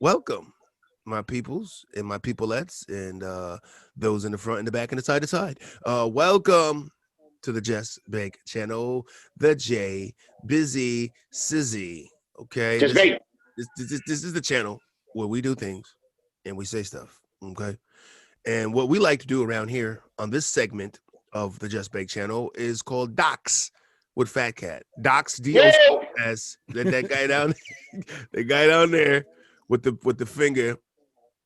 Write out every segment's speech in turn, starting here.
Welcome, my peoples and my peopleettes, and those in the front and the back and the side to side. Welcome to the Jess Bake channel, the J Busy Sizzy. Okay, Just bait. this is the channel where we do things and we say stuff. Okay, and what we like to do around here on this segment of the Just Bake channel is called Docs with Fat Cat. Docs Yo! DOCS. That guy down, the guy down there with the finger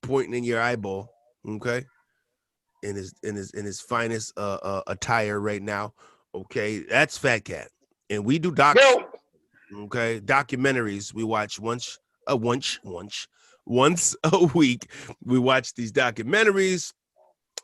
pointing in your eyeball. Okay, in his finest attire right now. Okay, that's Fat Cat, and we do docs. Yo! Okay, documentaries we watch once a week. We watch these documentaries.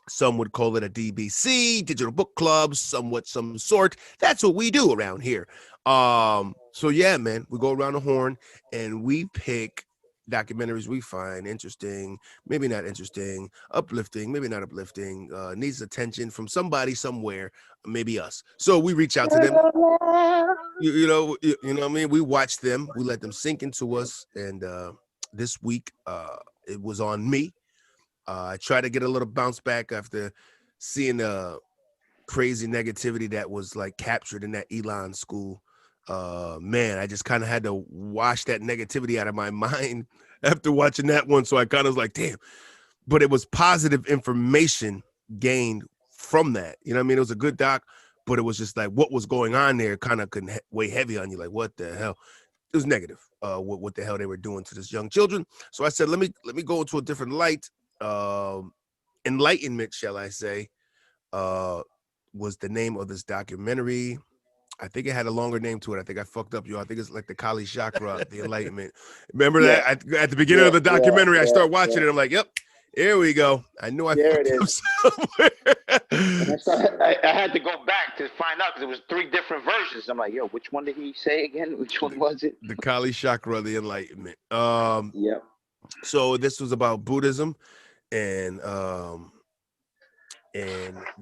Some would call it a DBC, digital book club, some sort. That's what we do around here. So yeah, man, we go around the horn and we pick documentaries we find interesting, maybe not interesting, uplifting, maybe not uplifting, needs attention from somebody somewhere, maybe us. So we reach out to them. You know what I mean? We watch them, we let them sink into us, and this week it was on me. I tried to get a little bounce back after seeing the crazy negativity that was like captured in that Elon school. Man, I just kind of had to wash that negativity out of my mind after watching that one. So I kind of was like, damn. But it was positive information gained from that. You know what I mean? It was a good doc, but it was just like what was going on there kind of could weigh heavy on you. Like, what the hell? It was negative. What the hell they were doing to this young children. So I said, let me go into a different light. Enlightenment, shall I say, was the name of this documentary. I think it had a longer name to it. I think I fucked up, yo. I think it's like the Kali Chakra, the Enlightenment. Remember that at the beginning of the documentary, I start watching it. I'm like, yep, here we go. I knew I There fucked it up is. somewhere. I had to go back to find out because it was three different versions. I'm like, yo, which one did he say again? Which one was it? The Kali Chakra, the Enlightenment. Yep. So this was about Buddhism and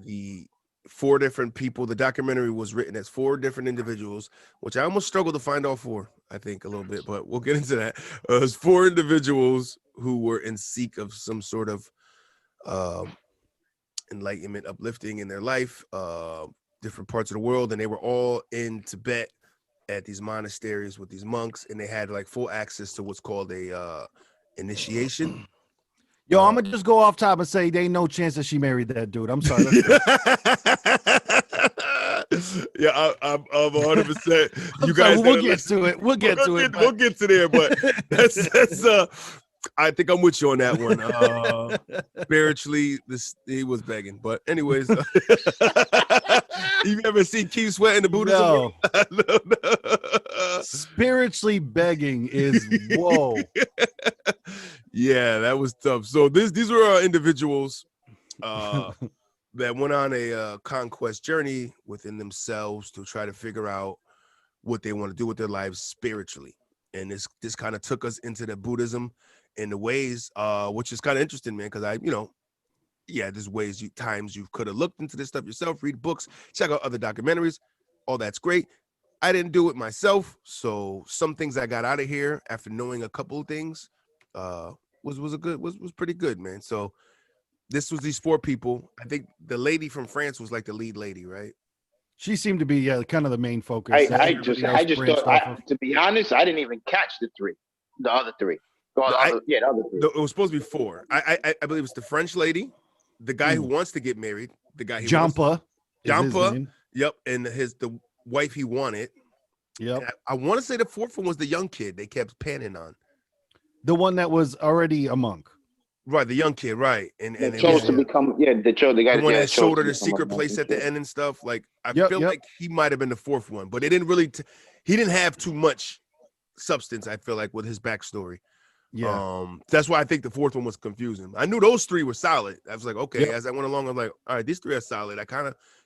the four different people. The documentary was written as four different individuals, which I almost struggled to find all four, I think, a little bit, but we'll get into that. It was four individuals who were in seek of some sort of enlightenment, uplifting in their life, different parts of the world, and they were all in Tibet at these monasteries with these monks, and they had like full access to what's called a initiation. Yo, I'm gonna just go off top and say there ain't no chance that she married that dude. I'm sorry. Yeah, I'm 100%. You sorry, guys, we'll get to it. We'll get to it. We'll get to there, but that's I think I'm with you on that one. Spiritually, he was begging, but anyways, you ever seen Keith Sweat in the Buddhism? No. Spiritually begging is whoa. Yeah, that was tough. So these were individuals that went on a conquest journey within themselves to try to figure out what they want to do with their lives spiritually. And this kind of took us into the Buddhism in the ways, which is kind of interesting, man, because there's ways times you could have looked into this stuff yourself, read books, check out other documentaries. All that's great. I didn't do it myself, so some things I got out of here after knowing a couple of things was pretty good, man. So this was these four people. I think the lady from France was like the lead lady, right? She seemed to be kind of the main focus. I just thought, to be honest, I didn't even catch the other three. The other three. It was supposed to be four. I believe it's the French lady, the guy who wants to get married, the guy Jampa. Yep, and the wife he wanted. Yep. I want to say the fourth one was the young kid they kept panning on. The one that was already a monk. Right, the young kid, right. And chose to become the one that showed her the secret place at the end and stuff. Like I feel like he might have been the fourth one, but it didn't really he didn't have too much substance, I feel like, with his backstory. Yeah. That's why I think the fourth one was confusing. I knew those three were solid. I was like, okay, as I went along, I'm like, all right, these three are solid.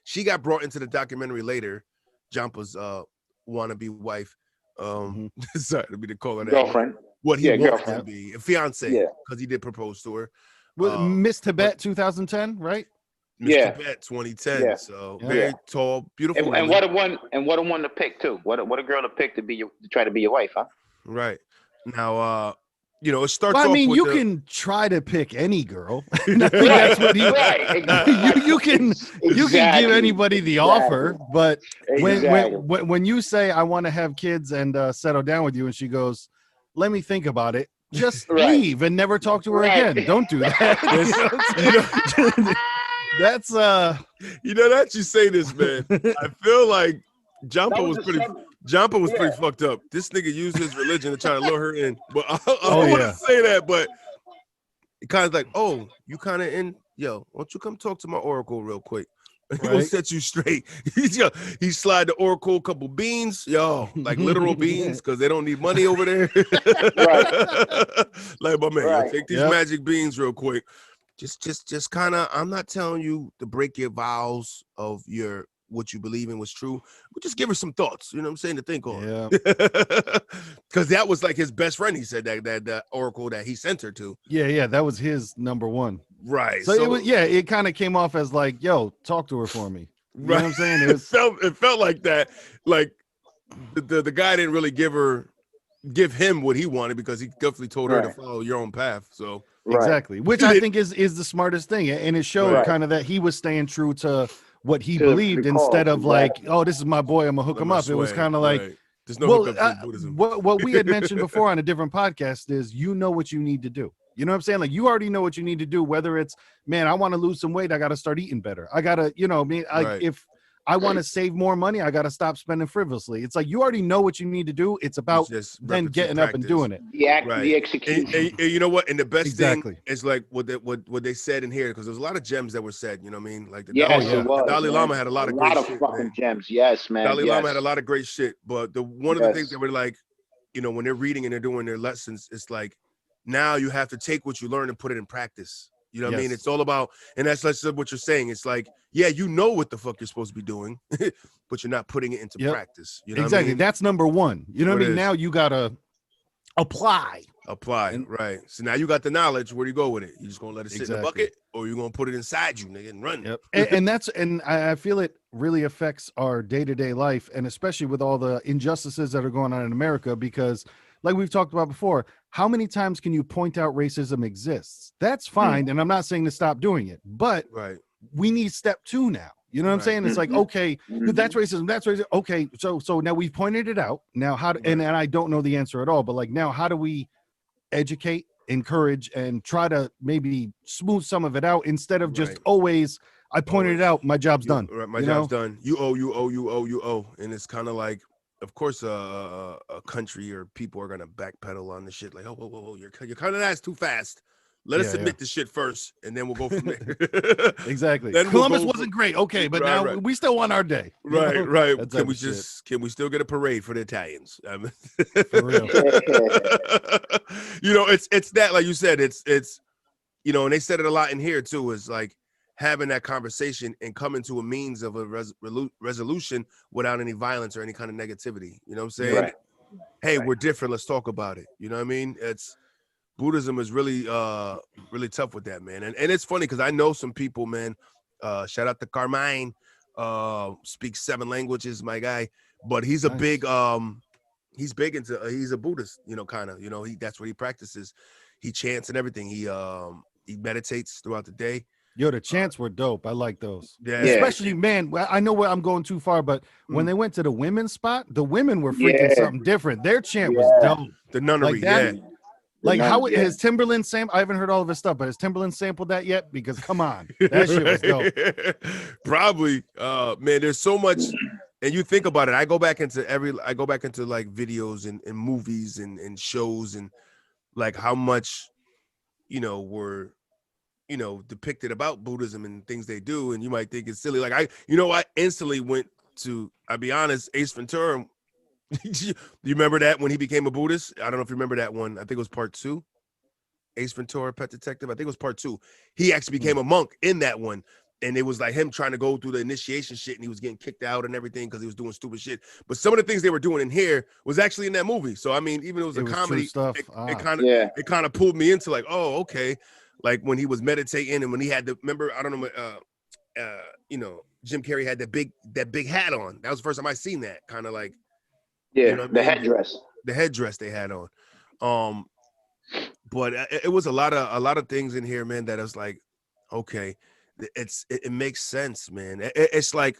She got brought into the documentary later, Jampa's wannabe wife. Sorry to be the caller that girlfriend. What he wanted to be, a fiance, because he did propose to her. Miss Tibet 2010, right? Miss Tibet 2010. Yeah. So very tall, beautiful. And what a one to pick too. What a girl to pick to try to be your wife, huh? Right. Now it starts Well, I off mean, with you can try to pick any girl. And I think Right, that's what he. right. Exactly. You can give anybody the offer, but when you say I want to have kids and settle down with you, and she goes, "Let me think about it," just Right. leave and never talk to her Right. again. Don't do that. That's that you say this, man. I feel like Jumper That was was pretty. a summer. Jumper was pretty Yeah. fucked up. This nigga used his religion to try to lure her in. But I Oh, don't want yeah. to say that, but it kind of like, oh, you kind of in. Yo, why don't you come talk to my oracle real quick? He will Right. set you straight. He slide the oracle a couple beans, like literal beans, because they don't need money over there. Right. Like, my man, Right. take these Yep. magic beans real quick. Just kind of. I'm not telling you to break your vows of what you believe in was true, but just give her some thoughts. You know what I'm saying, to think on. Yeah. Because that was like his best friend. He said that oracle that he sent her to. Yeah, that was his number one. Right. So it was, it kind of came off as like, yo, talk to her for me. You know what I'm saying? It felt like that. Like the guy didn't really give him what he wanted, because he definitely told her to follow your own path. So exactly, which I think is the smartest thing, and it showed kind of that he was staying true to what he believed, instead of like, oh, this is my boy, I'm gonna hook him up. It was kind of like, there's no hookups in Buddhism. What we had mentioned before on a different podcast is, what you need to do. You know what I'm saying? Like, you already know what you need to do, whether it's, man, I want to lose some weight, I got to start eating better. I got to, if I want to save more money, I got to stop spending frivolously. It's like, you already know what you need to do. It's about then getting up and doing it. The execution. And you know what? And the best thing Exactly. is like what they said in here, because there's a lot of gems that were said. You know what I mean? Like the Dalai Lama had a lot of great shit, fucking gems. Yes, man. Dalai Lama had a lot of great shit. But one of the things that were like, when they're reading and they're doing their lessons, it's like, now you have to take what you learn and put it in practice. You know what I mean? It's all about, and that's what you're saying. It's like, yeah, you know what the fuck you're supposed to be doing, but you're not putting it into practice. You know exactly. What I mean? That's number one. You know what I mean? Now you gotta apply. Right. So now you got the knowledge. Where do you go with it? You just gonna let it sit in the bucket, or you gonna put it inside you, nigga, and run? Yep. and I feel it really affects our day-to-day life, and especially with all the injustices that are going on in America, because like we've talked about before, how many times can you point out racism exists? That's fine. And I'm not saying to stop doing it, but we need step 2 now. You know what I'm saying? It's like, okay, that's racism. That's racism. Okay. So now we've pointed it out. Now and I don't know the answer at all, but like, now how do we educate, encourage, and try to maybe smooth some of it out, instead of just always, I pointed it out, my job's done. Right, my job's done. You owe. And it's kind of like, of course, a country or people are gonna backpedal on the shit. Like, whoa, you're kind of that's too fast. Let us admit the shit first, and then we'll go from there. Exactly. Then Columbus wasn't great, okay, but now we still want our day. Right. Can we still get a parade for the Italians? For real. It's that, like you said, it's and they said it a lot in here too. Is like having that conversation and coming to a means of a resolution without any violence or any kind of negativity. You know what I'm saying? Right. Hey, we're different. Let's talk about it. You know what I mean? Buddhism is really tough with that, man. And it's funny because I know some people, man. Shout out to Carmine. Speaks 7 languages, my guy. But he's a big he's big into he's a Buddhist, kind of. That's what he practices. He chants and everything. He meditates throughout the day. Yo, the chants were dope. I like those. Yeah. Especially, man, I know where I'm going too far, but when they went to the women's spot, the women were freaking something different. Their chant was dope. The nunnery, Like, how has Timberland I haven't heard all of his stuff, but has Timberland sampled that yet? Because come on, that shit was dope. Probably. Man, there's so much, and you think about it. I go back into like videos and movies and shows, and like how much, were depicted about Buddhism and things they do, and you might think it's silly. Like I instantly went to, I'll be honest, Ace Ventura. You remember that when he became a Buddhist? I don't know if you remember that one. I think it was part 2. Ace Ventura, Pet Detective. I think it was part 2. He actually became a monk in that one. And it was like him trying to go through the initiation shit, and he was getting kicked out and everything because he was doing stupid shit. But some of the things they were doing in here was actually in that movie. So I mean, even though it was comedy stuff, it kind of pulled me into like, oh, okay. Like when he was meditating and when he had I don't know, Jim Carrey had that big hat on. That was the first time I seen that, kind of like, headdress. The headdress they had on. but it was a lot of things in here, man, that I was like, okay, it makes sense, man. It's like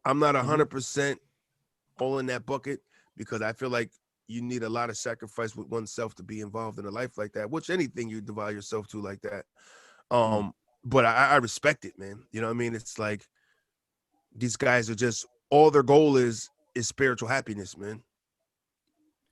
I'm not 100% all in that bucket, because I feel like you need a lot of sacrifice with oneself to be involved in a life like that, which anything you devote yourself to like that. But I respect it, man. You know what I mean? It's like these guys are just, all their goal is spiritual happiness, man.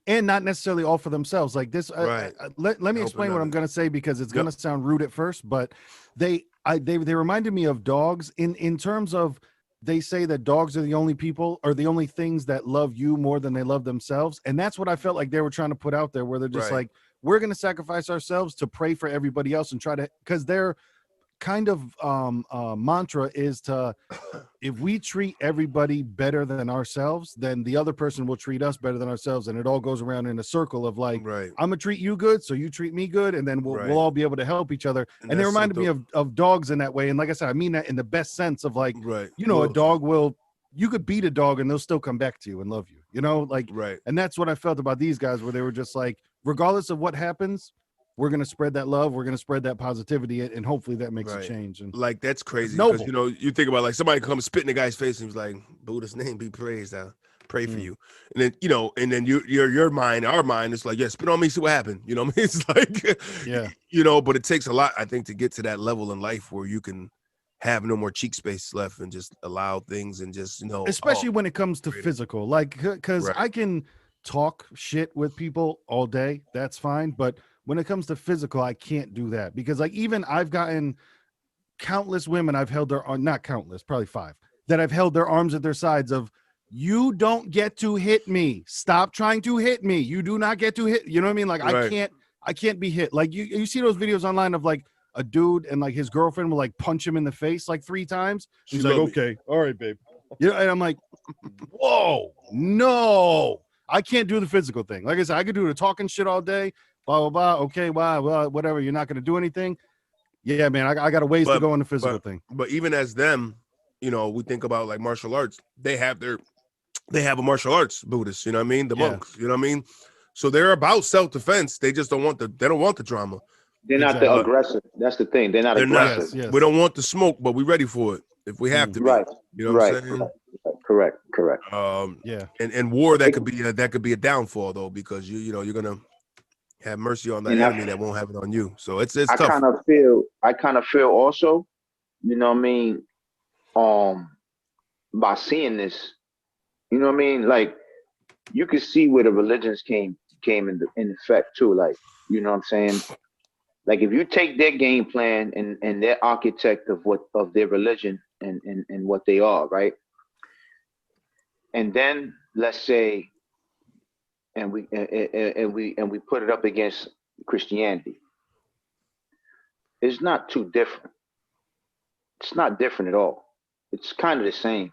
And not necessarily all for themselves. Like this, Right. let me explain what I'm going to say, because it's going to sound rude at first, but they reminded me of dogs in terms of, they say that dogs are the only people, or the only things that love you more than they love themselves. And that's what I felt like they were trying to put out there, where they're just like, we're going to sacrifice ourselves to pray for everybody else, and try to, because their kind of mantra is to, if we treat everybody better than ourselves, then the other person will treat us better than ourselves. And it all goes around in a circle of like, I'm gonna treat you good, so you treat me good, and then we'll all be able to help each other. And they reminded me of dogs in that way. And like I said, I mean that in the best sense of like, you know, a dog will, you could beat a dog and they'll still come back to you and love you, you know, like, and that's what I felt about these guys, where they were just like, regardless of what happens, we're going to spread that love. We're going to spread that positivity, and hopefully that makes a change. And like, that's crazy, because, you know, you think about like somebody comes spit in the guy's face and he's like, Buddha's name be praised. I pray for you. And then, you know, and then your mind, our mind is like, yeah, spit on me, see what happened. You know what I mean? It's like, you know, but it takes a lot, I think, to get to that level in life where you can have no more cheek space left and just allow things, and just, you know, especially when it comes to physical, like, because I can talk shit with people all day. That's fine. But when it comes to physical, I can't do that, because like, even I've gotten countless women, I've held their arm, not countless, probably 5, that I've held their arms at their sides of, you don't get to hit me. Stop trying to hit me. You do not get to hit. You know what I mean? Like, I can't be hit. Like you see those videos online of like a dude and like his girlfriend will like punch him in the face like 3 times. He's like, okay, all right, babe. You know, and I'm like, whoa, no, I can't do the physical thing. Like I said, I could do the talking shit all day. Blah, blah, blah. Okay, well, whatever. You're not going to do anything. Yeah, man, I got a ways to go in the physical thing. But even as them, you know, we think about like martial arts. They have a martial arts Buddhists, you know what I mean? The monks, you know what I mean? So they're about self-defense. They just don't want the drama. They're not the aggressive. That's the thing. They're not aggressive. Not, we don't want the smoke, but we're ready for it if we have to be. Right. You know what I'm saying? Correct. And war, that could be a downfall though, because you're gonna have mercy on the enemy that won't have it on you. So it's tough. I kind of feel also, you know what I mean, by seeing this, you know what I mean, like, you can see where the religions came in effect too. Like, you know what I'm saying? Like, if you take their game plan and their architect of their religion and what they are, right? And then let's say, and we put it up against Christianity. It's not too different. It's not different at all. It's kind of the same,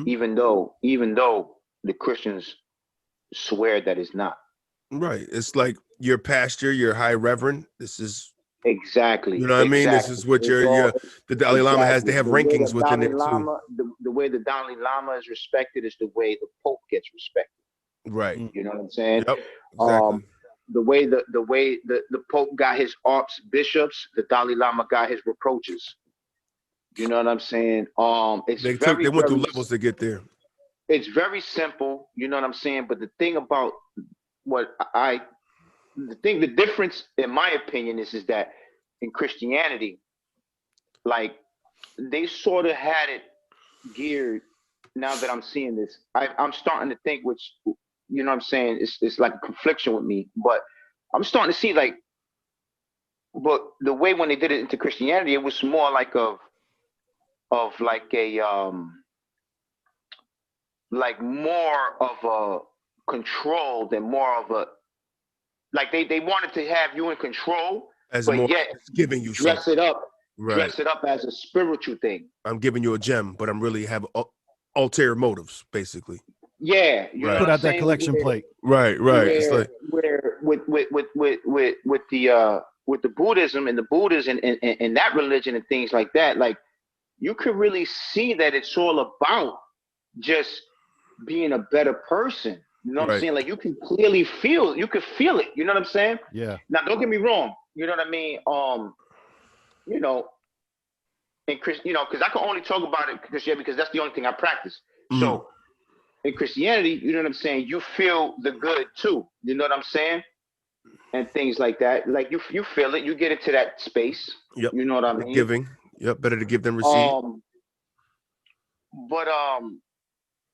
even though the Christians swear that it's not. Right. It's like your pastor, your high reverend. This is exactly. You know what I mean? This is what the Dalai Lama has. They have rankings within it too. The way the Dalai Lama is respected is the way the Pope gets respected. Right. You know what I'm saying? Yep. Exactly. The way the Pope got his archbishops, the Dalai Lama got his reproaches. You know what I'm saying? They went through levels to get there. It's very simple, you know what I'm saying? But the thing about the difference, in my opinion, is that in Christianity, like, they sort of had it geared. Now that I'm seeing this, I'm starting to think, which, you know what I'm saying, it's like a confliction with me, but I'm starting to see, like, but the way when they did it into Christianity, it was more like of like a like more of a control than more of a, like, they wanted to have you in control, but yet giving you dress something. it up, dress it up as a spiritual thing. I'm giving you a gem, but I'm really have ulterior motives, basically. Yeah, you know put out that collection plate. Right. It's like where with the Buddhism and the Buddhists and that religion and things like that, like, you could really see that it's all about just being a better person. You know what I'm saying? Like, you can clearly feel it. You can feel it. You know what I'm saying? Yeah. Now, don't get me wrong. you know what I mean? You know, in Chris, you know, because I can only talk about it because that's the only thing I practice. Mhm. So in Christianity, you know what I'm saying? You feel the good too. You know what I'm saying? And things like that. Like you feel it, you get into that space. Yep. You know what I mean? Giving. Yep. Better to give than receive. But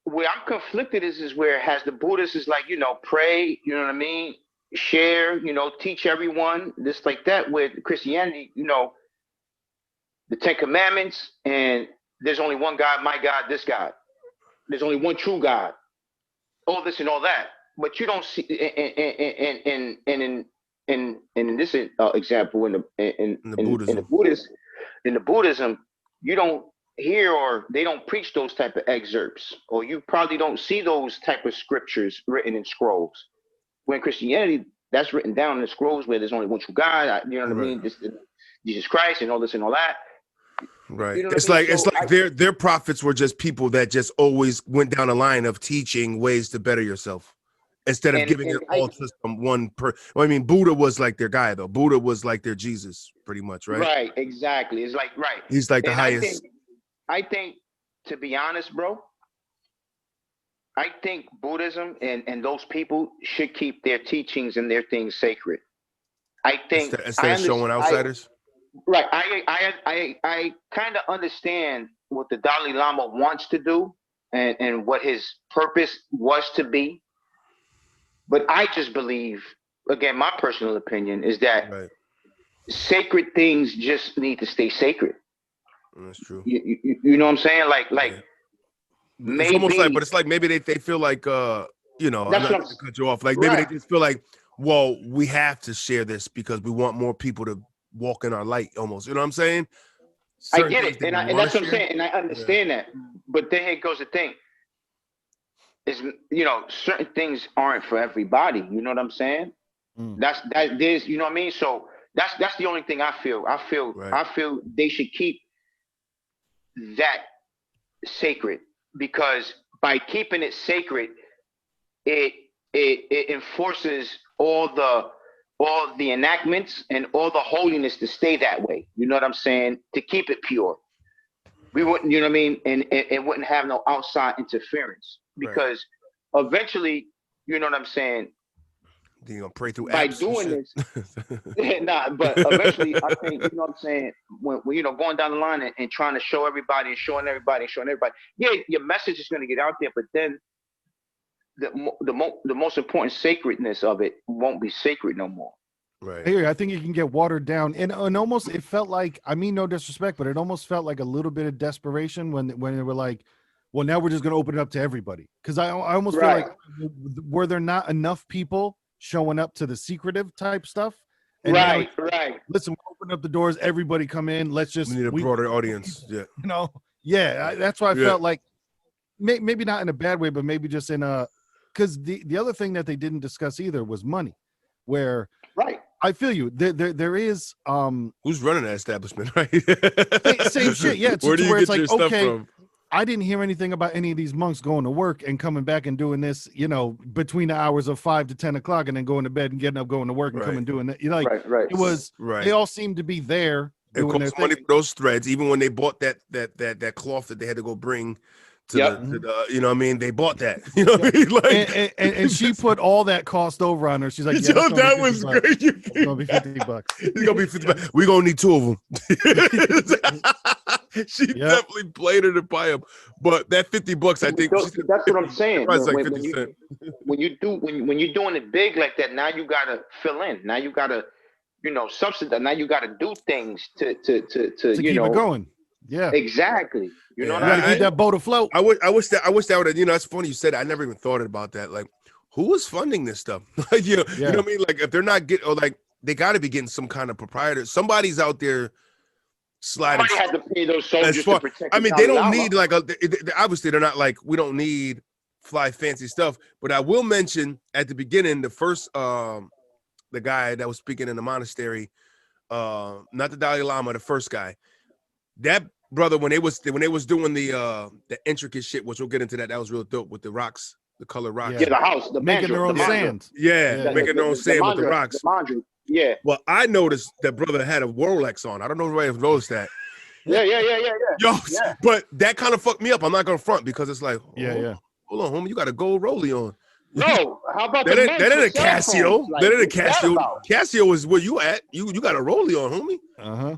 where I'm conflicted is where it has the Buddhists is like, you know, pray, you know what I mean? Share, you know, teach everyone, this like that. With Christianity, you know, the Ten Commandments, and there's only one God, my God, this God. There's only one true God. All this and all that. But you don't see in this example in the Buddhism, you don't hear or they don't preach those type of excerpts, or you probably don't see those type of scriptures written in scrolls. When Christianity, that's written down in the scrolls where there's only one true God, you know what I mean? Jesus Christ and all this and all that. Right. You know It's what I like mean? it's like their prophets were just people that just always went down a line of teaching ways to better yourself instead of giving it all to some one well, I mean, Buddha was like their guy though. Buddha was like their Jesus, pretty much, right? Right, exactly. It's like He's like the and highest. I think, to be honest, bro, I think Buddhism and those people should keep their teachings and their things sacred. I think instead of showing outsiders. Right. I kind of understand what the Dalai Lama wants to do and what his purpose was to be. But I just believe, again, my personal opinion is that sacred things just need to stay sacred. That's true. You know what I'm saying? Like maybe it's almost like, but it's like maybe they feel like you know, I'm not going to cut you off. Like maybe they just feel like, well, we have to share this because we want more people to walk in our light almost. You know what I'm saying? I get it. And that's what I'm saying. And I understand that. But then here goes the thing. Is, you know, certain things aren't for everybody. You know what I'm saying? There's, you know what I mean? So that's the only thing I feel. I feel they should keep that sacred, because by keeping it sacred, it enforces all the enactments and all the holiness to stay that way. You know what I'm saying? To keep it pure. We wouldn't, you know what I mean? And it wouldn't have no outside interference, because eventually, you know what I'm saying? You're gonna pray through by apps doing this. But eventually I think, you know what I'm saying, when you know, going down the line and trying to show everybody and showing everybody, yeah, your message is going to get out there, but then the most important sacredness of it won't be sacred no more. Right. I think it can get watered down, and almost it felt like, I mean, no disrespect, but it almost felt like a little bit of desperation when they were like, well, now we're just going to open it up to everybody. Because I almost feel like, were there not enough people showing up to the secretive type stuff? And right. Listen, we'll open up the doors, everybody come in. Let's just, we need a broader audience. Yeah. You know, that's why I felt like maybe not in a bad way, but maybe just in a, because the other thing that they didn't discuss either was money, where I feel you. There is who's running that establishment, right? Same shit. Yeah. Where do you get your stuff from? I didn't hear anything about any of these monks going to work and coming back and doing this, you know, between the hours of 5 to 10 o'clock and then going to bed and getting up, going to work and coming doing that. You know, like it was, they all seemed to be there. It cost money for those threads, even when they bought that cloth that they had to go bring to the you know what I mean? They bought that. You know what I mean? Like, and she put all that cost over on her. She's like, yo, that was great. It's gonna be $50. It's gonna be $50. We're gonna need 2 of them. She definitely played her to buy them, but that $50, I think that's what I'm saying. Like when you're doing it big like that, now you gotta fill in. Now you gotta, you know, subsidize. Now you gotta do things to you keep know, it going. Yeah, exactly. You know what I mean? Keep that boat afloat. I wish that would. You know, it's funny you said it. I never even thought about that. Like, who is funding this stuff? Like, you know what I mean? Like, if they're not getting, or like, they got to be getting some kind of proprietor. Somebody's out there sliding. Somebody had to pay those soldiers to protect. I mean, they don't need like obviously they're not like, we don't need fly fancy stuff. But I will mention at the beginning, the first the guy that was speaking in the monastery, not the Dalai Lama, the first guy, that brother, when they was doing the intricate shit, which we'll get into that was real dope with the rocks, the color rocks. Yeah, the house, making their own sand. Yeah, making their own sand with the rocks. Yeah. Well, I noticed that brother had a Rolex on. I don't know if anybody noticed that. Yeah. Yo, Yeah. but that kind of fucked me up. I'm not gonna front because it's like, Yeah. hold on, homie, you got a gold rollie on. No, how about That the ain't men for a cell phones? Casio. Like, That ain't a what's that Casio. about? Casio is where you at. You got a rollie on, homie. Uh-huh.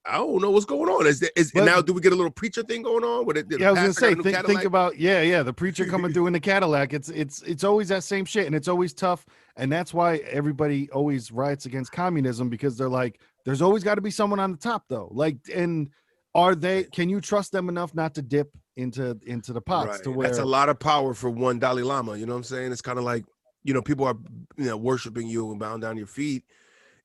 I don't know what's going on. And now do we get a little preacher thing going on? Yeah, I was gonna say, think Cadillac? about the preacher coming through in the Cadillac. It's always that same shit, and it's always tough, and that's why everybody always riots against communism, because they're like, there's always got to be someone on the top, though. Like, and can you trust them enough not to dip into the pots to where that's a lot of power for one Dalai Lama. You know what I'm saying? It's kind of like, people are worshiping you and bowing down your feet.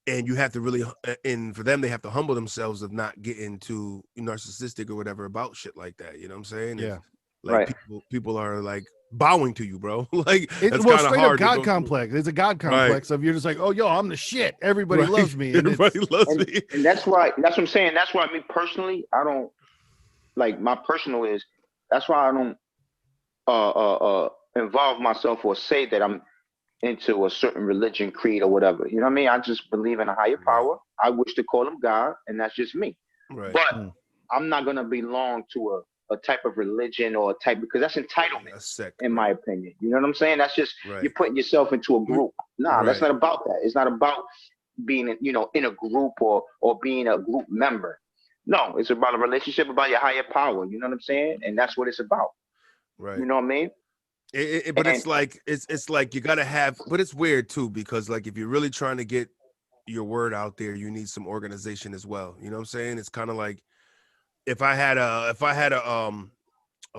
And you have to really, and for them, they have to humble themselves of not getting too narcissistic or whatever about shit like that. You know what I'm saying? Yeah. Like people are like bowing to you, bro. Like it's kind of straight hard. up God complex. There's a God complex of you're just like, oh, yo, I'm the shit. Everybody loves me. And everybody loves me. And that's what I'm saying. That's why me personally, I don't like my personal is. That's why I don't involve myself or say that I'm into a certain religion, creed, or whatever. You know what I mean? I just believe in a higher power. I wish to call him God, and that's just me. Right. But I'm not gonna belong to a type of religion or a type, because that's entitlement, in my opinion. You know what I'm saying? That's just you're putting yourself into a group. Nah, that's not about that. It's not about being in a group or being a group member. No, it's about a relationship, about your higher power. You know what I'm saying? And that's what it's about. Right. You know what I mean? But it's like you gotta have, but it's weird too, because like if you're really trying to get your word out there, you need some organization as well. You know what I'm saying? It's kind of like if I had a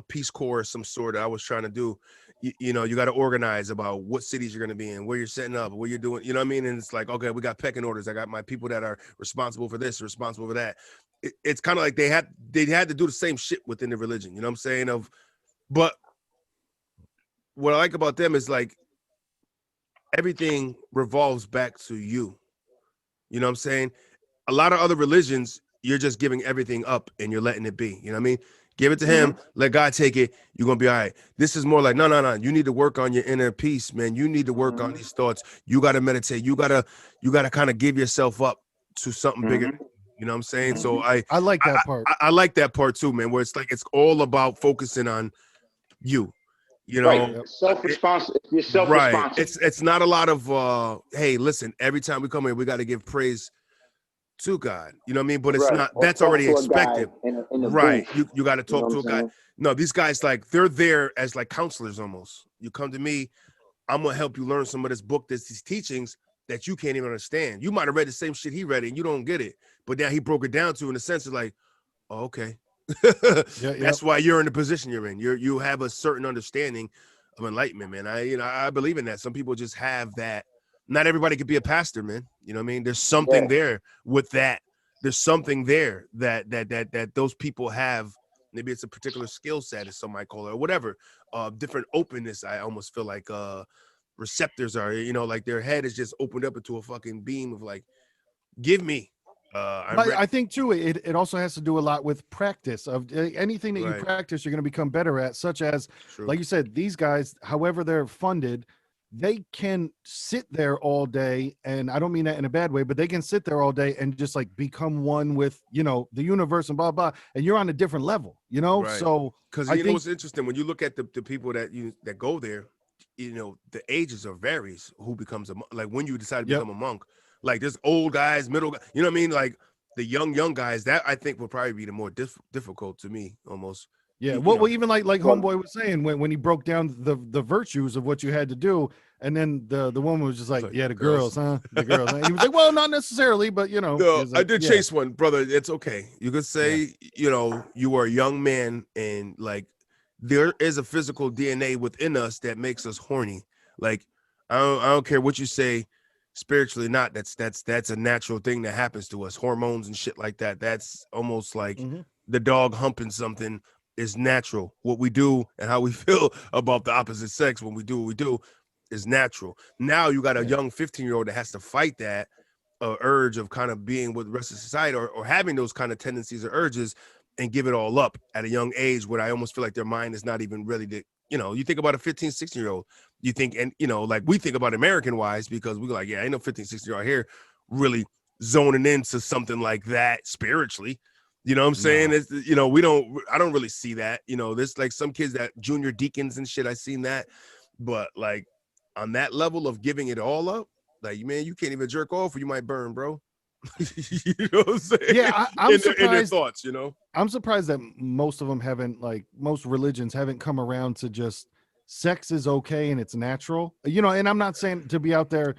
Peace Corps of some sort that I was trying to do, you got to organize about what cities you're going to be in, where you're setting up, what you're doing. You know what I mean? And it's like, okay, we got pecking orders. I got my people that are responsible for this, responsible for that. It's kind of like they had to do the same shit within the religion. You know what I'm saying? But what I like about them is like everything revolves back to you. You know what I'm saying? A lot of other religions, you're just giving everything up and you're letting it be. You know what I mean? Give it to him, let God take it. You're going to be all right. This is more like, no. You need to work on your inner peace, man. You need to work on these thoughts. You got to meditate. You got to kind of give yourself up to something bigger. You know what I'm saying? So I like that part. I like that part too, man, where it's like, it's all about focusing on you. You know, self-responsible. You're self-responsible. Right. It's not a lot of hey, listen, every time we come here, we got to give praise to God. You know what I mean? But it's not, that's already expected. In the right. Booth. You got to talk to a guy. No, these guys, like, they're there as like counselors almost. You come to me, I'm gonna help you learn some of this book, these teachings that you can't even understand. You might have read the same shit he read and you don't get it, but now he broke it down to in a sense of like, oh, okay. That's why you're in the position you're in. You have a certain understanding of enlightenment, man. I believe in that. Some people just have that. Not everybody could be a pastor, man. You know what I mean? There's something there with that. There's something there that those people have. Maybe it's a particular skill set, as some might call it, or whatever. Different openness. I almost feel like receptors are, like their head is just opened up into a fucking beam of like, give me. I think too, it also has to do a lot with practice of anything that you practice, you're going to become better at, such as, like you said, these guys, however they're funded, they can sit there all day. And I don't mean that in a bad way, but they can sit there all day and just like become one with, the universe and blah, blah. And you're on a different level, So because you know what's interesting when you look at the people that go there, the ages are varies who becomes like when you decide to become a monk. Like there's old guys, middle guys, you know what I mean? Like the young guys, that I think will probably be the more difficult to me almost. Yeah. Well, even like Homeboy was saying when he broke down the virtues of what you had to do, and then the woman was just like, yeah, the girls, huh? The girls. He was like, well, not necessarily, but No, like, I did chase one, brother. It's okay. You could say, you are a young man and like there is a physical DNA within us that makes us horny. Like I don't care what you say. Spiritually not, that's a natural thing that happens to us, hormones and shit like that. That's almost like the dog humping something is natural. What we do and how we feel about the opposite sex when we do what we do is natural. Now you got a young 15-year-old that has to fight that urge of kind of being with the rest of society or having those kind of tendencies or urges and give it all up at a young age where I almost feel like their mind is not even ready to, you think about a 15, 16-year-old. you think, and like we think about American wise, because we're like, yeah, ain't no 15, 16 out here really zoning into something like that spiritually. You know what I'm saying? No. It's, I don't really see that. There's like some kids that junior deacons and shit. I seen that, but like on that level of giving it all up, like, man, you can't even jerk off or you might burn, bro. You know what I'm saying? Yeah, I'm in surprised. their thoughts, I'm surprised that most of them haven't, like most religions haven't come around to just sex is okay and it's natural. And I'm not saying to be out there,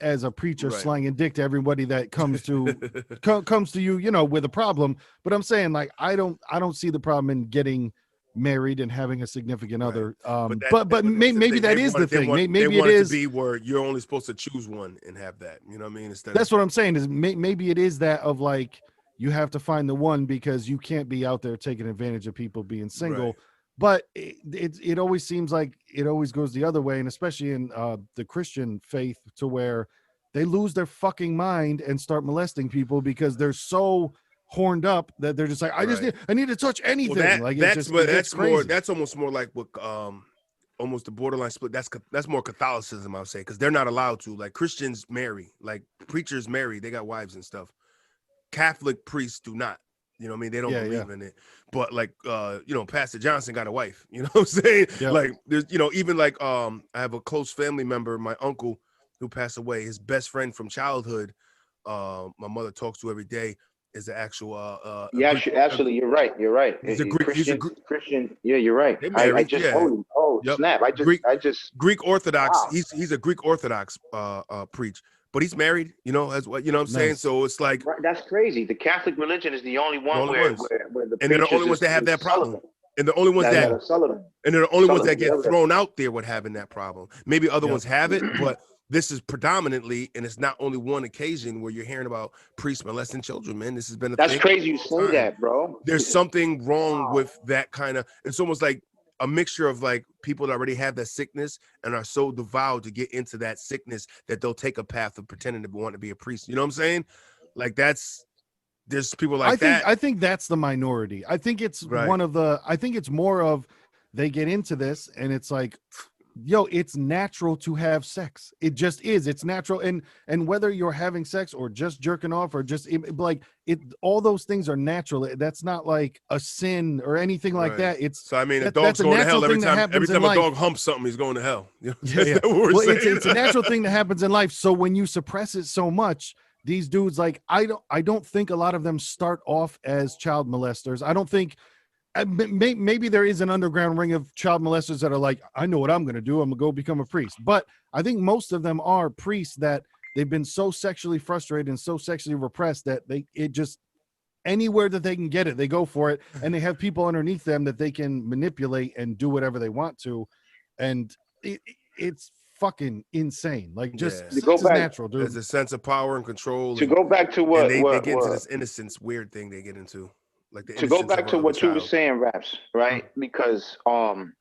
as a preacher Right. slanging dick to everybody that comes to comes to you, with a problem. But I'm saying, like, I don't see the problem in getting married and having a significant other. But maybe that is the thing. Maybe it is to be where you're only supposed to choose one and have that. You know what I mean? That's what I'm saying is maybe it is that of like, you have to find the one because you can't be out there taking advantage of people being single. Right. But it always seems like it always goes the other way, and especially in the Christian faith, to where they lose their fucking mind and start molesting people because they're so horned up that they're just like, I need to touch anything. Well, that's almost more like what almost the borderline split. That's more Catholicism, I would say, because they're not allowed to. Like Christians marry, like preachers marry, they got wives and stuff. Catholic priests do not. You know what I mean? They don't believe in it. But like Pastor Johnson got a wife. You know what I'm saying? Yep. Like there's even like I have a close family member, my uncle who passed away, his best friend from childhood, my mother talks to every day, is the actual actually you're right. He's a Christian. Yeah, you're right. I just Yep. snap. Greek Orthodox. Wow. He's a Greek Orthodox preach. But he's married, as what I'm saying. So it's like that's crazy. The Catholic religion is the only one where the and they're the only ones that have that problem. And the only ones and they're the only ones that get thrown out there with having that problem. Maybe other ones have it, but this is predominantly, and it's not only one occasion where you're hearing about priests molesting children, man. This has been That's crazy you say that, bro. There's something wrong with that kind of, it's almost like a mixture of like people that already have that sickness and are so devout to get into that sickness that they'll take a path of pretending to want to be a priest. You know what I'm saying? Like there's people like that. I think that's the minority. I think it's I think it's more of they get into this and it's like, yo, it's natural to have sex. It just is. It's natural. And whether you're having sex or just jerking off or just like it, all those things are natural. That's not like a sin or anything like that. It's so I mean, a dog's going to hell every time a dog humps something, he's going to hell. It's a natural thing that happens in life. So when you suppress it so much, these dudes, like, I don't think a lot of them start off as child molesters. I don't think. Maybe there is an underground ring of child molesters that are like, I know what I'm going to do. I'm going to go become a priest. But I think most of them are priests that they've been so sexually frustrated and so sexually repressed that it just anywhere that they can get it, they go for it. And they have people underneath them that they can manipulate and do whatever they want to. And it's fucking insane. Like, just to go back, natural, dude. There's a sense of power and control. Go back to what they get into this innocence weird thing they get into. Like to go back to what you were saying, Raps, right? Because the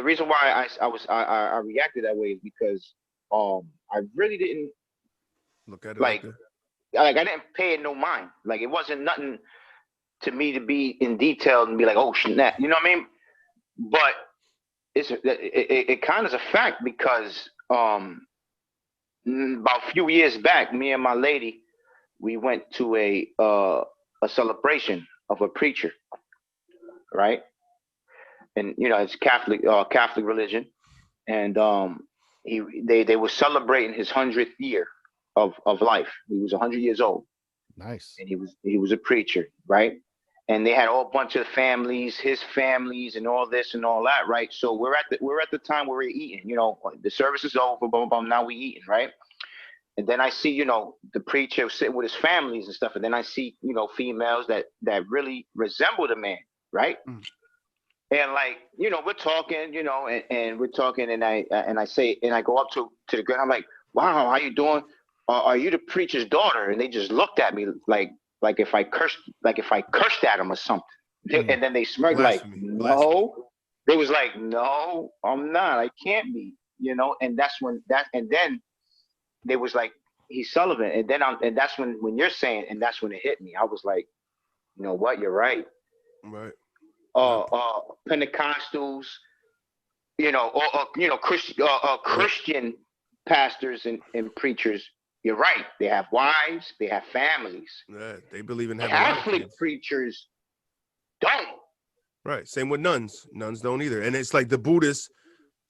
reason why I reacted that way is because I really didn't look at it like I didn't pay it no mind. Like, it wasn't nothing to me to be in detail and be like, oh snap, you know what I mean? But it kind of is a fact because about a few years back, me and my lady, we went to a celebration of a preacher, right? And it's Catholic religion, and they were celebrating his 100th year of life. He was 100 years old. Nice. And he was a preacher, right? And they had a whole bunch of families, his families, and all this and all that, right? So we're at the time where we're eating. The service is over, blah, blah, blah, now we eating, right? And then I see, the preacher sitting with his families and stuff. And then I see, females that really resemble the man, right? Mm. And like, we're talking, and we're talking, and I say, and I go up to the girl. I'm like, wow, how you doing? Are you the preacher's daughter? And they just looked at me like if I cursed at them or something. And then they smirked like, no. They was like, no, I'm not. I can't be, And then they was like, he's Sullivan. And that's when you're saying, and that's when it hit me. I was like, you know what? You're right. Right. Pentecostals, Christian pastors and preachers. You're right. They have wives. They have families. Yeah, they believe in having a lot of Catholic kids. preachers don't. Right. Same with nuns. Nuns don't either. And it's like the Buddhists,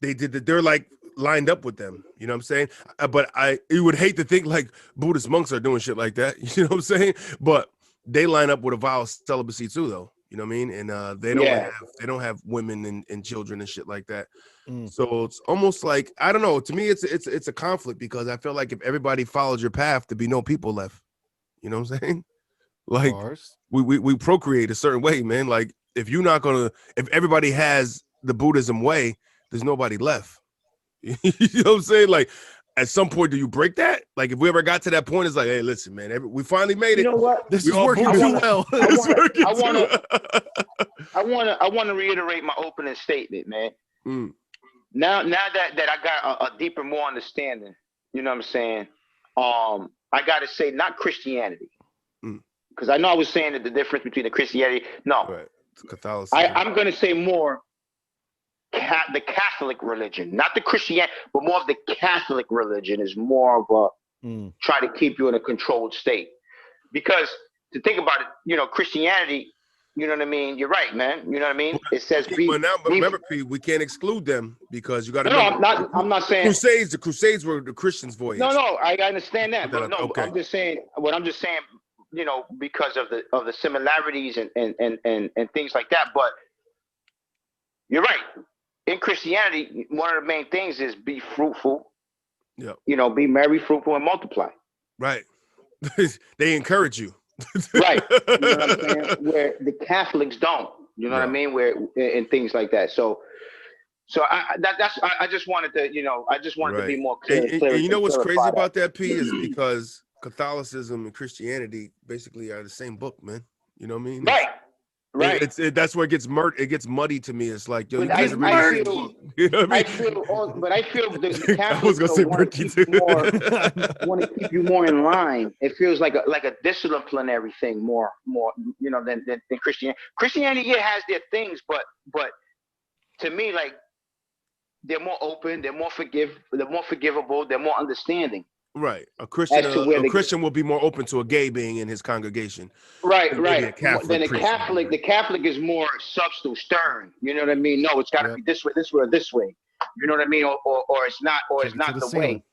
they're like lined up with them. You know what I'm saying? But you would hate to think like Buddhist monks are doing shit like that. You know what I'm saying? But they line up with a vow of celibacy too, though. You know what I mean? And they don't have women and children and shit like that. So it's almost like, I don't know. To me, it's a conflict because I feel like if everybody follows your path, there'd be no people left. You know what I'm saying? Like we procreate a certain way, man. Like if everybody has the Buddhism way, there's nobody left. You know what I'm saying? Like at some point, do you break that? Like if we ever got to that point, it's like, hey, listen, man, we finally made it. You know what? This is working too well. I want to reiterate my opening statement, man. Now that I got a deeper, more understanding, you know what I'm saying? I got to say, not Christianity, because I know I was saying that the difference between the Christianity. No, right. Catholicism. I'm going to say more the Catholic religion, not the Christianity, but more of the Catholic religion is more of a try to keep you in a controlled state. Because to think about it, Christianity. You know what I mean? You're right, man. You know what I mean? It says remember, P, we can't exclude them because you got to. No, I'm not saying Crusades. The Crusades were the Christians' voyage. No, I understand that. But no, okay. I'm just saying. Because of the similarities and things like that. But you're right. In Christianity, one of the main things is be fruitful. Yeah. Be merry, fruitful, and multiply. Right. They encourage you. Right. You know what I'm saying? Where the Catholics don't. You know what I mean? And things like that. So I just wanted to, to be more clear. And you know what's crazy about that, P, is because Catholicism and Christianity basically are the same book, man. You know what I mean? Right. That's where it gets muddy to me. It's like, yo, you guys really you know what I mean? I feel the Catholics I was gonna say murky too. Want to keep you more in line. It feels like a disciplinary thing more than Christianity. Christianity has their things, but to me, like they're more open, they're more forgivable, they're more understanding. Right. A Christian will be more open to a gay being in his congregation. Right. A Catholic the Catholic is more subtle, stern. You know what I mean? No, it's got to be this way, or this way. You know what I mean? Or it's not, it's not the way.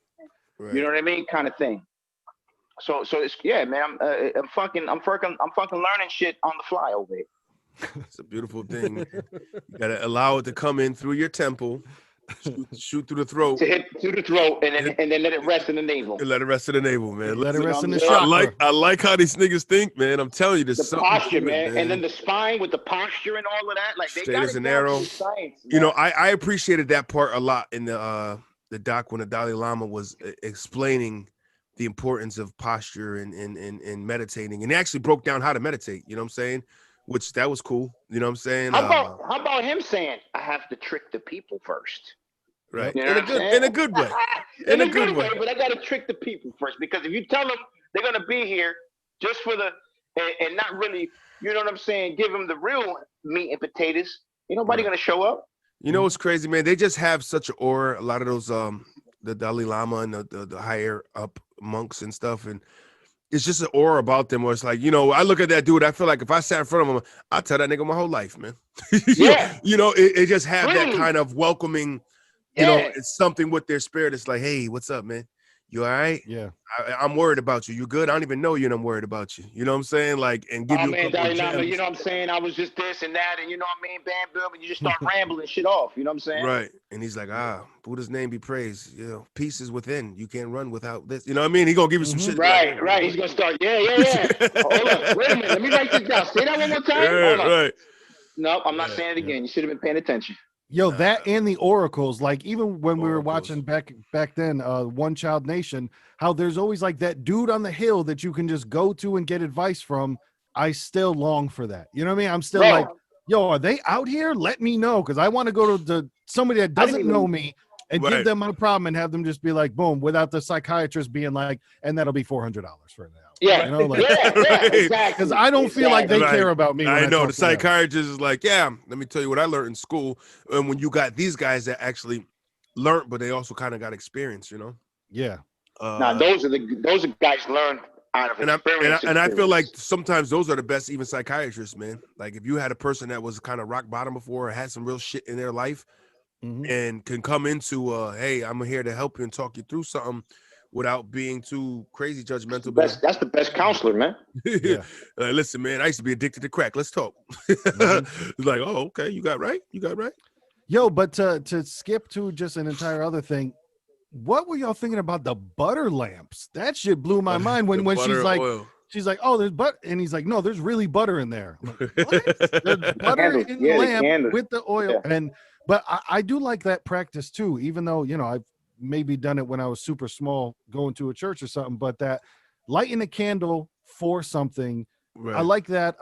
Right. You know what I mean? Kind of thing. So it's man. I'm fucking learning shit on the fly over here. It's a beautiful thing. You gotta allow it to come in through your temple. Shoot through the throat. To hit through the throat and then let it rest in the navel. Let it rest in the navel, man. Let it rest in the chakra. I like how these niggas think, man. I'm telling you, there's the posture, man. And then the spine with the posture and all of that. Like they got an arrow. Science, I appreciated that part a lot in the doc when the Dalai Lama was explaining the importance of posture and meditating, and he actually broke down how to meditate. You know what I'm saying? Which that was cool. You know what I'm saying? How about him saying, I have to trick the people first? Right. You know in a good way. in a good way, but I got to trick the people first, because if you tell them they're going to be here just for and not really, you know what I'm saying, give them the real meat and potatoes, ain't nobody going to show up. You know what's crazy, man? They just have such an aura. A lot of those, the Dalai Lama and the higher up monks and stuff, and it's just an aura about them where it's like, I look at that dude, I feel like if I sat in front of him, I'll tell that nigga my whole life, man. Yeah. It just have that kind of welcoming, it's something with their spirit. It's like, hey, what's up, man? You all right? Yeah. I'm worried about you. You good? I don't even know you and I'm worried about you. You know what I'm saying? Like, and give you a couple Dalai of Lama, gems. you know what I'm saying? I was just this and that, and you know what I mean? Bam, boom, and you just start rambling shit off. You know what I'm saying? Right. And he's like, Buddha's name be praised. Peace is within. You can't run without this. You know what I mean? He gonna give you some shit. Right. He's gonna start. Yeah. Hold on. Wait a minute. Let me write this down. Say that one more time. Right. No, I'm not saying it again. You should have been paying attention. Yo, that and the oracles, like even when we were watching back then, One Child Nation, how there's always like that dude on the hill that you can just go to and get advice from. I still long for that. You know what I mean? I'm still like, yo, are they out here? Let me know, because I want to go to somebody that doesn't know me and give them my problem and have them just be like, boom, without the psychiatrist being like, and that'll be $400 for an hour. Yeah, You know, like yeah, exactly. because I don't feel like they Right. care about me. When I know talk the to them. psychiatrist is like, yeah, let me tell you what I learned in school. And when you got these guys that actually learned, but they also kind of got experience, you know. Yeah. Now Uh, those are guys learned out of experience. and I feel like sometimes those are the best, even psychiatrists, man. Like if you had a person that was kind of rock bottom before or had some real shit in their life, Mhm. and can come into hey, I'm here to help you and talk you through something without being too crazy judgmental. That's the best counselor, man. Yeah. Listen, man, I used to be addicted to crack. Let's talk. Mhm. It's like, oh, okay, you got right. Yo, but to skip to just an entire other thing, what were y'all thinking about the butter lamps? That shit blew my mind The when butter oil. she's like, oh, there's butter, and he's like, no, there's really butter in there. I'm like, what? There's butter Candles, in the yeah, the lamp candles. with the oil, Yeah. and but I do like that practice too, even though I've maybe done it when I was super small, going to a church or something, but that lighting a candle for something. I Right. like that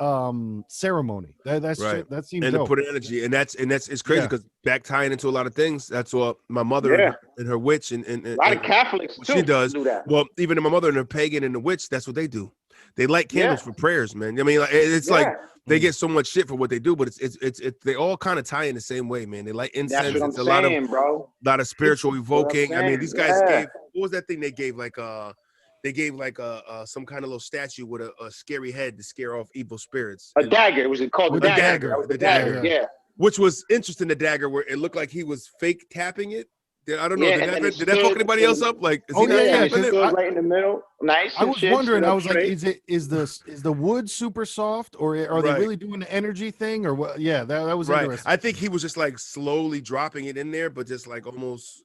ceremony. That's Right. shit, that seems And to dope. put energy, and that's it's crazy Yeah. because back tying into a lot of things. That's what my mother Yeah. and her witch and A lot of Catholics what too she does. do that. Well, even my mother and her pagan and the witch, that's what they do. They light candles Yeah. for prayers, man. I mean, like, it's like Yeah. they Mm. get so much shit for what they do, but it's they all kind of tie in the same way, man. They light That's incense. what I'm It's a lot of saying, bro. spiritual That's what I'm evoking. I mean, saying. these guys Yeah. gave what was that thing they gave like they gave like some kind of little statue with a scary head to scare off evil spirits. A dagger. It was called the With the dagger. dagger. That was the The dagger. dagger. Yeah. Which was interesting, the dagger where it looked like he was fake tapping it. I don't know. Yeah, Did and then it that fuck stood anybody in else the- up? Like, is Oh he not yeah, and it tapping it? stood right in the middle. Nice. I and was shit, wondering. stood I up was like, straight. is the wood super soft, or are they Right. really doing the energy thing, or what? Yeah, that was Right. interesting. I think he was just like slowly dropping it in there, but just like almost,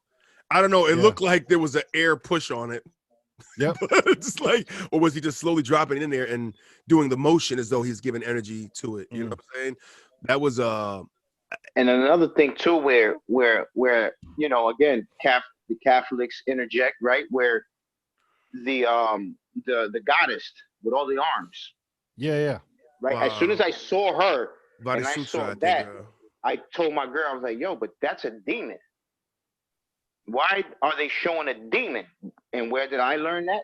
I don't know. It Yeah. looked like there was an air push on it. Yep. But it's like, or was he just slowly dropping it in there and doing the motion as though he's giving energy to it? You know Mm. what I'm saying? That was And another thing too, where again, the Catholics interject, right? Where the goddess with all the arms, Yeah. right? As soon as I saw her Body and I Sutra, saw I think. that, I told my girl, I was like, yo, but that's a demon. Why are they showing a demon? And where did I learn that?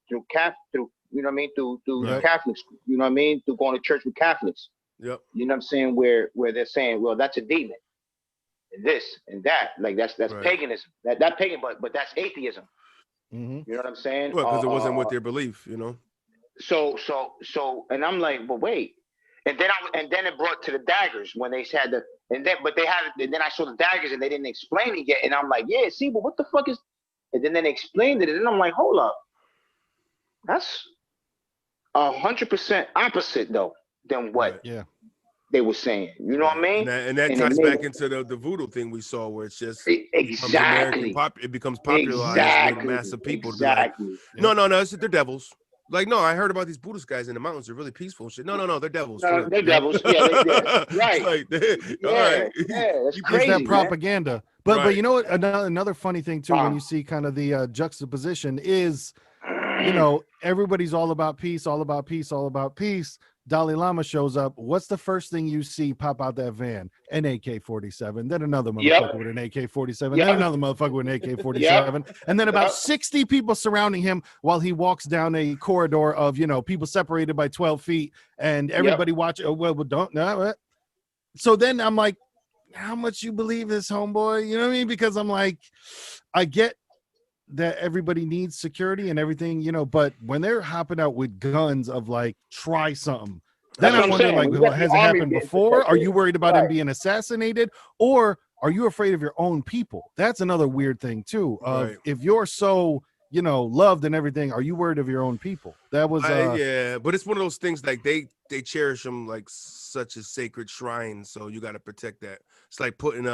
Through through Right. Catholics, through going to church with Catholics. Yep. You know what I'm saying? Where they're saying, well, that's a demon. And this and that. Like that's Right. paganism. That pagan, but that's atheism. Mm-hmm. You know what I'm saying? Well, because it wasn't with their belief, you know. So and I'm like, but wait. And then it brought to the daggers when they had but they had and then I saw the daggers and they didn't explain it yet. And I'm like, yeah, see, but what the fuck is, and then they explained it, and then I'm like, hold up. That's 100% opposite though than what Right. Yeah. they were saying. You know what I mean? And that And ties it back made- into the voodoo thing we saw, where it's just exactly. it becomes popularized with mass of people to be like, Exactly. no, they're devils. Like, no, I heard about these Buddhist guys in the mountains. They're really peaceful and shit. No, they're devils. No, for real. they're devils. Yeah, It's right. like, all Yeah, right. yeah, that's Keep It's crazy, that man. propaganda. But Right. you know what? Another funny thing too, when you see kind of the juxtaposition is, everybody's all about peace, all about peace, all about peace. Dalai Lama shows up. What's the first thing you see pop out that van? An AK-47. Then another motherfucker with an AK-47. Yep. Then another motherfucker with an AK-47. And then about 60 people surrounding him while he walks down a corridor of, people separated by 12 feet and everybody watching. Oh, well, don't know. So then I'm like, how much you believe this, homeboy? You know what I mean? Because I'm like, I get that everybody needs security and everything, but when they're hopping out with guns of like, try something, then I wonder, like, well, has it happened before? Are you worried about him being assassinated, or are you afraid of your own people? That's another weird thing too. Of if you're so, loved and everything, are you worried of your own people? That was yeah, but it's one of those things like they cherish them like such a sacred shrine, so you got to protect that. It's like putting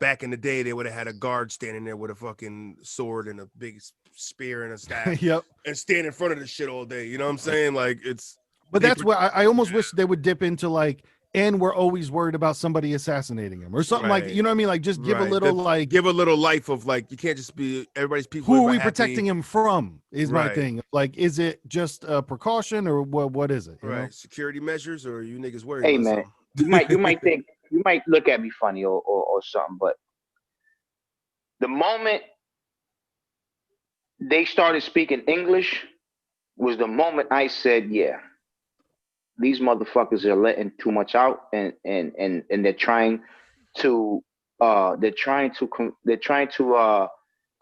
back in the day they would have had a guard standing there with a fucking sword and a big spear and a staff. Yep. And stand in front of the shit all day. You know what I'm saying? Like it's. But that's what I almost wish they would dip into, like, and we're always worried about somebody assassinating him or something like, you know what I mean? Like, just give a little, like, give a little life of, like, you can't just be everybody's people. Who are we protecting him from is my thing. Like, is it just a precaution or what is it? You know? Security measures, or you niggas worried Hey, about man, something? you might think, you might look at me funny or something, but the moment they started speaking English, was the moment I said, yeah, these motherfuckers are letting too much out, and they're trying to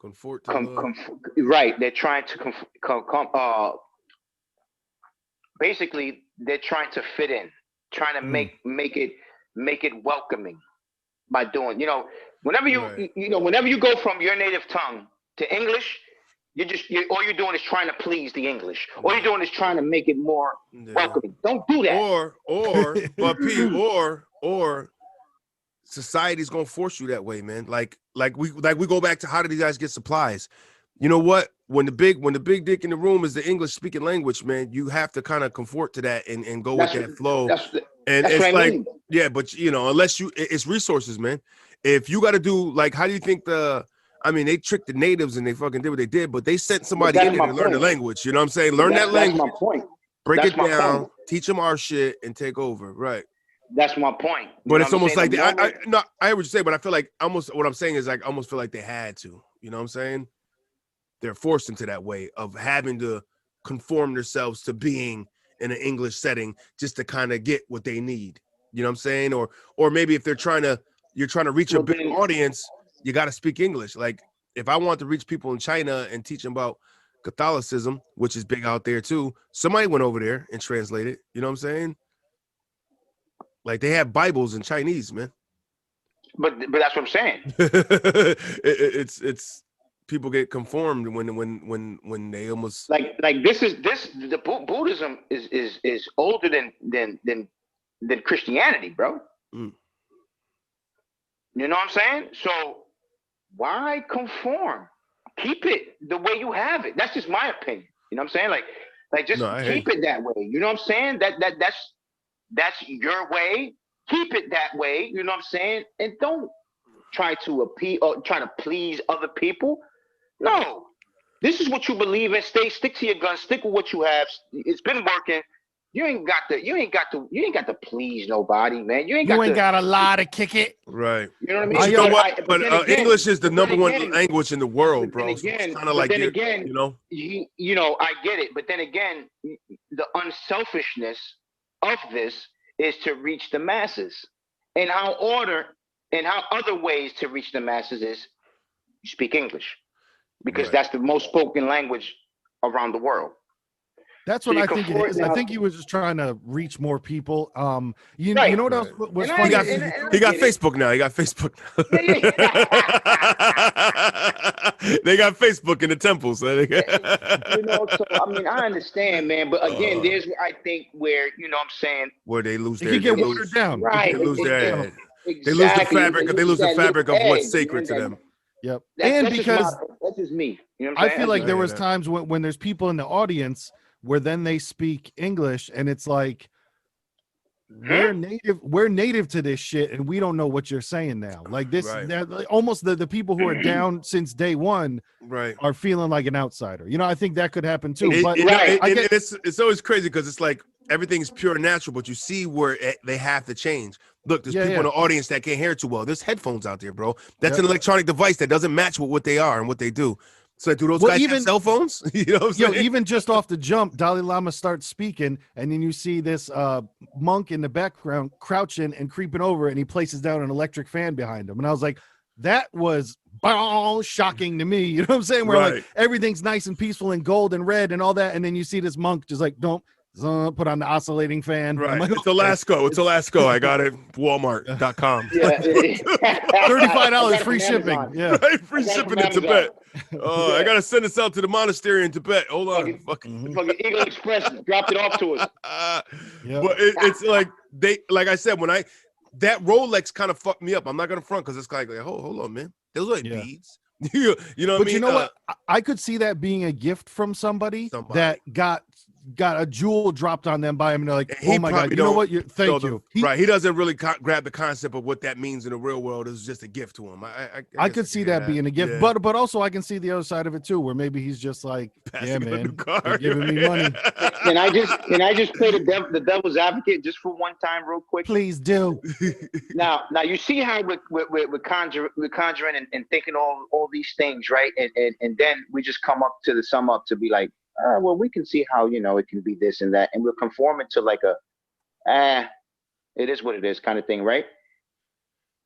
Comfort to the right, they're trying to basically they're trying to fit in, trying to make it welcoming by doing, whenever right. whenever you go from your native tongue to English, all you're doing is trying to please the English. All you're doing is trying to make it more Yeah. welcoming. Don't do that. But P, or society's gonna force you that way, man. Like we go back to how did these guys get supplies? You know what? When the big dick in the room is the English speaking language, man, you have to kind of conform to that and go with that flow. And that's it's what I like, mean. yeah, but unless it's resources, man. If you got to do like, how do you think they tricked the natives and they fucking did what they did, but they sent somebody in there to learn the language. You know what I'm saying? Learn that language. That's my point. Break it down, teach them our shit, and take over. Right. That's my point. But it's almost like I hear what you say, but I feel like almost what I'm saying is like I almost feel like they had to. You know what I'm saying? They're forced into that way of having to conform themselves to being in an English setting just to kind of get what they need. You know what I'm saying? Or maybe if you're trying to reach a big audience, you got to speak English. Like if I want to reach people in China and teach them about Catholicism, which is big out there too, somebody went over there and translated. You know what I'm saying? Like they have Bibles in Chinese, man. But that's what I'm saying. It's people get conformed when they almost like the Buddhism is older than Christianity, bro. Mm. You know what I'm saying? So why conform? Keep it the way you have it. That's just my opinion. You know what I'm saying? Like just keep it that way. You know what I'm saying? That's your way. Keep it that way. You know what I'm saying? And don't try to appeal or try to please other people. No, this is what you believe in. Stick to your guns. Stick with what you have. It's been working. You ain't got to please nobody, man. You ain't got a lie to kick it. Right. You know what I mean? But you know what? But English is the number one language in the world, bro. So it's kind of like I get it. But then again, the unselfishness of this is to reach the masses, and how other ways to reach the masses is you speak English, because that's the most spoken language around the world. That's what I think it is. I think he was just trying to reach more people. You know what else was funny? He got Facebook now. He got Facebook now. They got Facebook in the temples. So I mean, I understand, man. But again, there's I think where where they lose their get watered down. Right. They lose their They lose the fabric. They lose the fabric of what's sacred to them. Yep. And because that's just me. You know what I'm saying? I feel like there was times when there's people in the audience where then they speak English and it's like we're native to this shit and we don't know what you're saying now. Like this, almost the people who are down since day one are feeling like an outsider. You know, I think that could happen too. It's always crazy because it's like everything's pure and natural, but you see where they have to change. Look, there's people in the audience that can't hear too well. There's headphones out there, bro. That's an electronic device that doesn't match with what they are and what they do. So do those guys have cell phones? You know what I'm saying? Even just off the jump, Dalai Lama starts speaking, and then you see this monk in the background crouching and creeping over, and he places down an electric fan behind him. And I was like, that was shocking to me. You know what I'm saying? Where like everything's nice and peaceful and gold and red and all that, and then you see this monk just like, don't put on the oscillating fan. Right. Like, it's Alasco. It's Alasco. I got it. Walmart.com. $35 free shipping. Yeah. Free shipping in Tibet. I got to send this out to the monastery in Tibet. Hold on. Fucking Eagle Express dropped it off to us. But it's like I said, that Rolex kind of fucked me up. I'm not going to front because it's like, hold on, man. Those are beads. You know what I mean? You know what? I could see that being a gift from somebody that got a jewel dropped on them by him, and they're like, "Oh my god, you know what? Thank you." He doesn't really grab the concept of what that means in the real world. It's just a gift to him. I could see that being a gift, but also I can see the other side of it too, where maybe he's just like, "Yeah, man, you're giving me money." Can I just play the devil's advocate just for one time, real quick? Please do. Now you see how we're conjuring and thinking all these things, right? And then we just come up to the sum up to be like, well, we can see how, it can be this and that. And we're conforming to like it is what it is kind of thing, right?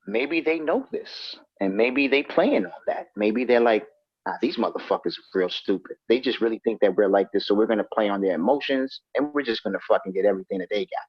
Maybe they know this and maybe they playing on that. Maybe they're like, these motherfuckers are real stupid. They just really think that we're like this. So we're going to play on their emotions and we're just going to fucking get everything that they got.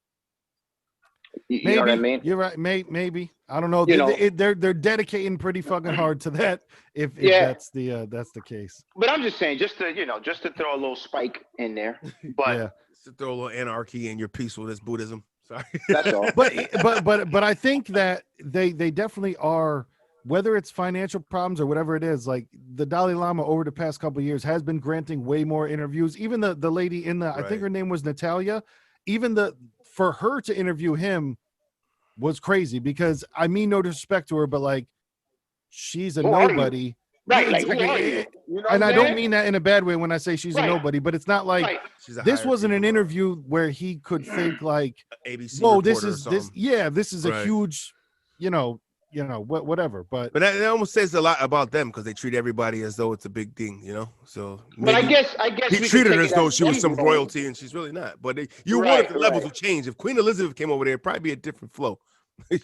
You know what I mean? You're right. Maybe. I don't know. They're dedicating pretty fucking hard to that. If that's the case. But I'm just saying, just to throw a little spike in there. But to throw a little anarchy in your peacefulness Buddhism. Sorry. That's all. but I think that they definitely are, whether it's financial problems or whatever it is, like the Dalai Lama over the past couple of years has been granting way more interviews. Even the lady in I think her name was Natalia, even for her to interview him was crazy, because I mean no disrespect to her, but like she's a nobody. Right, like, who are you? And I don't mean that in a bad way when I say she's a nobody, but it's not like this wasn't an interview where he could think like, ABC whoa, this is a huge, whatever. But that almost says a lot about them, because they treat everybody as though it's a big thing, So but I guess he treated her as though she was some royalty, and she's really not. But you wonder if the levels would change. If Queen Elizabeth came over there, it'd probably be a different flow.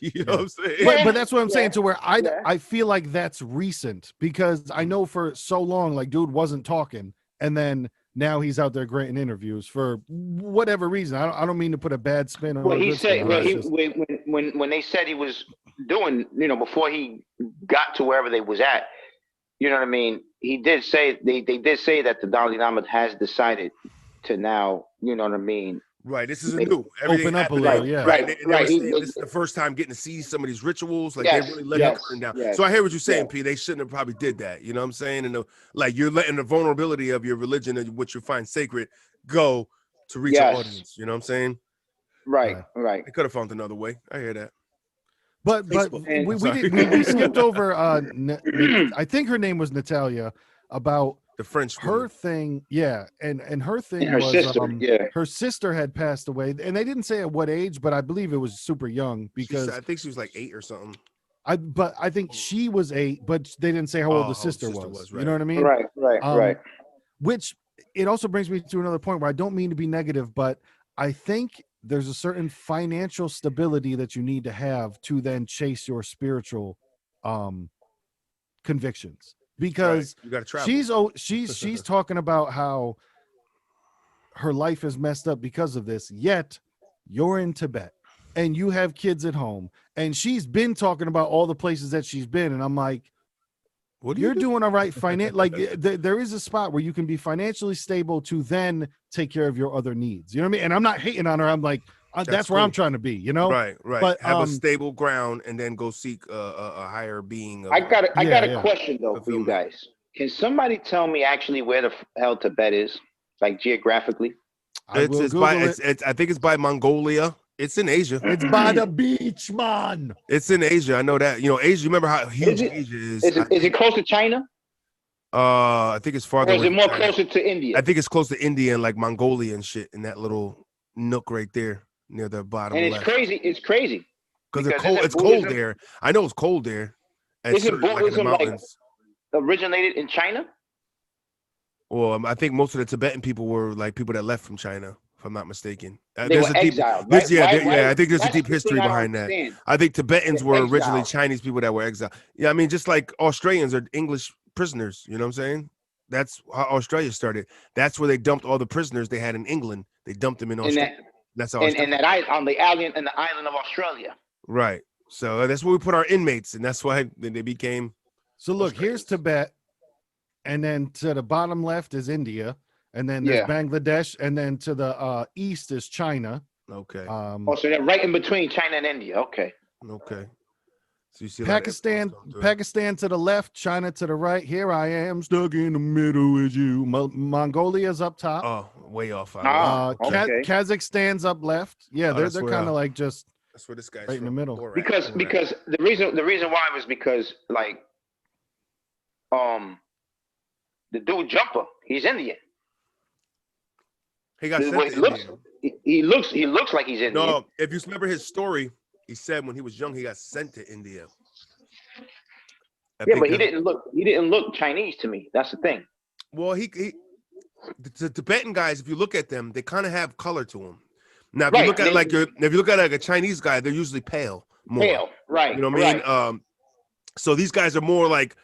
You know what I'm saying? But that's what I'm saying, to where I feel like that's recent, because I know for so long, like, dude wasn't talking, and then now he's out there granting interviews for whatever reason. I don't mean to put a bad spin on. Well, he said when they said he was doing, before he got to wherever they was at, you know what I mean? He did say they did say that the Dalai Lama has decided to now, you know what I mean? Right, this is new. Everything open up a little, Right. This is the first time getting to see some of these rituals. Like, they really let it turn down. Yes, so I hear what you're saying, P. They shouldn't have probably did that. You know what I'm saying? And like, you're letting the vulnerability of your religion and what you find sacred go to reach an audience. You know what I'm saying? Right. They could have found another way. I hear that. But we skipped over. I think her name was Natalia, about the French her thing, and her thing and her was sister, her sister had passed away, and they didn't say at what age, but I believe it was super young, because I think she was like 8 or something. I think she was 8, but they didn't say how old the sister was. Right. You know what I mean? Right. Which it also brings me to another point where I don't mean to be negative, but I think there's a certain financial stability that you need to have to then chase your spiritual convictions. Because you gotta travel. she's talking about how her life is messed up because of this, yet you're in Tibet and you have kids at home, and she's been talking about all the places that she's been, and I'm like, you're doing all right like there is a spot where you can be financially stable to then take care of your other needs, you know what I mean? And I'm not hating on her, I'm like, that's where I'm trying to be, right, but have a stable ground and then go seek a higher being. I got a question though for you guys. Can somebody tell me actually where the hell Tibet is, like geographically? I think it's by Mongolia. It's in Asia. It's by the beach, man. It's in Asia. I know that. Asia, you remember how huge Asia is. Is it close to China? I think it's farther. Or is it more closer to India? I think it's close to India and like Mongolia and shit in that little nook right there near the bottom. And it's crazy. It's crazy. Because it's cold. It's cold there. I know it's cold there. Isn't Buddhism like originated in China? Well, I think most of the Tibetan people were like people that left from China, if I'm not mistaken. They were exiled, right? I think there's a deep history behind that. I think Tibetans were originally Chinese people that were exiled. Yeah, I mean, just like Australians are English prisoners. You know what I'm saying? That's how Australia started. That's where they dumped all the prisoners they had in England. They dumped them in Australia. That's how. And that on the island of Australia. Right. So that's where we put our inmates, and that's why they became. So look, here's Tibet, and then to the bottom left is India, and then there's Bangladesh, and then to the east is China. Okay. So they're right in between China and India. Okay. So you see Pakistan to the left, China to the right. Here I am, stuck in the middle with you. Mongolia's up top. Oh, way off. Kazakhstan's up left. Yeah, they're kind of like just. That's where this guy's right in the middle. Because the reason why was because like the dude Jumper, he's Indian. He got sent to India. He looks like he's Indian. No, if you remember his story, he said when he was young he got sent to India. But he didn't look Chinese to me. That's the thing. Well, the Tibetan guys, if you look at them, they kind of have color to them. Now, if Right, you look at they- if you look at like a Chinese guy, they're usually pale more. Pale, right? You know what I mean? Right. So these guys are more like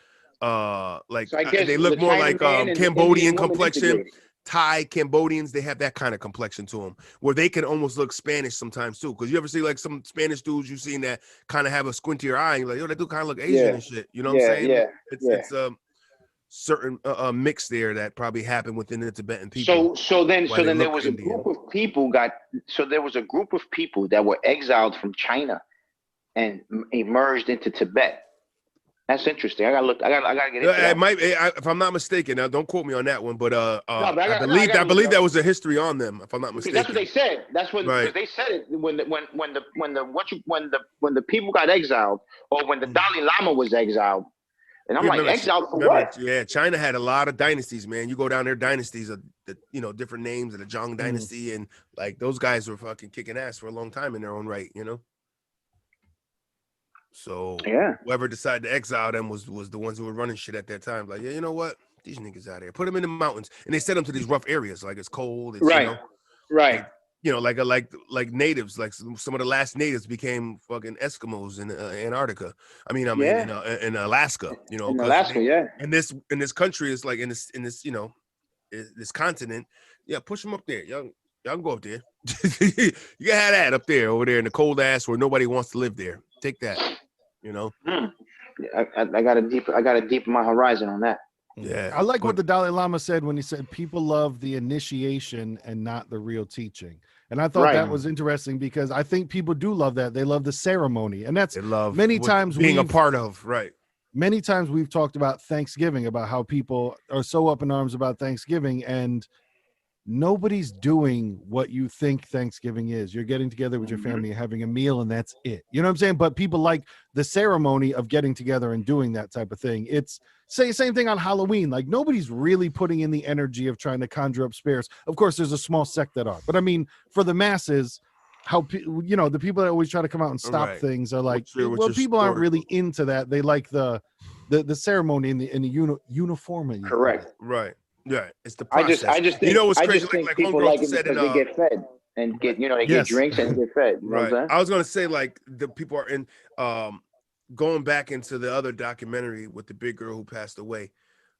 So I guess they look the more China like man and the Cambodian Indian woman complexion. integrated. Thai, Cambodians, they have that kind of complexion to them, where they can almost look Spanish sometimes too. Because you ever see like some Spanish dudes you seen that kind of have a squintier eye, and you're like, yo, that dude kind of look Asian Yeah. and shit. You know what I'm Yeah, saying? yeah, yeah. It's certain mix there that probably happened within the Tibetan people. So then why they there look was Indian. a group of people that were exiled from China and emerged into Tibet. That's interesting. I gotta get into that. It might, if I'm not mistaken. Now, don't quote me on that one, but but I gotta believe look it that up. was a history on them. If I'm not Because mistaken, that's what they said. That's when Right. because they said it when the people got exiled, or when the Dalai Lama was exiled. And I'm Yeah, like, remember, exiled for what? Yeah, China had a lot of dynasties, man. You go down there, dynasties of different names of the Zhang dynasty, and like those guys were fucking kicking ass for a long time in their own right, So Yeah. whoever decided to exile them was the ones who were running shit at that time. Like, yeah, you know what? These niggas out here, put them in the mountains, and they sent them to these rough areas. Like it's cold, it's Right. Right. like natives, like some of the last natives became fucking Eskimos in Antarctica. I mean in Alaska, In Alaska, yeah. And this country is like in this this continent. Yeah, push them up there. Y'all can go up there. You can have that up there over there in the cold ass where nobody wants to live there. Take that. I gotta deepen my horizon on that. Yeah, I like what the Dalai Lama said when he said people love the initiation and not the real teaching. And I thought that was interesting because I think people do love that. They love the ceremony. And that's they love many times being a part of, right? Many times we've talked about Thanksgiving, about how people are so up in arms about Thanksgiving, and nobody's doing what you think Thanksgiving is. You're getting together with your family, having a meal, and that's it. You know what I'm saying? But people like the ceremony of getting together and doing that type of thing. It's same thing on Halloween. Like nobody's really putting in the energy of trying to conjure up spirits. Of course, there's a small sect that are, but I mean, for the masses, the people that always try to come out and stop things are like, people aren't really into that. They like the ceremony and the uniformity. Correct. Right. Yeah, it's the process. I just think, what's crazy? Like people like it because they get fed and get get drinks and get fed. You know what I'm saying? I was gonna say like the people are in going back into the other documentary with the big girl who passed away.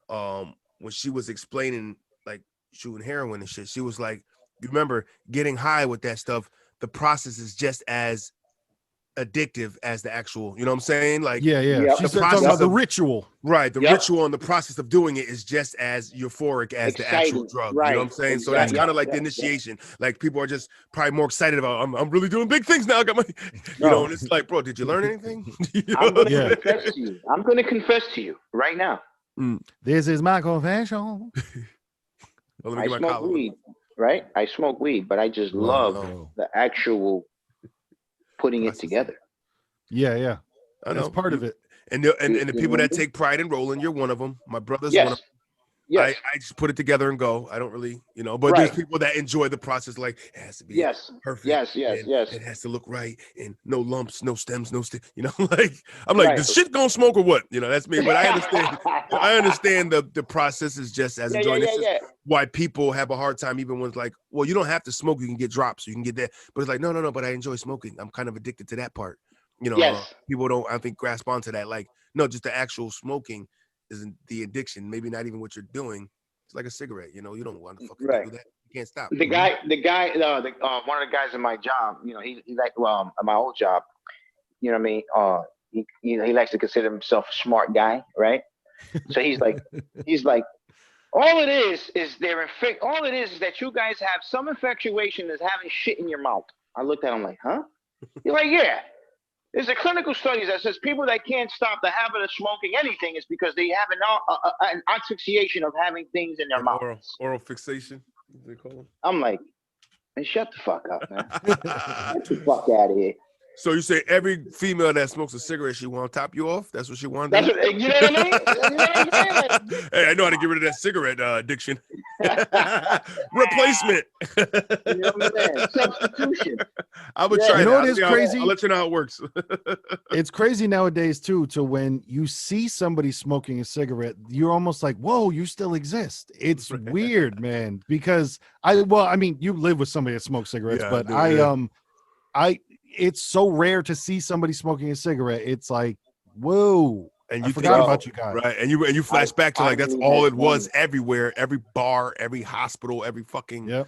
When she was explaining like shooting heroin and shit, she was like, you remember getting high with that stuff, the process is just as addictive as the actual, you know what I'm saying? Like, She's talking about the ritual. Right. The ritual and the process of doing it is just as euphoric as the actual drug. Right. You know what I'm saying? Exactly. So that's kind of like the initiation. Like people are just probably more excited about, I'm really doing big things now. I got my, and it's like, bro, did you learn anything? I'm going to confess to you. I'm going to confess to you right now. This is my confession. I smoke weed, right? I smoke weed, but I just love the actual putting it together. Yeah. That's part of it. And the people that take pride in rolling, you're one of them. My brother's one of them. Yes. I just put it together and go. I don't really, but there's people that enjoy the process. Like it has to be perfect. Yes. It has to look right and no lumps, no stems, no like I'm like, does shit gonna smoke or what? That's me. But I understand. I understand the process is just as enjoying. This is why people have a hard time, even when it's like, well, you don't have to smoke. You can get drops. You can get that. But it's like, no. But I enjoy smoking. I'm kind of addicted to that part. People don't, I think, grasp onto that. Like, no, just the actual smoking isn't the addiction. Maybe not even what you're doing. It's like a cigarette. You don't want to fucking do that. You can't stop. The guy, one of the guys in my job, he like, my old job, you know what I mean? He likes to consider himself a smart guy, right? So he's like, all it is that you guys have some infatuation is having shit in your mouth. I looked at him like, huh? He's like, yeah. There's a clinical study that says people that can't stop the habit of smoking anything is because they have an asphyxiation of having things in their mouth. Oral fixation, they call it. I'm like, man, shut the fuck up, man. Get the fuck out of here. So you say every female that smokes a cigarette, she want to top you off? That's what she wants to do? You know what I mean? You know what I'm saying? Hey, I know how to get rid of that cigarette addiction. Replacement. You know what I'm saying? Substitution. I would Yeah. try You know that. what is crazy? I'll let you know how it works. It's crazy nowadays too, to when you see somebody smoking a cigarette, you're almost like, whoa, you still exist. It's weird, man. Because you live with somebody that smokes cigarettes, Yeah, but dude, it's so rare to see somebody smoking a cigarette. It's like, whoa, and I you forgot think about you guys. right, and you flash back to like that's really all had it was one. everywhere, every bar, every hospital, every fucking Yep.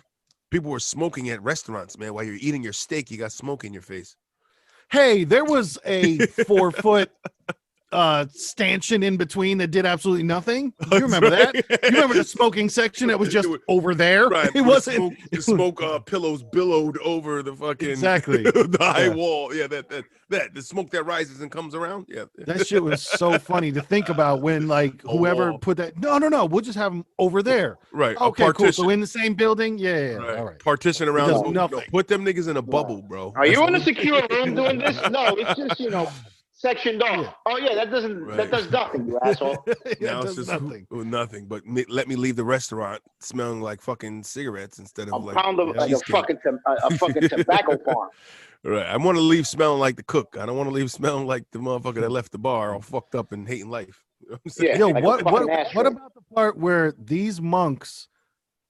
people were smoking at restaurants, man. While you're eating your steak, you got smoke in your face. Hey, there was a 4-foot stanchion in between that did absolutely nothing. You remember that? You remember the smoking section that was just over there? Right. It wasn't. The smoke pillows billowed over the fucking Exactly. the high Yeah. wall. Yeah, that the smoke that rises and comes around. Yeah. That shit was so funny to think about when like A whoever wall. put that. No, we'll just have them over there. Right. A Okay, cool. partition. So in the same building, yeah. Right. All right. Partition around does the nothing. put them niggas in a bubble, bro. Are That's you in what a secure room doing this? No, it's just sectioned off. Yeah. Oh yeah, that does nothing, you asshole. now It it's does just nothing. nothing. But let me leave the restaurant smelling like fucking cigarettes instead A of like pound of like a cheesecake. fucking tobacco farm. Right. I want to leave smelling like the cook. I don't want to leave smelling like the motherfucker that left the bar all fucked up and hating life. You know what I'm saying? Yeah. Yo, like a what fucking ashtray. about the part where these monks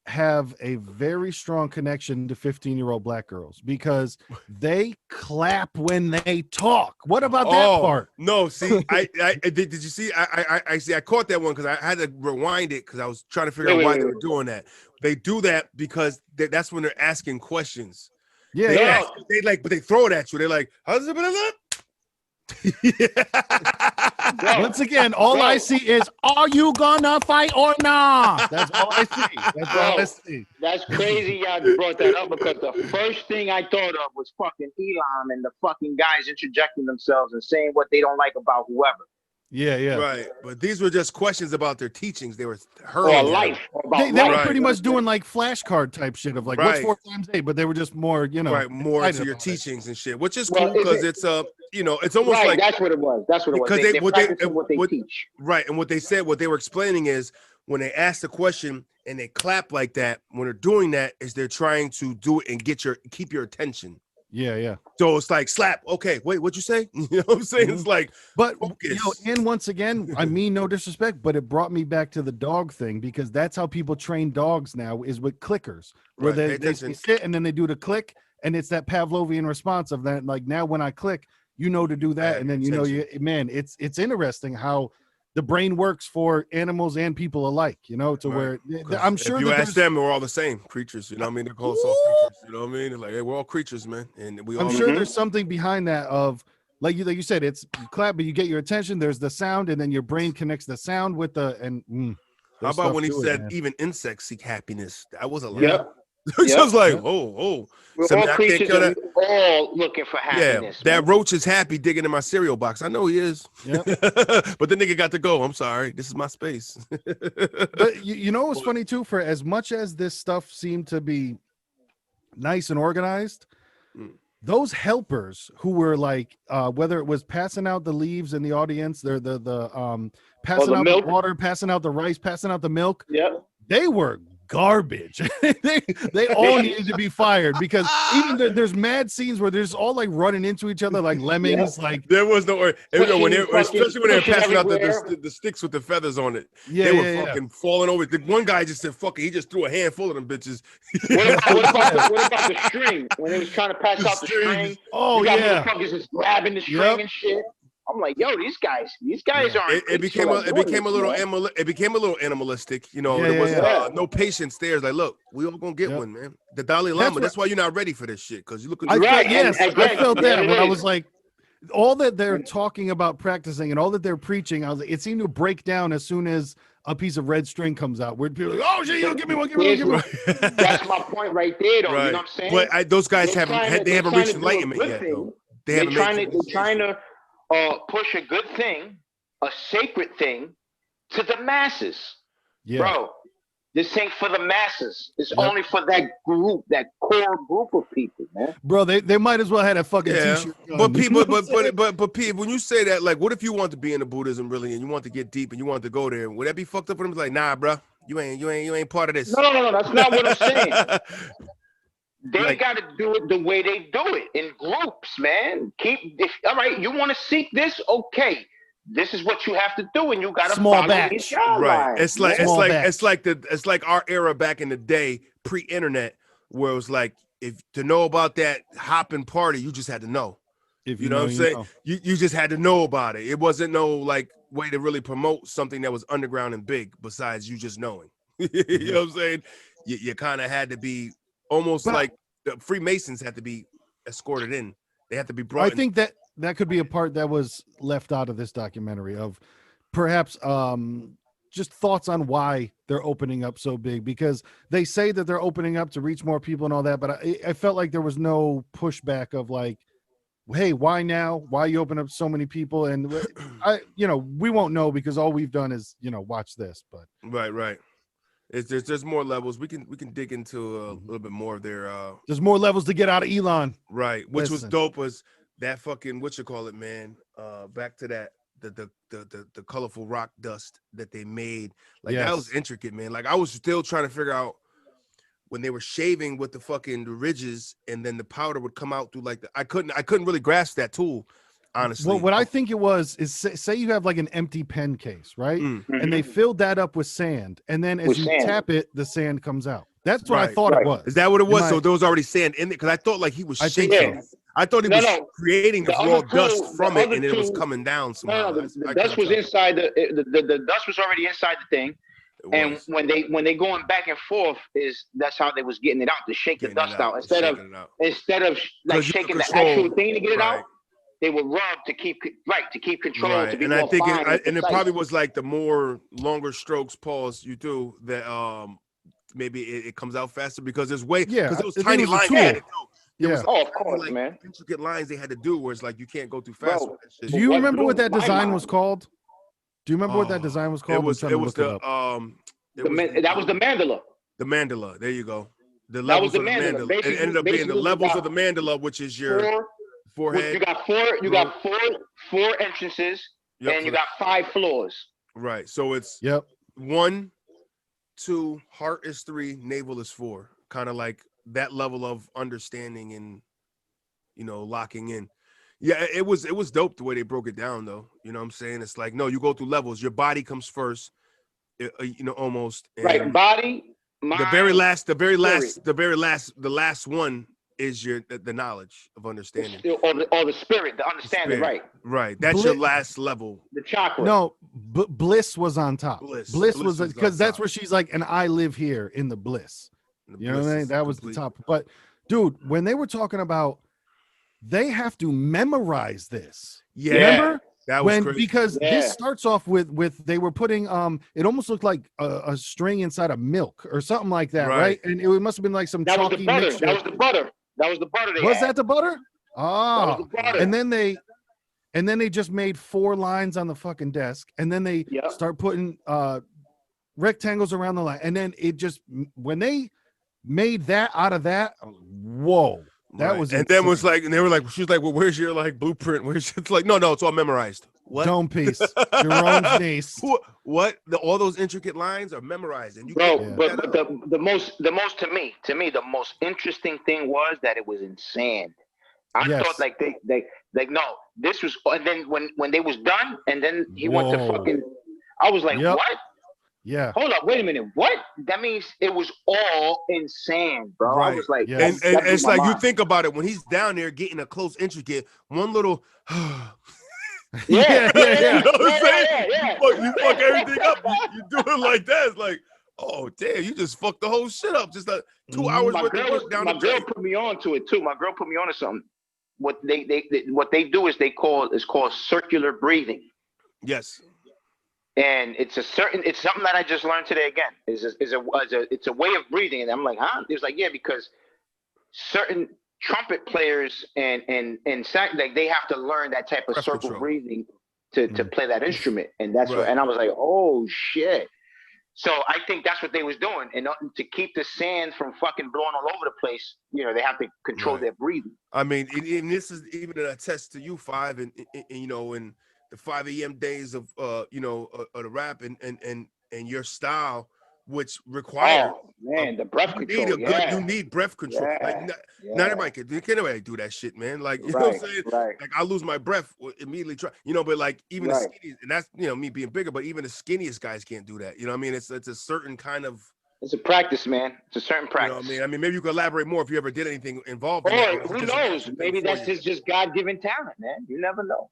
have a very strong connection to 15-year-old black girls because they clap when they talk? What about that part? No, see, I did you see? I see. I caught that one because I had to rewind it because I was trying to figure out why they were doing that. They do that because that's when they're asking questions. Yeah, But they throw it at you. They're like, "How's it been?" Once again, all I see is, are you gonna fight or not? That's all I see. That's all I see. That's crazy y'all brought that up because the first thing I thought of was fucking Elam and the fucking guys interjecting themselves and saying what they don't like about whoever. Yeah. Right, but these were just questions about their teachings. They were Or hurling life. Or about They life. were pretty much doing like flashcard type shit of like, what's 4 times 8? But they were just more, right, more into excited your about it. teachings and shit, which is Well, cool because it's it's almost Right, like that's what it was. That's what it was. because They're practicing what they teach. right, and what they were explaining is when they ask the question and they clap like that, when they're doing that, is they're trying to do it and keep your attention. Yeah. So it's like slap. Okay, wait, what'd you say? You know what I'm saying? It's like, but focus. and once again, I mean no disrespect, but it brought me back to the dog thing because that's how people train dogs now is with clickers, where Right, they sit and then they do the click, and it's that Pavlovian response of that. Like now, when I click, you know to do that, and then it's interesting how the brain works for animals and people alike. Where I'm sure if you ask them, we're all the same creatures. You know what I mean? They're called all creatures. You know what I mean? They're like, hey, we're all creatures, man, and we all. I'm sure there's something behind that of like you said, it's you clap, but you get your attention. There's the sound, and then your brain connects the sound with How about when he said man. even insects seek happiness? That was a lot. Yep. Just like, oh. We're all creatures and we're all looking for happiness. Yeah, that roach is happy digging in my cereal box. I know he is. Yep. But the nigga got to go. I'm sorry. This is my space. But you know what's funny too? For as much as this stuff seemed to be nice and organized, those helpers who were like, whether it was passing out the leaves in the audience, they're the passing out the water, passing out the rice, passing out the milk. Yep. They were garbage. they all needed to be fired because even there's mad scenes where there's all like running into each other like lemmings. Like there was no, especially when they're passing out the sticks with the feathers on it. They were fucking falling over. The one guy just said, "Fuck it," he just threw a handful of them bitches. What about the string when they was trying to pass out the string? Oh yeah, motherfuckers just grabbing the string and shit. I'm like, yo, these guys aren't. It became a little animalistic. There was no patience there. It's like, look, we all gonna get one, man. The Dalai Lama. That's why you're not ready for this shit because you looking. I felt that when I was like, all that they're talking about practicing and all that they're preaching, I was like, it seemed to break down as soon as a piece of red string comes out. Where people are like, oh shit, give me one. That's my point right there, though. Right. You know what I'm saying? But those guys haven't reached enlightenment yet. Though. They're trying to push a good thing, a sacred thing, to the masses. Yeah. Bro, this ain't for the masses. It's only for that group, that core group of people, man. Bro, they might as well have a fucking t-shirt. But people, but people, when you say that, like, what if you want to be into Buddhism really and you want to get deep and you want to go there? Would that be fucked up for them? Like, nah, bro, You ain't part of this. No. That's not what I'm saying. They Like- got to do it the way they do it in groups, man. All right, you want to seek this? Okay, this is what you have to do, and you got to Small follow batch. these guidelines. Right. It's like Small batch. it's like our era back in the day, pre-internet, where it was like if to know about that hopping party, you just had to know. If You know what I'm saying? know. You just had to know about it. It wasn't no like way to really promote something that was underground and big besides you just knowing. You know what I'm saying? You kind of had to be almost But like the Freemasons had to be escorted in. They had to be brought I in. think that could be a part that was left out of this documentary of perhaps just thoughts on why they're opening up so big, because they say that they're opening up to reach more people and all that, but I felt like there was no pushback of like, hey, why now? Why you open up so many people? And we won't know because all we've done is watch this. But right. There's more levels. We can dig into a little bit more of their there's more levels to get out of Elon. right, which was Listen. dope was that fucking man. Back to that the colorful rock dust that they made. Like that was Yes. intricate, man. Like I was still trying to figure out when they were shaving with the fucking ridges and then the powder would come out through like I couldn't really grasp that tool, honestly. Well, what I think it was is say you have like an empty pen case, right? Mm. And they filled that up with sand, and then as With you sand. tap it, the sand comes out. That's what I Right, thought right. it was. Is that what it was? Am So I- there was already sand in there because I thought like he was I think shaking. so. I thought he No, was no. creating the The raw other dust two- from the it, other and then it was two- coming down somehow. No, the dust was inside the dust was already inside the thing. And when they going back and forth, that's how they was getting it out to shake the dust out instead of like shaking the actual thing to get it out. They would rub to keep control, right. to be And more I think fine and it precise. probably was like the more longer strokes pause you do that maybe it comes out faster because there's way Yeah, because it was I think tiny it was a lines tool. they had to do. There was Yeah. Oh, of tiny, course, like, man. intricate lines they had to do where it's like you can't go too fast. Bro, with that shit. Do you What remember what blew that my design was mind- called? Do you remember what that design was called? It was I'm trying to the look it up. that was the mandala. the mandala. There you go. The That was levels the of the mandala. mandala. It ended up being the Basically, you levels got of the mandala, which is your forehead. You got four entrances, Yep, and you got 5 floors. right. So it's Yep. 1, 2, heart is 3, navel is 4. Kind of like that level of understanding and locking in. Yeah, it was dope the way they broke it down though. You know what I'm saying? It's like no, you go through levels. Your body comes first. Almost. And Right, body, mind, the last one is the knowledge of understanding. or the spirit, the understanding, Spirit. right? Right. That's your last level. The chakra. No, Bliss was on top. Bliss was was on because that's top. where she's like, and I live here in the bliss. The You know what I bliss mean? is That was the complete. top. But dude, when they were talking about they have to memorize this. Yeah. Remember? That was When crazy. because this Yeah. starts off with they were putting it almost looked like a string inside of milk or something like that, right? Right. And it must have been like some That was chalky the butter. mixture. That was the butter. That was the butter. They Was had. that the butter? That Ah, was the butter. and then they just made 4 lines on the fucking desk, and then they Yep. start putting rectangles around the line, and then it just when they made that out of that, I was like, whoa, that Right. was and then was insane. like, and they were like, she was like, well, where's your like blueprint? Where's it's like, no, it's all memorized. What? Dome piece, Jerome's niece. What? All those intricate lines are memorized, and you Bro, can't but, pick but that up. the most to me the most interesting thing was that it was in sand. I Yes. thought like they like no, this was, and then when they was done, and then he went to Whoa. fucking. I was like, Yep. what? Yeah, Hold up, wait a minute, what? That means it was all in sand, bro. I Right. was like, Yeah. And that blew it's my like you mind. think about it when he's down there getting a close intricate, one little. yeah. You know what I'm saying? yeah. You fuck everything up. You do it like that. It's like, oh damn, you just fucked the whole shit up. Just like 2 hours My worth of girl, work down my the girl drain. put me on to it too. My girl put me on to something. What they do is it's called circular breathing. Yes. And it's something that I just learned today again. It's a way of breathing. And I'm like, huh? It was like, yeah, because certain trumpet players and like they have to learn that type of Breath circle control. breathing to play that instrument. And that's Right. what, and I was like, oh shit. So I think that's what they was doing. And to keep the sand from fucking blowing all over the place, they have to control Right. their breathing. I mean, and this is even a test to you, Five, and in the 5 a.m. days of of the rap and your style which requires man, the breath you control. need a good, Yeah. you need breath control. Like Yeah. not everybody can nobody do that shit, man. Like you know what I'm saying? Right. Like I lose my breath immediately. But like even the Right. skinny, and that's me being bigger, but even the skinniest guys can't do that. You know what I mean? It's a certain kind of. It's a practice, man. It's a certain You practice. know what I mean? I mean, maybe you could elaborate more if you ever did anything involved in Or that. who knows? Maybe that's just God-given talent, man. You never know.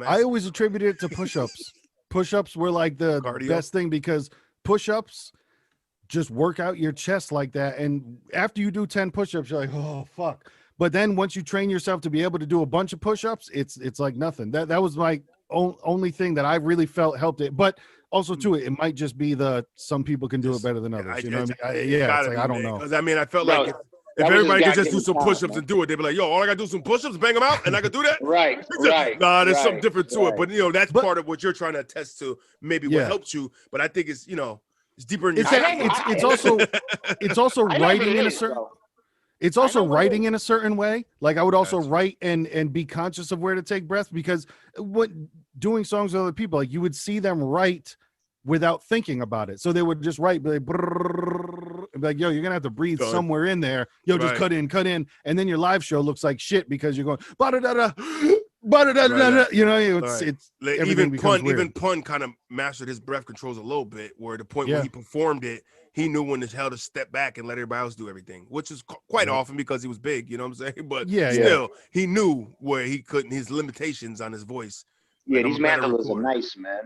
I always attribute it to push-ups. Push-ups were like the Cardio. best thing because push-ups just work out your chest like that. And after you do 10 push-ups, you're like, oh fuck. But then once you train yourself to be able to do a bunch of push-ups, it's like nothing. That was my only thing that I really felt helped it. But also too, it might just be some people can do it better than others. You know what I mean? It's like, I don't know. Because I mean, I felt Bro, like if everybody could just do some push-ups and do it, they'd be like, yo, all I gotta do is some push-ups, bang them out, and I could do that. Right. Nah, there's something different to it. But that's part of what you're trying to attest to, maybe what helped you. But I think it's it's deeper in it's also writing in a certain it's also writing in a certain way. Like I would also write and be conscious of where to take breath, because what doing songs with other people, like you would see them write without thinking about it. So they would just write, be like, yo, you're gonna have to breathe somewhere in there. Yo, just cut in. And then your live show looks like shit because you're going it's even Pun kind of mastered his breath controls a little bit, where the point when he performed it, he knew when to hell to step back and let everybody else do everything, which is quite often because he was big, you know what I'm saying? But still, he knew where he couldn't, his limitations on his voice. Yeah, these mandalas are nice, man.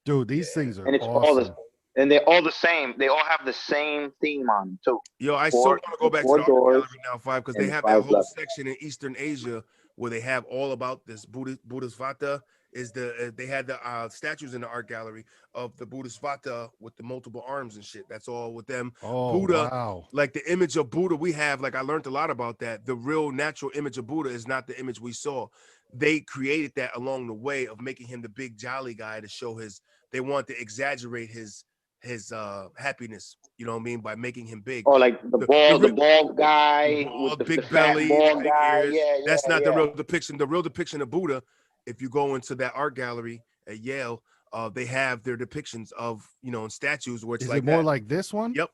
Dude, these things are and it's awesome. And they're all the same. They all have the same theme on them too. Yo, I so want to go back to the art gallery now, 5, because they have that whole section in Eastern Asia where they have all about this Bodhisattva. They had the statues in the art gallery of the Bodhisattva with the multiple arms and shit. That's all with them. Buddha, wow. like the image of Buddha we have, like I learned a lot about that. The real natural image of Buddha is not the image we saw. They created that along the way of making him the big jolly guy to show they want to exaggerate his happiness, you know what I mean, by making him big. Oh, like the bald guy with the big fat belly, bald big guy. ears. That's not the real depiction. The real depiction of Buddha, if you go into that art gallery at Yale, they have their depictions of, in statues where it's Is it more like this one? Yep.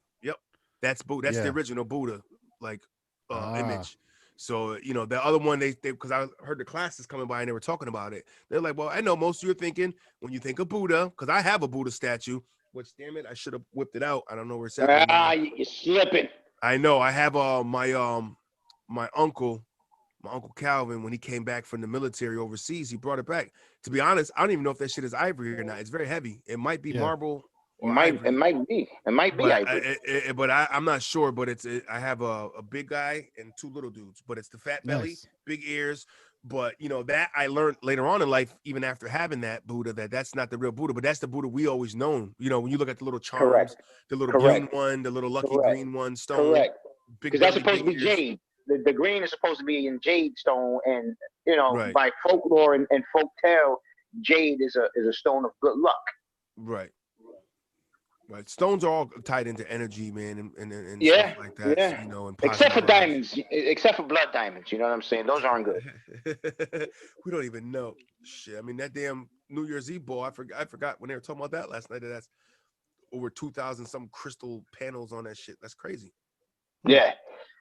That's Buddha. That's the original Buddha, like image. So, the other one, they because I heard the classes coming by and they were talking about it. They're like, well, I know most of you are thinking when you think of Buddha, because I have a Buddha statue, which, damn it, I should have whipped it out. I don't know where it's at. You're slipping. I know. I have my uncle Calvin, when he came back from the military overseas, he brought it back. To be honest, I don't even know if that shit is ivory or not. It's very heavy. It might be marble. It might be ivory. But I'm not sure. But I have a big guy and 2 little dudes. But it's the fat belly, big ears. But that I learned later on in life, even after having that Buddha, that's not the real Buddha, but that's the Buddha we always known. When you look at the little charms, the little green one, the little lucky green one, stone. Correct. Because that's supposed to be jade. The green is supposed to be in jade stone, and by folklore and folk tale, jade is a stone of good luck. Right. Stones are all tied into energy, man, and stuff like that. Yeah. And except for diamonds, except for blood diamonds. You know what I'm saying? Those aren't good. We don't even know. Shit. I mean, that damn New Year's Eve ball. I forgot when they were talking about that last night. That's over 2,000 some crystal panels on that shit. That's crazy. Yeah.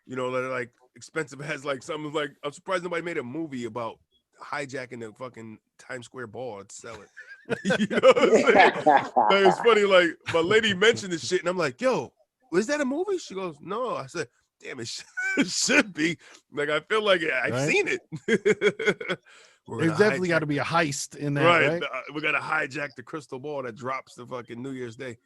Like expensive has like something like, I'm surprised nobody made a movie about hijacking the fucking Times Square ball and sell it. You know what I'm saying? It's funny, like my lady mentioned this shit and I'm like, yo, was that a movie? She goes, no. I said, damn, it should be. Like, I feel like I've seen it. There's definitely got to be a heist in that, right? We got to hijack the crystal ball that drops the fucking New Year's Day.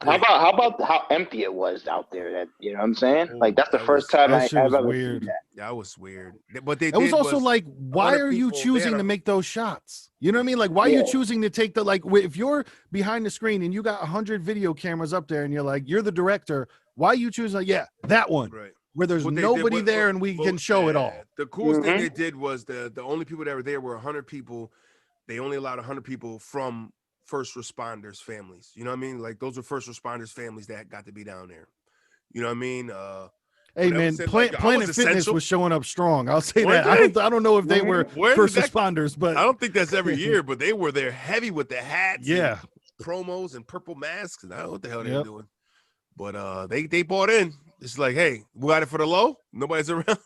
How about how empty it was out there? That you know what I'm saying? Like that's the first time I've ever seen that. That was weird. But it was also like, why are you choosing to make those shots? You know what I mean? Like, why are you choosing to take if you're behind the screen and you got 100 video cameras up there and you're like, you're the director, why are you choosing? That one, right? Where there's nobody there and we can show it all. The coolest thing they did was the only people that were there were 100 people. They only allowed 100 people from first responders families, you know what I mean? Like those were first responders families that got to be down there, you know what I mean? Hey man, Planet Fitness was showing up strong. I'll say that. I don't know if they were first responders, but I don't think that's every year. But they were there heavy with the hats, and promos and purple masks, and I don't know what the hell they were doing. But they bought in. It's like, hey, we got it for the low. Nobody's around.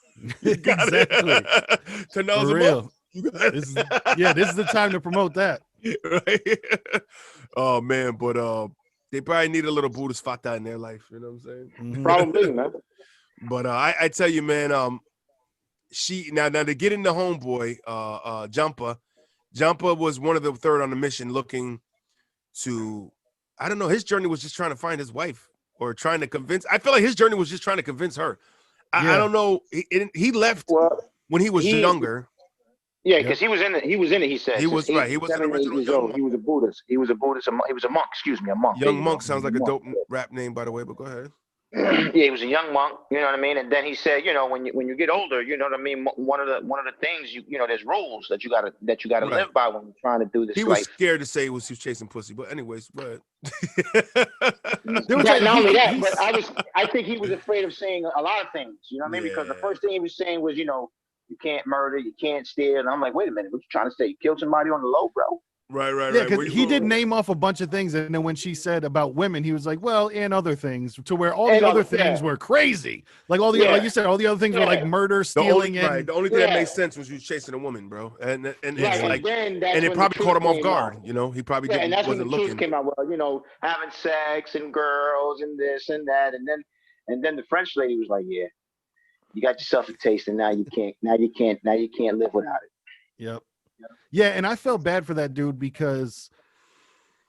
You got Exactly. it. $10 For a real. month. You got This it. is this is the time to promote that. Right? Oh man, but they probably need a little Buddhist fata in their life. You know what I'm saying? Mhm. Probably, man. But I tell you, man, she now to get into homeboy, Jumper was one of the third on the mission, looking to, I don't know, his journey was just trying to find his wife or trying to convince. I feel like his journey was just trying to convince her. I Yeah. don't know. He left Well, when he was he- younger. yeah, Yep. because he was in it. He was in it. He said He since was right. He was an 7, 8 original years young old. monk. He was a Buddhist. He was a Buddhist. He was a monk. Excuse me, a monk. There Young you Monk go. sounds like a Monk. dope rap name, by the way. But go ahead. Yeah, he was a young monk, you know what I mean. And then he said, you know, when you get older, you know what I mean. One of the things you know, there's rules that you gotta Right. live by when you're trying to do this He was life. scared to say he was chasing pussy. But anyways, go ahead. They were Not only that, he's- but I think he was afraid of saying a lot of things. You know what I mean? Because the Yeah. first thing he was saying was, you know, you can't murder, you can't steal. And I'm like, wait a minute, what you trying to say? You killed somebody on the low, bro? Right. Yeah, Where because you he did going? name off a bunch of things, and then when she said about women, he was like, "Well, and other things," to where all And the other other- things yeah. were crazy. Like all the, Yeah. like you said, all the other things were like Yeah. murder, The stealing, only and thing that Yeah. made sense was you chasing a woman, bro, and Yeah. it's Right, like, and then that's and it when probably the caught truth him off came guard. out. You know, he probably Yeah, and that's when wasn't the truth looking. came out. Well, you know, having sex and girls and this and that, and then the French lady was like, "Yeah, you got yourself a taste, and now you can't live without it." Yep. Yeah, and I felt bad for that dude because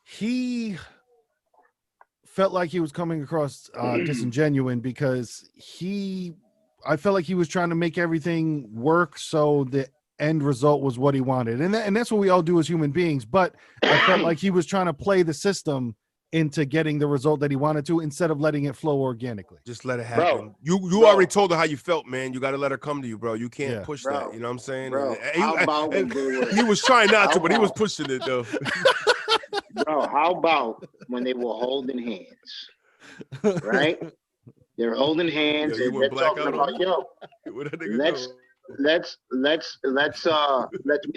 he felt like he was coming across disingenuous because I felt like he was trying to make everything work so the end result was what he wanted. And that's what we all do as human beings. But I felt like he was trying to play the system into getting the result that he wanted to instead of letting it flow organically. Just let it Bro, happen. You bro. already told her how you felt, man. You got to let her come to you, bro. You can't Yeah. push Bro, that. You know what I'm saying? bro, And how about when they were- he was trying not to, how but he was about- pushing it though. Bro, how about when they were holding hands? Right? They're holding hands. Yo, you and went they're talking blackout on about, me? yo, Where that nigga let's go?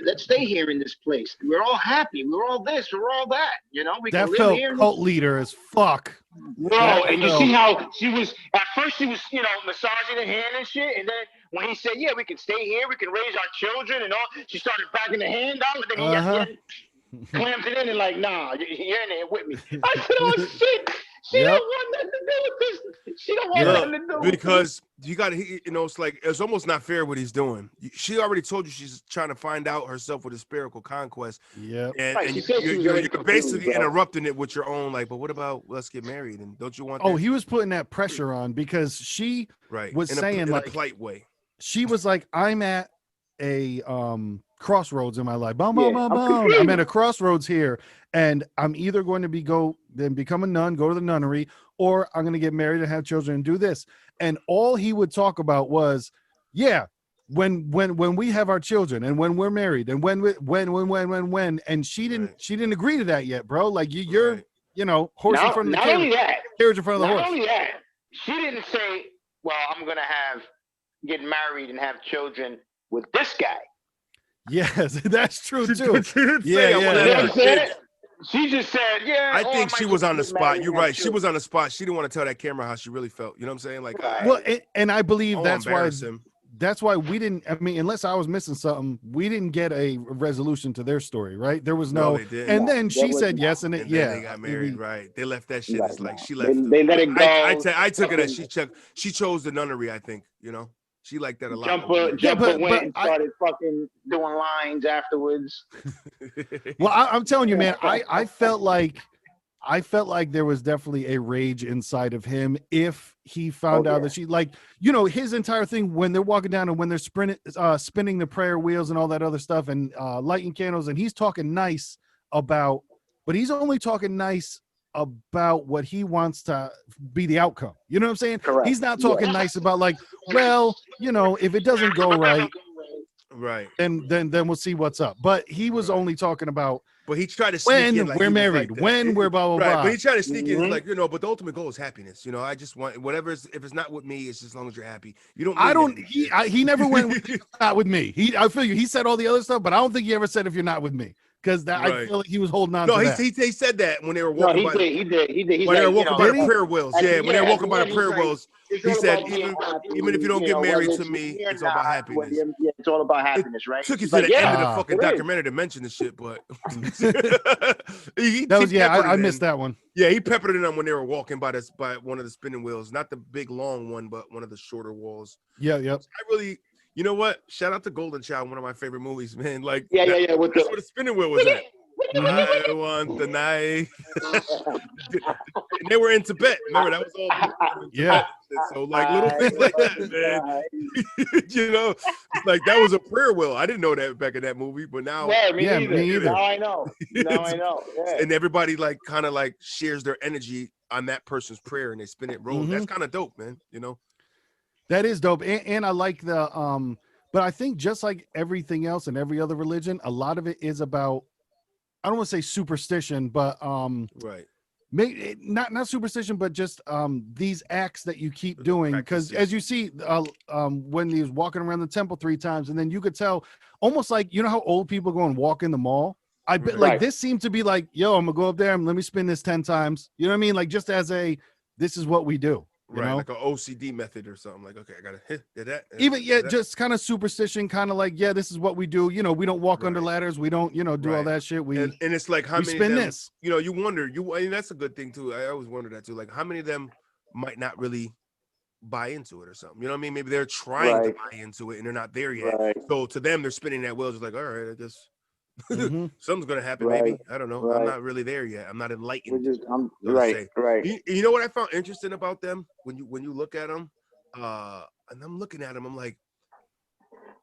let's stay here in this place. We're all happy. We're all this. We're all that. You know, we That can live felt here. in cult leader as fuck. Bro, That and you felt- see how she was at first she was, you know, massaging the hand and shit, and then when he said, "Yeah, we can stay here, we can raise our children,and all," she started backing the hand out, and then he Uh-huh. clams it in and like, "Nah, you're in there with me." I said, "Oh shit, she Yep. don't want nothing to do with this. She don't want Yeah. nothing to do with Because you got to, you know, it's like it's almost not fair what he's doing. She already told you she's trying to find out herself with a spiritual conquest, Yep. and, Right, and she said she was you're already confused, basically bro. interrupting it with your own, like, but what about let's get married? And don't you want? Oh, that? he was putting that pressure on because she right was in saying in like a polite way. she was like, I'm at a crossroads in my life. Boom, Yeah, boom, boom, I'm boom. I'm confused. at a crossroads here, and I'm either going to become a nun, go to the nunnery, or I'm going to get married and have children and do this. And all he would talk about was, yeah, when we have our children and when we're married and when, and she didn't agree to that yet, bro. Like you're Right. you know, horse in Not, front of the not carriage, only that, carriage in front of the not horse. only that, she didn't say, "Well, I'm gonna get married and have children with this guy." Yes, that's true too. She didn't Yeah, say, I yeah, wanna You know have what I'm kids. saying? She just said, "Yeah." I oh, think she might was get on the married spot. and You're have right. She children. was on the spot. She didn't want to tell that camera how she really felt. You know what I'm saying? Like, Right. Well, and I believe oh, that's why embarrass him. we didn't. I mean, unless I was missing something, we didn't get a resolution to their story, right? There was No, no. they didn't. And then There she was said not. yes, and And yeah, then they got married, right? They left that shit. Right, It's like no. she left. They let it go. I took it as she chose the nunnery. I think, you know, she liked that a lot. Jumper Yeah, but went and I- started fucking doing lines afterwards. well, I'm telling you, man, I felt like there was definitely a rage inside of him if he found out that she, like, you know, his entire thing when they're walking down and when they're spinning the prayer wheels and all that other stuff and lighting candles, and he's talking nice about, but he's only talking nice about what he wants to be the outcome. You know what I'm saying? Correct. He's not talking nice about like, well, you know, if it doesn't go right, Right. then we'll see what's up. But he was only talking about But he tried to sneak when in like we're he was married, like that. when we're blah blah Right, blah. but he tried to sneak in Mhm. like, you know, but the ultimate goal is happiness. You know, I just want whatever. If it's not with me, it's just as long as you're happy. You don't. I need don't. any- He never went with, not with me. I feel you. He said all the other stuff, but I don't think he ever said if you're not with me. because I Right. feel like he was holding on No, to he, that. he said that when they were No, walking he by. did. He did. He did. He's When they like, were walking by the Did he? prayer wheels, at yeah. the When they were end, walking by the he's prayer like, wheels, it's he all said, about being happy. even if you don't You get know, married whether to it's me, me or it's all about not, whether happiness. yeah, it's all about It happiness, right? took you He's to like, the end yeah, of the Ah. fucking it is. documentary to mention the shit, but he That was peppered I it missed in. that one. Yeah, he peppered it in when they were walking by one of the spinning wheels, not the big long one, but one of the shorter walls. Yeah, yep. I really, you know what? Shout out to Golden Child, one of my favorite movies, man. Like, Yeah. With that's the where the spinning wheel was at. Mhm. I want the knife. And they were in Tibet. Remember, that was all in Yeah. Tibet. So, like, little things like that, man. You know, it's like that was a prayer wheel. I didn't know that back in that movie, but now, Yeah, me Yeah, neither. me either. Now I know. Now I know. Yeah. and everybody like kind of like shares their energy on that person's prayer, and they spin it roll. That's kind of dope, man. You know. That is dope. And I like the but I think just like everything else in every other religion, a lot of it is about, I don't want to say superstition, but Right. maybe not superstition, but just these acts that you keep doing. Because Practices. as you see, when he was walking around the temple 3 times, and then you could tell almost like, you know how old people go and walk in the mall. I bet Right. like Right. this seemed to be like, yo, I'm gonna go up there and let me spin this 10 times. You know what I mean? Like just as a, this is what we do. You Right, know? like an OCD method or something. Like, okay, I gotta hit that. Even did that. just kind of superstition, kind of like, yeah, this is what we do. You know, we don't walk under Right. ladders. We don't, do all Right. that shit. We and it's like how we many spin of them, this. you know, you wonder, I mean, that's a good thing too. I always wonder that too. Like how many of them might not really buy into it or something. You know what I mean? Maybe they're trying Right. to buy into it and they're not there yet. Right. So to them, they're spinning that wheel, just like, all right, I guess Mhm. something's gonna happen. Right. Maybe, I don't know. I'm Right. not really there yet. I'm not We're enlightened, just, I'm so to right. say. Right. You know what I found interesting about them when you look at them, and I'm looking at them, I'm like,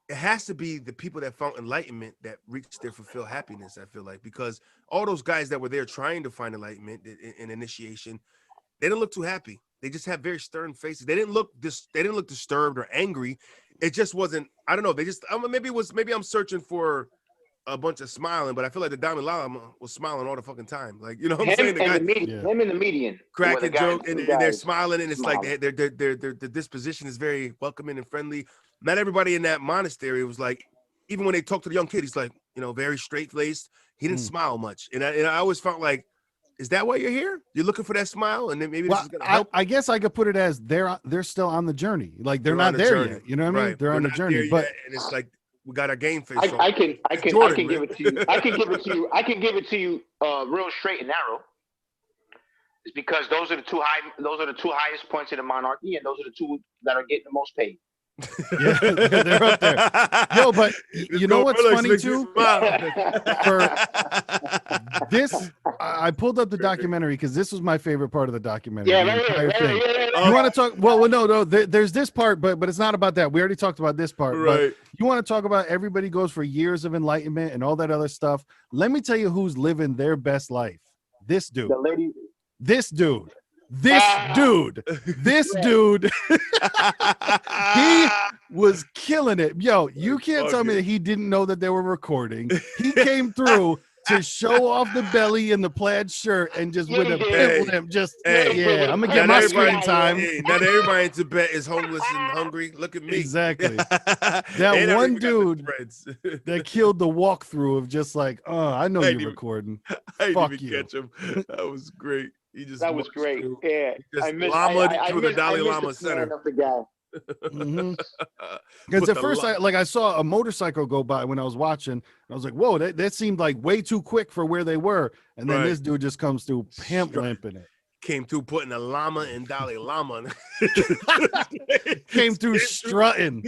it has to be the people that found enlightenment that reached their fulfilled happiness. I feel like, because all those guys that were there trying to find enlightenment and initiation, they didn't look too happy. They just had very stern faces. They didn't look disturbed or angry. It just wasn't. I don't know. They just maybe I'm searching for a bunch of smiling, but I feel like the Dalai Lama was smiling all the fucking time. Like, you know what I'm saying? The guy Him and the median were cracking the guys, joke and they're guys smiling, and it's like smiling. their disposition is very welcoming and friendly. Not everybody in that monastery was like, even when they talked to the young kid, he's like, you know, very straight faced. He didn't smile much, and I always felt like, is that why you're here? You're looking for that smile, and then maybe this is gonna help. I guess I could put it as they're still on the journey. Like they're on not the there journey. yet. You know what I mean? Right. They're on the not journey. there But yet, and it's like we got our game face on. I can Jordan, give man. it to you. I can give it to you. I can give it to you real straight and narrow. It's because those are the two highest points of the monarchy, and those are the two that are getting the most paid. yeah, they're up there. Yo, but you know what's funny too? For this, I pulled up the documentary because this was my favorite part of the documentary. Yeah, the right, entire right, thing. yeah. You want to talk? Well, no. There's this part, but it's not about that. We already talked about this part. But Right. you want to talk about everybody goes for years of enlightenment and all that other stuff. Let me tell you who's living their best life. This dude. The lady. This dude. This dude. This dude. He was killing it. Yo, you can't tell me that he didn't know that they were recording. He came through to show off the belly and the plaid shirt and just with a pimp limp. Just yeah, I'm gonna get my screen time. Hey, not everybody in Tibet is homeless and hungry. Look at me. Exactly. That one dude that killed the walkthrough of just like, oh, I know you're recording. I Fuck didn't even you. catch him. That was great. He just That was great. Yeah, I through the Dalai Lama Center. Because at first, I saw a motorcycle go by when I was watching. And I was like, whoa, that seemed like way too quick for where they were. And then this dude just comes through pimp limping it. Came through putting a llama and Dalai Lama. Came through strutting.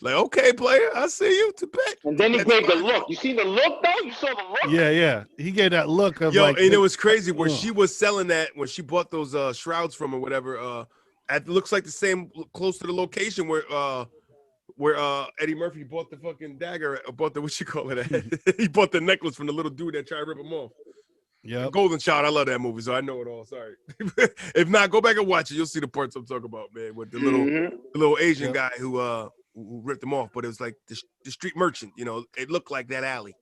Like, okay, player, I see you, Tibet. And then he gave the look. You see the look, though? You saw the look? Yeah. He gave that look of and it was crazy where she was selling that when she bought those shrouds from or whatever. It looks like the same, close to the location where Eddie Murphy bought the fucking dagger, bought the, what you call it? He bought the necklace from the little dude that tried to rip him off. Yeah, Golden Child. I love that movie, so I know it all. Sorry. If not, go back and watch it. You'll see the parts I'm talking about, man, with the little Asian guy who ripped him off. But it was like the street merchant. You know, it looked like that alley.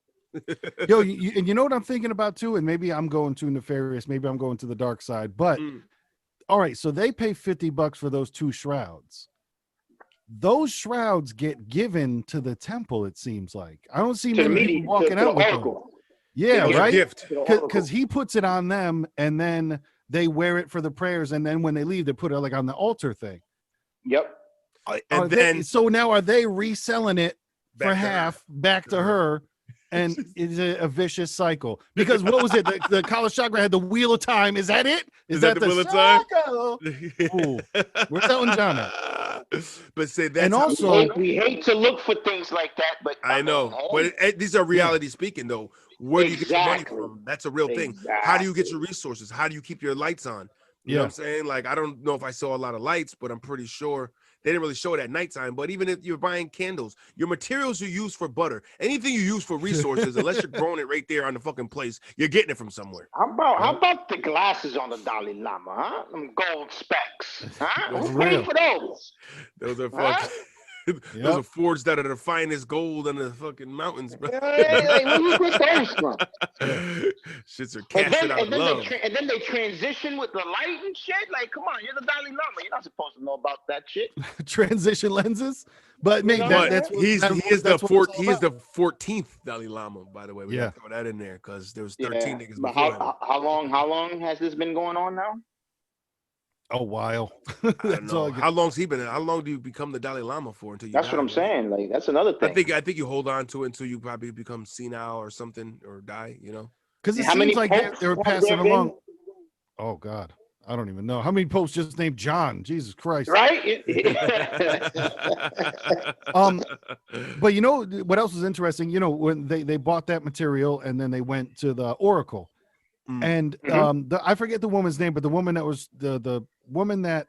Yo, and you know what I'm thinking about too, and maybe I'm going too nefarious. Maybe I'm going to the dark side. But all right, so they pay $50 for those 2 shrouds. those shrouds get given to the temple. It seems like I don't see To the many media, people walking to the out with them. oracle. Yeah, Those are right. gift. To the oracle. Because he puts it on them, and then they wear it for the prayers, and then when they leave, they put it like on the altar thing. Yep. And then So now are they reselling it for back to half back to her? And it's a vicious cycle. Because what was it? The college chakra had the wheel of time. Is that it? Is that the wheel of time? Ooh, where's Elton John at? But say that's And how- also, we hate to look for things like that, but I know, but these are reality speaking though. Where do you get your money Exactly. from? That's a real thing. How do you get your resources? How do you keep your lights on? You know what I'm saying? Like, I don't know if I saw a lot of lights, but I'm pretty sure they didn't really show it at nighttime. But even if you're buying candles, your materials you use for butter, anything you use for resources, unless you're growing it right there on the fucking place, you're getting it from somewhere. How about the glasses on the Dalai Lama, huh? Them gold specs, huh? That's Who real. paid for those? Those are Huh? fucking. Those are forged out of the finest gold in the fucking mountains, bro. Like, where you get those from? Shits are And casted then, out of and, then love. and then they transition with the light and shit. Like, come on, you're the Dalai Lama. You're not supposed to know about that shit. transition lenses. But mate, know But that's what, he is that's what it's all he is about. the 14th Dalai Lama, by the way. We gotta throw that in there because there was 13 niggas But before him. how long has this been going on now? A while. I don't That's all know. I How long's he been? How long do you become the Dalai Lama for until you That's die, what I'm right? saying. Like, that's another thing. I think you hold on to it until you probably become senile or something or die, you know. Because it How many seems like popes they were have passing there been? along. Oh God, I don't even know how many popes just named John. Jesus Christ! Right? But you know what else was interesting? You know, when they bought that material and then they went to the Oracle, and I forget the woman's name, but the woman that was the woman that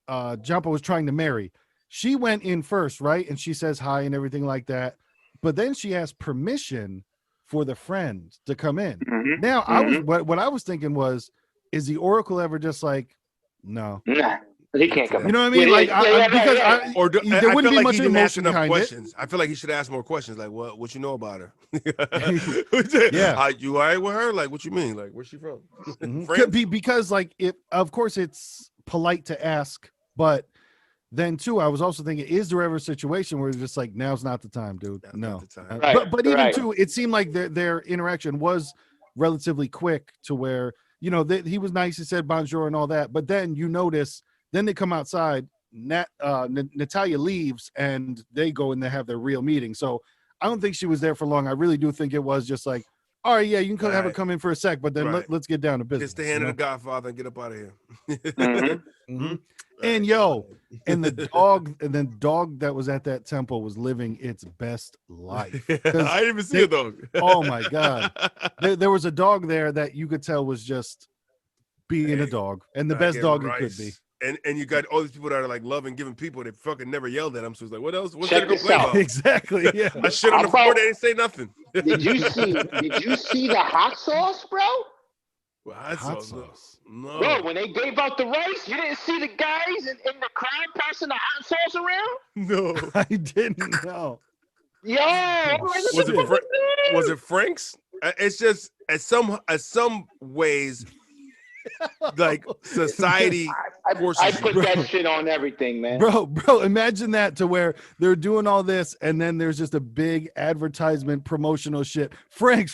Jumpa was trying to marry, she went in first, right? And she says hi and everything like that. But then she asked permission for the friend to come in. Now, I was what I was thinking was, is the Oracle ever just like, no? Nah, he can't come in. You know what I mean? Like, because right. Or there I wouldn't feel be like much he didn't ask emotion enough behind questions. I feel like he should ask more questions. Like, what you know about her? Yeah. You all right with her? Like, what you mean? Like, where's she from? Could France? be because, like, of course, it's polite to ask, but then too, I was also thinking, is there ever a situation where it's just like, now's not the time, dude? Now's No. not the time. Right, But even right. too, it seemed like their interaction was relatively quick to where, you know, he was nice. He said bonjour and all that. But then you notice, then they come outside, Natalia leaves and they go and they have their real meeting. So I don't think she was there for long. I really do think it was just like, all right, yeah, you can have her come in for a sec, but then let's get down to business. Kiss the hand of the Godfather and get up out of here. And and the dog that was at that temple was living its best life. I didn't even see a dog. Oh my God. There was a dog there that you could tell was just being a dog, and the best dog it could be. And you got all these people that are like loving giving people, they fucking never yelled at them. So it's like, what else? What's Check there to this complain out. about? Exactly. Yeah. I shit on the floor, they didn't say nothing. Did you see the hot sauce, bro? Well, Hot sauce. No. Bro, when they gave out the rice, you didn't see the guys in the crowd passing the hot sauce around? No. I didn't know. Yeah. Was it Frank's? It's just at some ways, like society forces I you. put that shit on everything, man. Bro, imagine that, to where they're doing all this and then there's just a big advertisement promotional shit. Frank's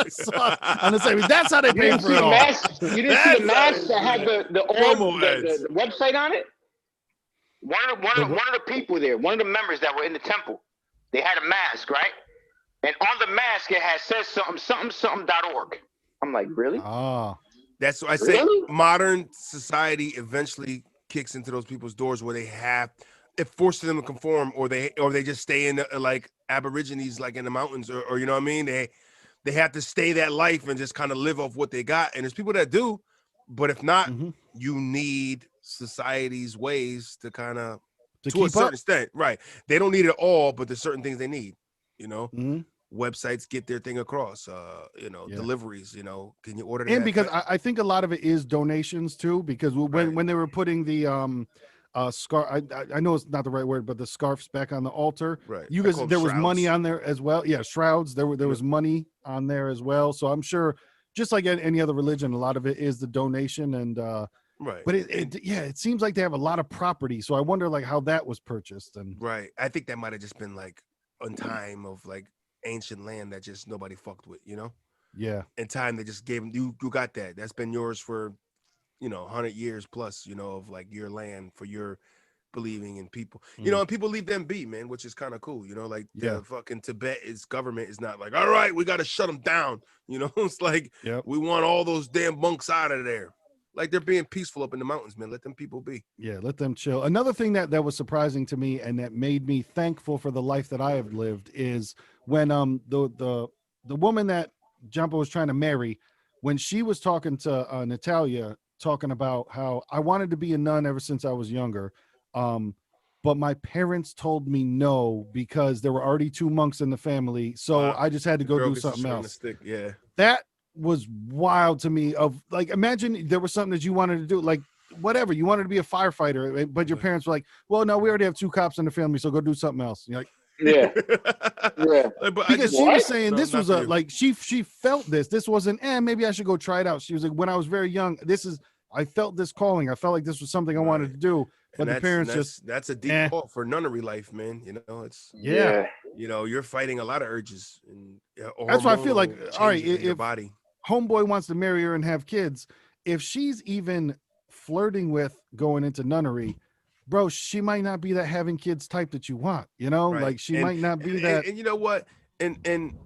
sauce on the side. That's how they You pay didn't for see it the all. mask? You didn't see the mask that had the website on it? One of the people there, one of the members that were in the temple, they had a mask, right? And on the mask it says something.org. I'm like, really? Ah. That's what I say. Really? Modern society eventually kicks into those people's doors where it forces them to conform, or they just stay in like Aborigines, like in the mountains, or you know what I mean. They have to stay that life and just kind of live off what they got. And there's people that do, but if not, you need society's ways to kind of to a certain extent, right? They don't need it all, but there's certain things they need. You know. Websites get their thing across, deliveries, can you order that? And because I think a lot of it is donations too, because when they were putting the scarf, I know it's not the right word, but the scarves back on the altar, right? You guys, there was money on there as well. Yeah, shrouds. There was money on there as well. So I'm sure, just like any other religion, a lot of it is the donation, and Right. But it seems like they have a lot of property. So I wonder like how that was purchased. And Right. I think that might have just been like on time of like ancient land that just nobody fucked with, you know? yeah. In time they just gave them you got that. That's been yours for, 100 years plus, of like your land for your believing in people. And people leave them be, man, which is kind of cool. Like Yeah. the fucking Tibet government is not like, all right, we got to shut them down. It's like we want all those damn monks out of there. Like they're being peaceful up in the mountains, man. Let them people be. Yeah, let them chill. Another thing that was surprising to me and that made me thankful for the life that I have lived is when the woman that Jumbo was trying to marry, when she was talking to Natalia, talking about how I wanted to be a nun ever since I was younger, but my parents told me no because there were already 2 monks in the family, so I just had to go do something else. Yeah, that was wild to me. Of like, imagine there was something that you wanted to do, like whatever you wanted to be a firefighter, but your parents were like, well, no, we already have 2 cops in the family, so go do something else. You're like, yeah, yeah. But because she was saying No, this was not for you. like she felt this wasn't maybe I should go try it out. She was like, when I was very young, I felt this calling. I felt like this was something I wanted to do, but the parents that's a deep call for nunnery life, man. It's you're fighting a lot of urges and that's why I feel like, all right, in your if body. homeboy wants to marry her and have kids, if she's even flirting with going into nunnery, bro, she might not be that having kids type that you want, Right. like she might not be that. And you know what? And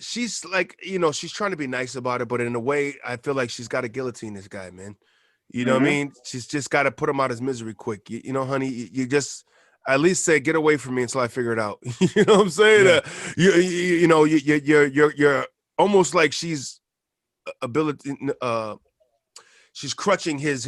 she's like, she's trying to be nice about it, but in a way, I feel like she's got to guillotine this guy, man. You know what I mean? She's just got to put him out his misery quick. Honey, you just at least say, get away from me until I figure it out. You know what I'm saying? Yeah. You're almost like she's she's crutching his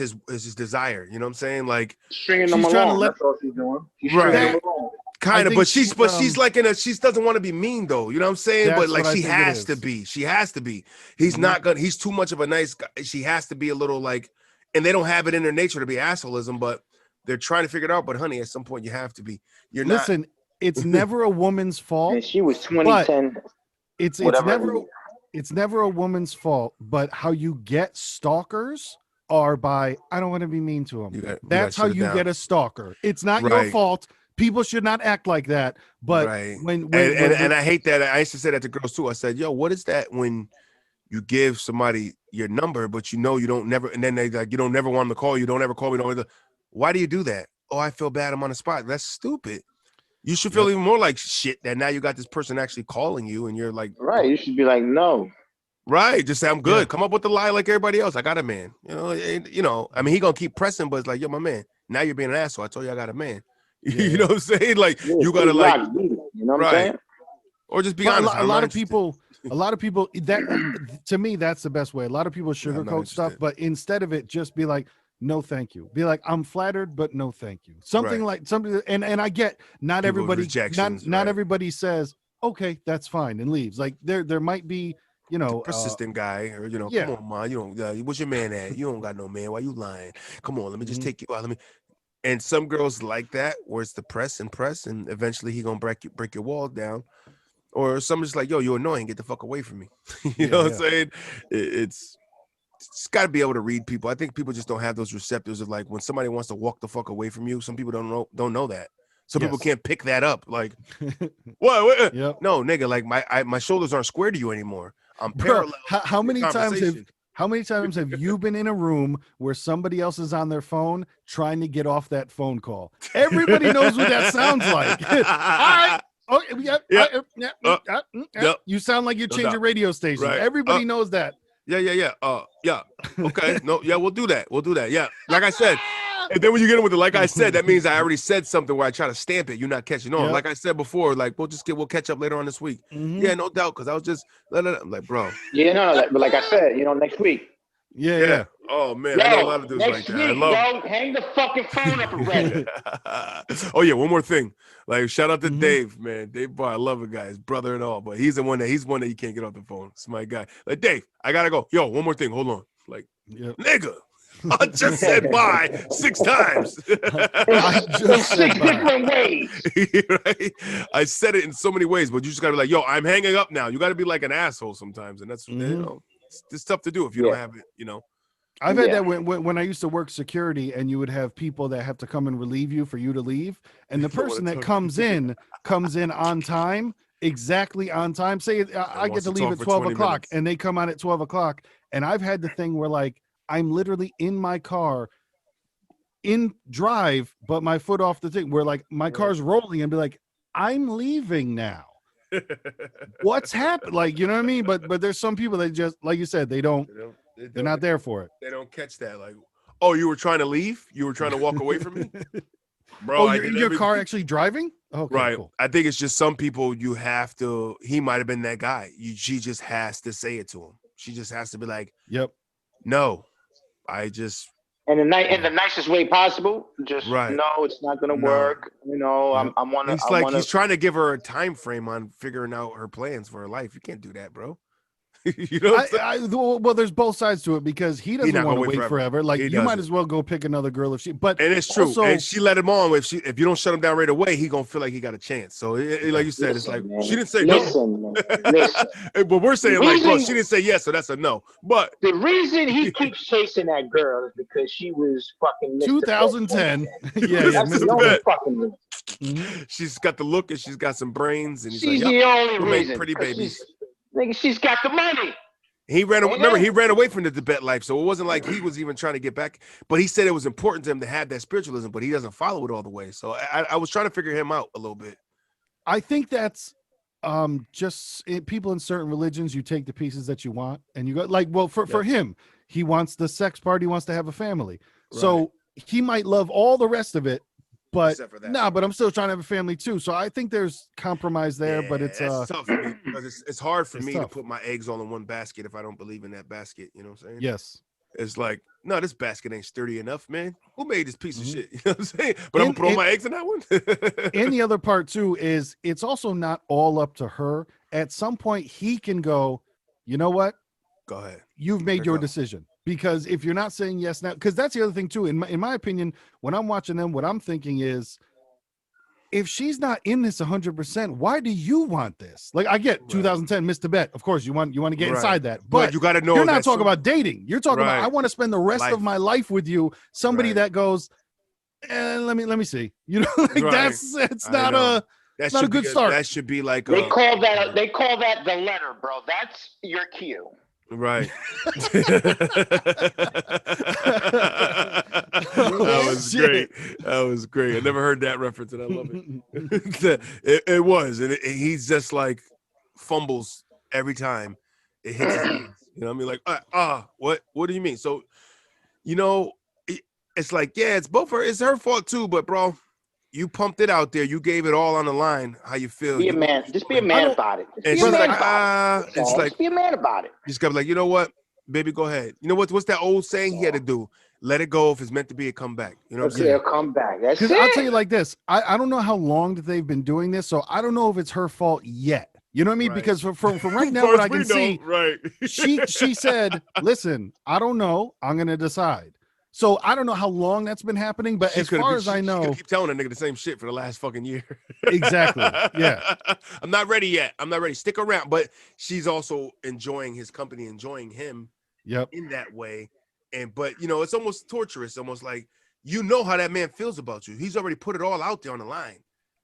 desire. You know what I'm saying? Like stringing them along. That's all she's doing. She's stringing them along. Kind of, but she's like she doesn't want to be mean though. You know what I'm saying? But like she has to be. She has to be. He's not gonna. He's too much of a nice guy. She has to be a little like, and they don't have it in their nature to be assholism, but they're trying to figure it out. But honey, at some point you have to be. Listen, it's never a woman's fault. And she was 2010. It's never a woman's fault, but how you get stalkers are by, I don't want to be mean to them. That's how you get a stalker. It's not your fault. People should not act like that. But when I hate that. I used to say that to girls too. I said, yo, what is that when you give somebody your number, but you don't never, and then they like, you don't never want them to call you, don't ever call me, why do you do that? Oh, I feel bad, I'm on the spot. That's stupid. You should feel even more like shit that now you got this person actually calling you and you're like, right, you should be like, no. Right, just say I'm good. Come up with the lie like everybody else. I got a man. I mean, he gonna keep pressing, but it's like, yo, my man, now you're being an asshole. I told you I got a man. You know what I'm saying? Like you gotta like, you know what I'm saying? Or just be honest. A lot of people that to me, that's the best way. A lot of people sugarcoat stuff, but instead of it, just be like, no, thank you. Be like, I'm flattered, but no, thank you. Something like something. And I get not everybody, not everybody says, okay, that's fine, and leaves. Like there might be, persistent guy, or come on, man, you don't. What's your man at? You don't got no man. Why you lying? Come on, let me just take you out. And some girls like that, where it's the press, and eventually he gonna break your wall down. Or somebody's like, yo, you're annoying. Get the fuck away from me. You know what I'm saying? It's got to be able to read people. I think people just don't have those receptors of like when somebody wants to walk the fuck away from you. Some people don't know that. Some people can't pick that up. Like, what? No, nigga. Like my shoulders aren't square to you anymore. I'm parallel. How many times have you been in a room where somebody else is on their phone trying to get off that phone call? Everybody knows what that sounds like. All right. Oh, you sound like you're changing radio stations. Right. Everybody knows that. Yeah. Okay. No. Yeah, we'll do that. Yeah. Like I said. And then when you get in with it, like I said, that means I already said something where I try to stamp it. You're not catching on. Like I said before, like we'll catch up later on this week. Yeah, no doubt. Cause I was just I'm like, bro. Yeah, no, but like I said, next week. Yeah. Oh man, I know a lot of dudes like that. Next week, yo, hang the fucking phone up already. Oh yeah, one more thing. Like shout out to Dave, man. Dave Barr, I love a guy, his brother and all, but he's one that you can't get off the phone. It's my guy. Like Dave, I gotta go. Yo, one more thing. Hold on. Like, nigga. I just said bye 6 times. Six different ways. Right? I said it in so many ways, but you just gotta be like, yo, I'm hanging up now. You gotta be like an asshole sometimes, and that's it's tough to do if you don't have it, I've had Yeah. that when I used to work security, and you would have people that have to come and relieve you for you to leave, and the Don't wanna person that talk- comes in on time, exactly on time. Say I get wants to to leave talk at for 12 20 o'clock, minutes. and they come on at 12 o'clock, and I've had the thing where like I'm literally in my car in drive, but my foot off the thing, where like my car's rolling, and be like, I'm leaving now. What's happened? Like, you know what I mean? But there's some people that just, like you said, They they're not there for it. They don't catch that. Like, oh, you were trying to leave? You were trying to walk away from me, bro? Oh, I you're did in your car everything. actually driving? Okay, Right. cool. I think it's just some people you have to. He might have been that guy. She just has to say it to him. She just has to be like, Yep. no, I just And in the nicest way possible. Just right. no, it's not gonna No. work. You know, Yep. He's trying to give her a time frame on figuring out her plans for her life. You can't do that, bro. You know what I'm saying? Well, there's both sides to it, because he doesn't not want gonna to wait wait forever. forever. Like, He you might doesn't. as well go pick another girl if she. But And it's true. also, And she let him on. If you don't shut him down right away, he gonna feel like he got a chance. So like you said, it's like Listen, man. she didn't say Listen, no. man. Listen. But we're saying The like, bro, reason- she didn't say yes, so that's a no. But The reason he keeps chasing that girl is because she was fucking Mr. 2010. yeah, That's Mr. the only Bet. fucking reason. she's got the look and she's got some brains, and he's She's like, the yep, only we'll make reason. pretty 'cause babies. she's got the money. He ran away. Ain't Remember, it? he ran away from the Tibet life, so it wasn't like he was even trying to get back. But he said it was important to him to have that spiritualism, but he doesn't follow it all the way. So I was trying to figure him out a little bit. I think that's people in certain religions. You take the pieces that you want, and you go like, well, for him, he wants the sex part. He wants to have a family. Right. So he might love all the rest of it, but Except for that nah, part. but I'm still trying to have a family too. So I think there's compromise there, but it's that's tough for me because it's hard for it's me tough. to put my eggs all in one basket if I don't believe in that basket. You know what I'm saying? Yes. It's like, no, this basket ain't sturdy enough, man. Who made this piece of shit? You know what I'm saying? But Mm-hmm. And I'm gonna put all my eggs in that one. And the other part too is it's also not all up to her. At some point, he can go, you know what? Go ahead. You've made your decision. Because if you're not saying yes now, because that's the other thing too. In my opinion, when I'm watching them, what I'm thinking is, if she's not in this 100%, why do you want this? Like, I get 2010 Miss Tibet. Of course, you want to get inside that, but you got to know you're not talking about dating. You're talking about, I want to spend the rest of my life with you. Somebody that goes, let me see. You know, like that's not a good start. That should be like they call that the letter, bro. That's your cue. Right. That was great. That was great. I never heard that reference, and I love it. It was, and he's just like fumbles every time it hits his hands. You know what I mean? Like, what do you mean? So, you know, it's like, yeah, it's both her. It's her fault too, but bro, you pumped it out there. You gave it all on the line. How you feel? Be a man. Just be a man about it. And she's like, it's like, just be a man about it. Just gotta be like, you know what, baby, go ahead. You know what's that old saying he had to do? Let it go. If it's meant to be, it come back. You know what I'm saying? It'll come back. That's it. I'll tell you like this. I don't know how long that they've been doing this, so I don't know if it's her fault yet. You know what I mean? Because from right now, what I can see, she said, listen, I don't know. I'm gonna decide. So I don't know how long that's been happening, but as far as I know, keep telling a nigga the same shit for the last fucking year. Exactly. Yeah. I'm not ready yet. I'm not ready. Stick around. But she's also enjoying his company, enjoying him. Yep. In that way. But you know, it's almost torturous, almost like you know how that man feels about you. He's already put it all out there on the line.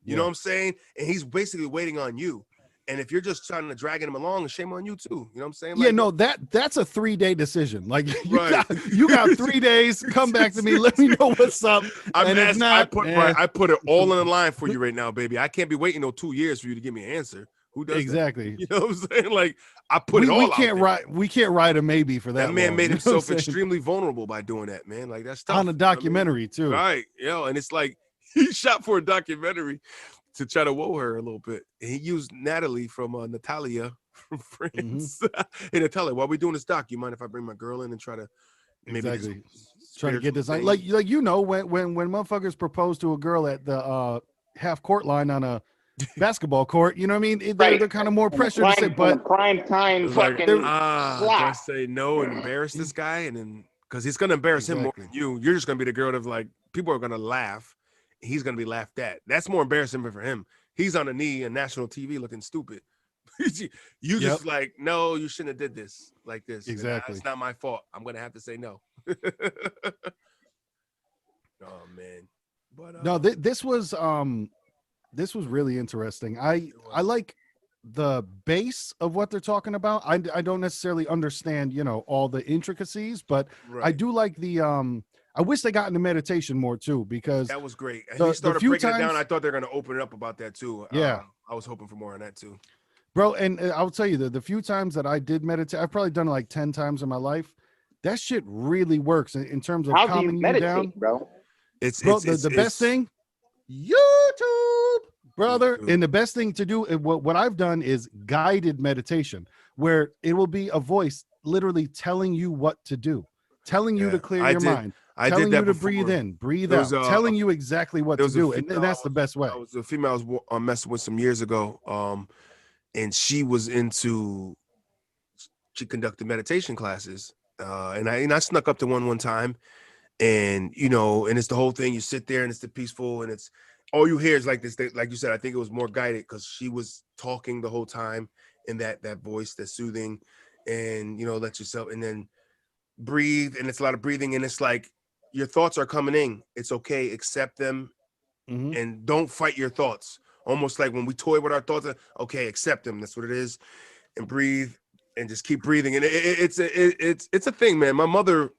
You know what I'm saying? And he's basically waiting on you. And if you're just trying to drag him along, shame on you too. You know what I'm saying? Yeah, no, that's a 3-day decision. Like you got 3 days. Come back to me. Let me know what's up. I put it all on the line for you right now, baby. I can't be waiting no 2 years for you to give me an answer. Who does exactly? That? You know what I'm saying? Like I put it all. We can't write a maybe for that. That man long, made himself extremely vulnerable by doing that, man. Like that's tough. On a documentary too, right? And it's like he shot for a documentary to try to woo her a little bit. And he used Natalie from Natalia from Friends. Hey Natalia, while we're doing this doc, you mind if I bring my girl in and try to maybe try to get this like you know when motherfuckers propose to a girl at the half court line on a basketball court, you know what I mean? They're kind of more pressure to say, but prime time fucking do I say no and embarrass this guy, and then because he's gonna embarrass him more than you. You're just gonna be the girl that like people are gonna laugh. He's gonna be laughed at. That's more embarrassing for him. He's on a knee on national TV looking stupid. You just like, no, you shouldn't have did this like this. Exactly. It's not my fault. I'm gonna have to say no. Oh man, but No, this was really interesting. I like the base of what they're talking about. I don't necessarily understand, all the intricacies, but I right. do like the I wish they got into meditation more too, because That was great. And he the started few breaking it down. I times, thought they were gonna open it up about that too. yeah, I was hoping for more on that too. bro, and I'll tell you the few times that I did meditate, I've probably done it like 10 times in my life. That shit really works in terms of How do you calming you down. meditate, bro? Bro, the best thing, YouTube, brother. YouTube. And the best thing to do, what I've done is guided meditation, where it will be a voice literally telling you what to do, telling you to Yeah, clear your mind, I did telling you that to breathe before. in, breathe There was out, telling you exactly what there to was a do. And female that's the best way. I was a female I was messing with some years ago. And she was into, she conducted meditation classes. And I snuck up to one time, and and it's the whole thing. You sit there and it's the peaceful, and it's all you hear is like this, like you said. I think it was more guided because she was talking the whole time in that voice that's soothing, and let yourself, and then breathe, and it's a lot of breathing, and it's like your thoughts are coming in. It's okay, accept them, Mhm. and don't fight your thoughts. Almost like when we toy with our thoughts, okay, accept them. That's what it is, and breathe, and just keep breathing. And it's a thing, man. My mother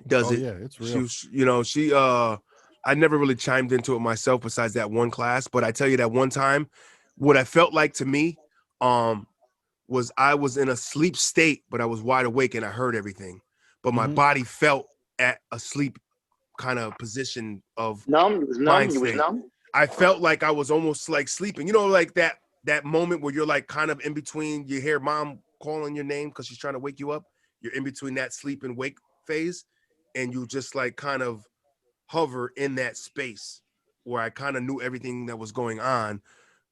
does Oh it. yeah, it's She real. was, she I never really chimed into it myself besides that one class, but I tell you that one time, what I felt like to me, was I was in a sleep state, but I was wide awake and I heard everything, but my Mhm. body felt at a sleep kind of position of Numb? You was numb? mind You was state. numb? I felt like I was almost like sleeping, like that moment where you're like kind of in between. You hear mom calling your name because she's trying to wake you up. You're in between that sleep and wake phase, and you just like kind of hover in that space where I kind of knew everything that was going on,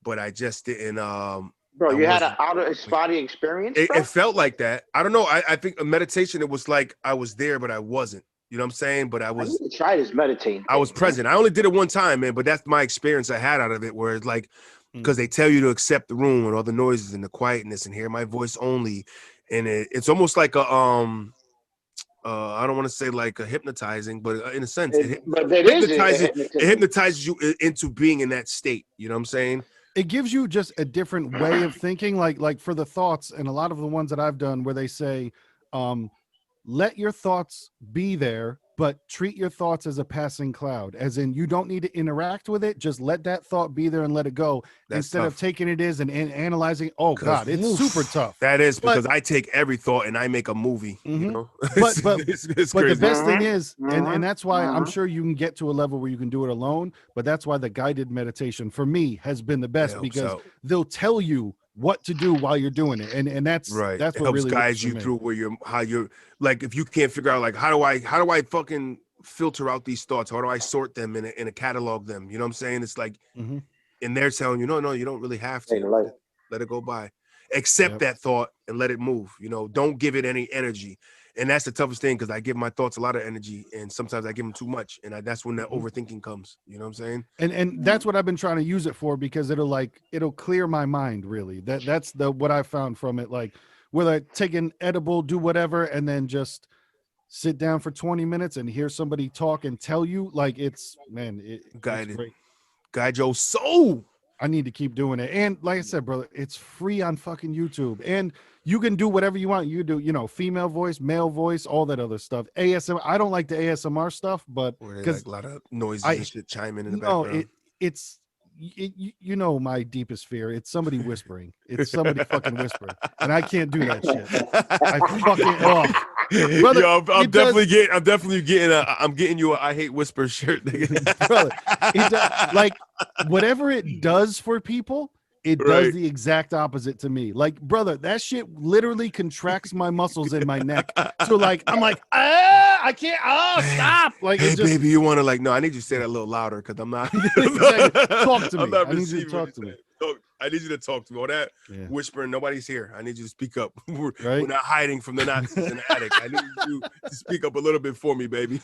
but I just didn't. Bro, I you had an wasn't. outer body experience, It bro? felt like that. I don't know. I think a meditation. It was like I was there, but I wasn't. You know what I'm saying? But I need to try this meditating I was thing, man. present. I only did it one time, man, but that's my experience I had out of it, where it's like, Mm. because they tell you to accept the room and all the noises and the quietness and hear my voice only. And it's almost like a, I don't want to say like a hypnotizing, but in a sense, But that is a hypnotizes, it hypnotism. hypnotizes you into being in that state. You know what I'm saying? It gives you just a different way of thinking, like for the thoughts, and a lot of the ones that I've done where they say, um let your thoughts be there, but treat your thoughts as a passing cloud, as in you don't need to interact with it. Just let that thought be there and let it go, That's instead of tough. taking it as and analyzing. Oh Because God, it's super tough. that is But because I take every thought and I make a movie. mhm. It's, but but it's but the crazy. best thing Mm-hmm. is, and Mm-hmm. that's why I'm Mm-hmm. sure you can get to a level where you can do it alone, but that's why the guided meditation for me has been the It best, helps because out. they'll tell you what to do while you're doing it, and that's Right. that's It what helps really works guide for you me. through how you're, like, if you can't figure out like how do I fucking filter out these thoughts? How do I sort them in a catalog them? You know what I'm saying? It's like, Hmm. and they're telling you, no, you don't really have Hey, to. the light. Let it go by. Accept Yep. that thought and let it move. Don't give it any energy. And that's the toughest thing, because I give my thoughts a lot of energy, and sometimes I give them too much, and that's when that Hmm. overthinking comes. You know what I'm saying? And that's what I've been trying to use it for, because it'll clear my mind, really. That's the what I found from it. Like, whether I take an edible, do whatever, and then just sit down for 20 minutes and hear somebody talk and tell you, like, it's Guided. great. Guide your soul. I need to keep doing it. And like I said, brother, it's free on fucking YouTube. And you can do whatever you want. You do, female voice, male voice, all that other stuff. ASMR. I don't like the ASMR stuff, but Where they like because a lot of noises and I shit chiming in the no, background. it's my deepest fear. It's somebody whispering. It's somebody fucking whispering. And I can't do that shit. I fucking brother, Yo, I'm it does. definitely getting I'm getting you a I hate whisper shirt, nigga. Brother, it does, like, whatever it does for people, it does Right. the exact opposite to me. Like, brother, that shit literally contracts my muscles in my neck. So like, I'm like, I can't, stop. Like, it Hey, just baby, you want to, like, no, I need you to say that a little louder, because I'm not exactly. Talk to I'm me. not I need you to receiving what talk you're to me. saying. I need you to talk to me. All that Yeah. whispering, nobody's here. I need you to speak up. We're Right. not hiding from the Nazis in the attic. I need you to speak up a little bit for me, baby.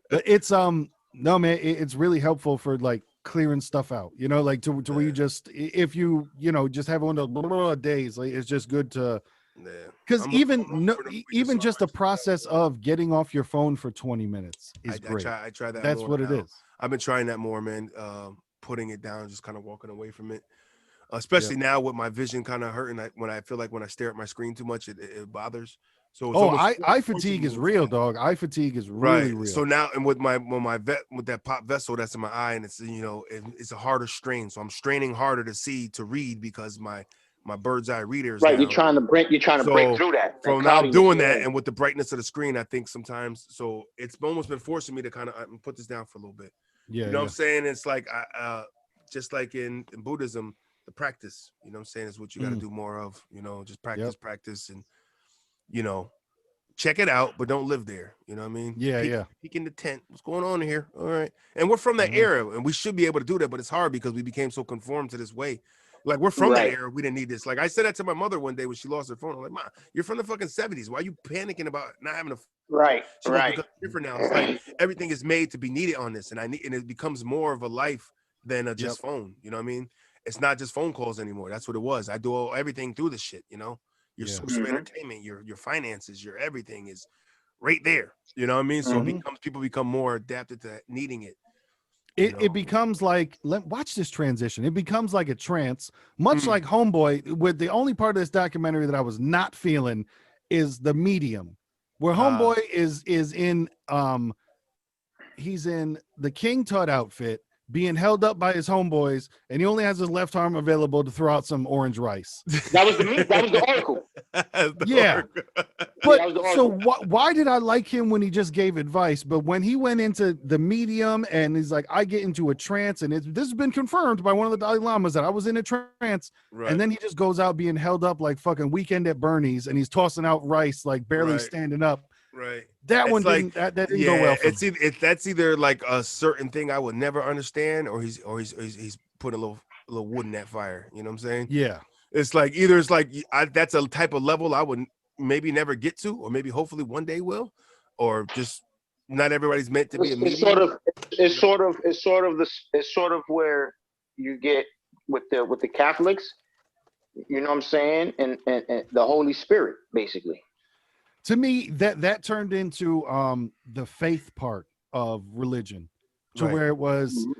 But it's no, man, it's really helpful for like clearing stuff out, like to where you just, if you just have one of those days, like, it's just good to Yeah. Because even I'm no, for the free even just the massage. process of getting off your phone for 20 minutes is great. I try that That's more what it now. is. I've been trying that more, man. Putting it down, just kind of walking away from it. Yep. Especially now with my vision kind of hurting. When I feel like when I stare at my screen too much, it bothers. So it's Oh, almost eye forcing fatigue is me into real, that. dog. Eye fatigue is Right. really So real. now, and with my vet with that pop vessel that's in my eye, and it's it's a harder strain. So I'm straining harder to see to read because my bird's eye reader is Right. down. You're trying to break So through that from now I'm cloudiness doing in your that, head. and with the brightness of the screen, I think sometimes so it's almost been forcing me to kind of put this down for a little bit. Yeah, You know what I'm yeah. saying? It's like just like in Buddhism, the practice. You know what I'm saying is what you got to Mm, do more of. Just yep. practice, and you know check it out, but don't live there. You know what I mean? Yeah, yeah. Peek in the tent. What's going on here? All right. And we're from that Uh-huh. era, and we should be able to do that, but it's hard because we became so conformed to this way. Like we're from that Right. era. We didn't need this. Like I said that to my mother one day when she lost her phone. I'm like, Ma, you're from the fucking 70s. Why are you panicking about not having a phone? Right. She goes, Right. because it's different now. It's like everything is made to be needed on this. And it becomes more of a life than a Yep. just phone. You know what I mean? It's not just phone calls anymore. That's what it was. I do everything through the shit, Your Yeah. source of Hmm. entertainment, your finances, your everything is right there. You know what I mean? So Hmm. people become more adapted to needing it. It becomes like watch this transition. It becomes like a trance, much Mm. like Homeboy. With the only part of this documentary that I was not feeling is the medium, where Uh, Homeboy is in he's in the King Tut outfit, being held up by his homeboys, and he only has his left arm available to throw out some orange rice. That was the meat. That was the oracle. Yeah. Yeah, But that was the so oracle. why did I like him when he just gave advice? But when he went into the medium and he's like, I get into a trance, and this has been confirmed by one of the Dalai Lamas that I was in a trance, and right, then he just goes out being held up like fucking Weekend at Bernie's, and he's tossing out rice like barely right, standing up. right. That one It's like, that didn't go yeah, well for me. that's either like a certain thing I would never understand, or he's putting a little wood in that fire. You know what I'm saying? Yeah. It's like either it's like that's a type of level I would maybe never get to, or maybe hopefully one day will, or just not everybody's meant to be a It's sort medium. of it's sort of where you get with the Catholics. You know what I'm saying? And the Holy Spirit, basically. To me, that turned into the faith part of religion, to Right. where it was Mhm.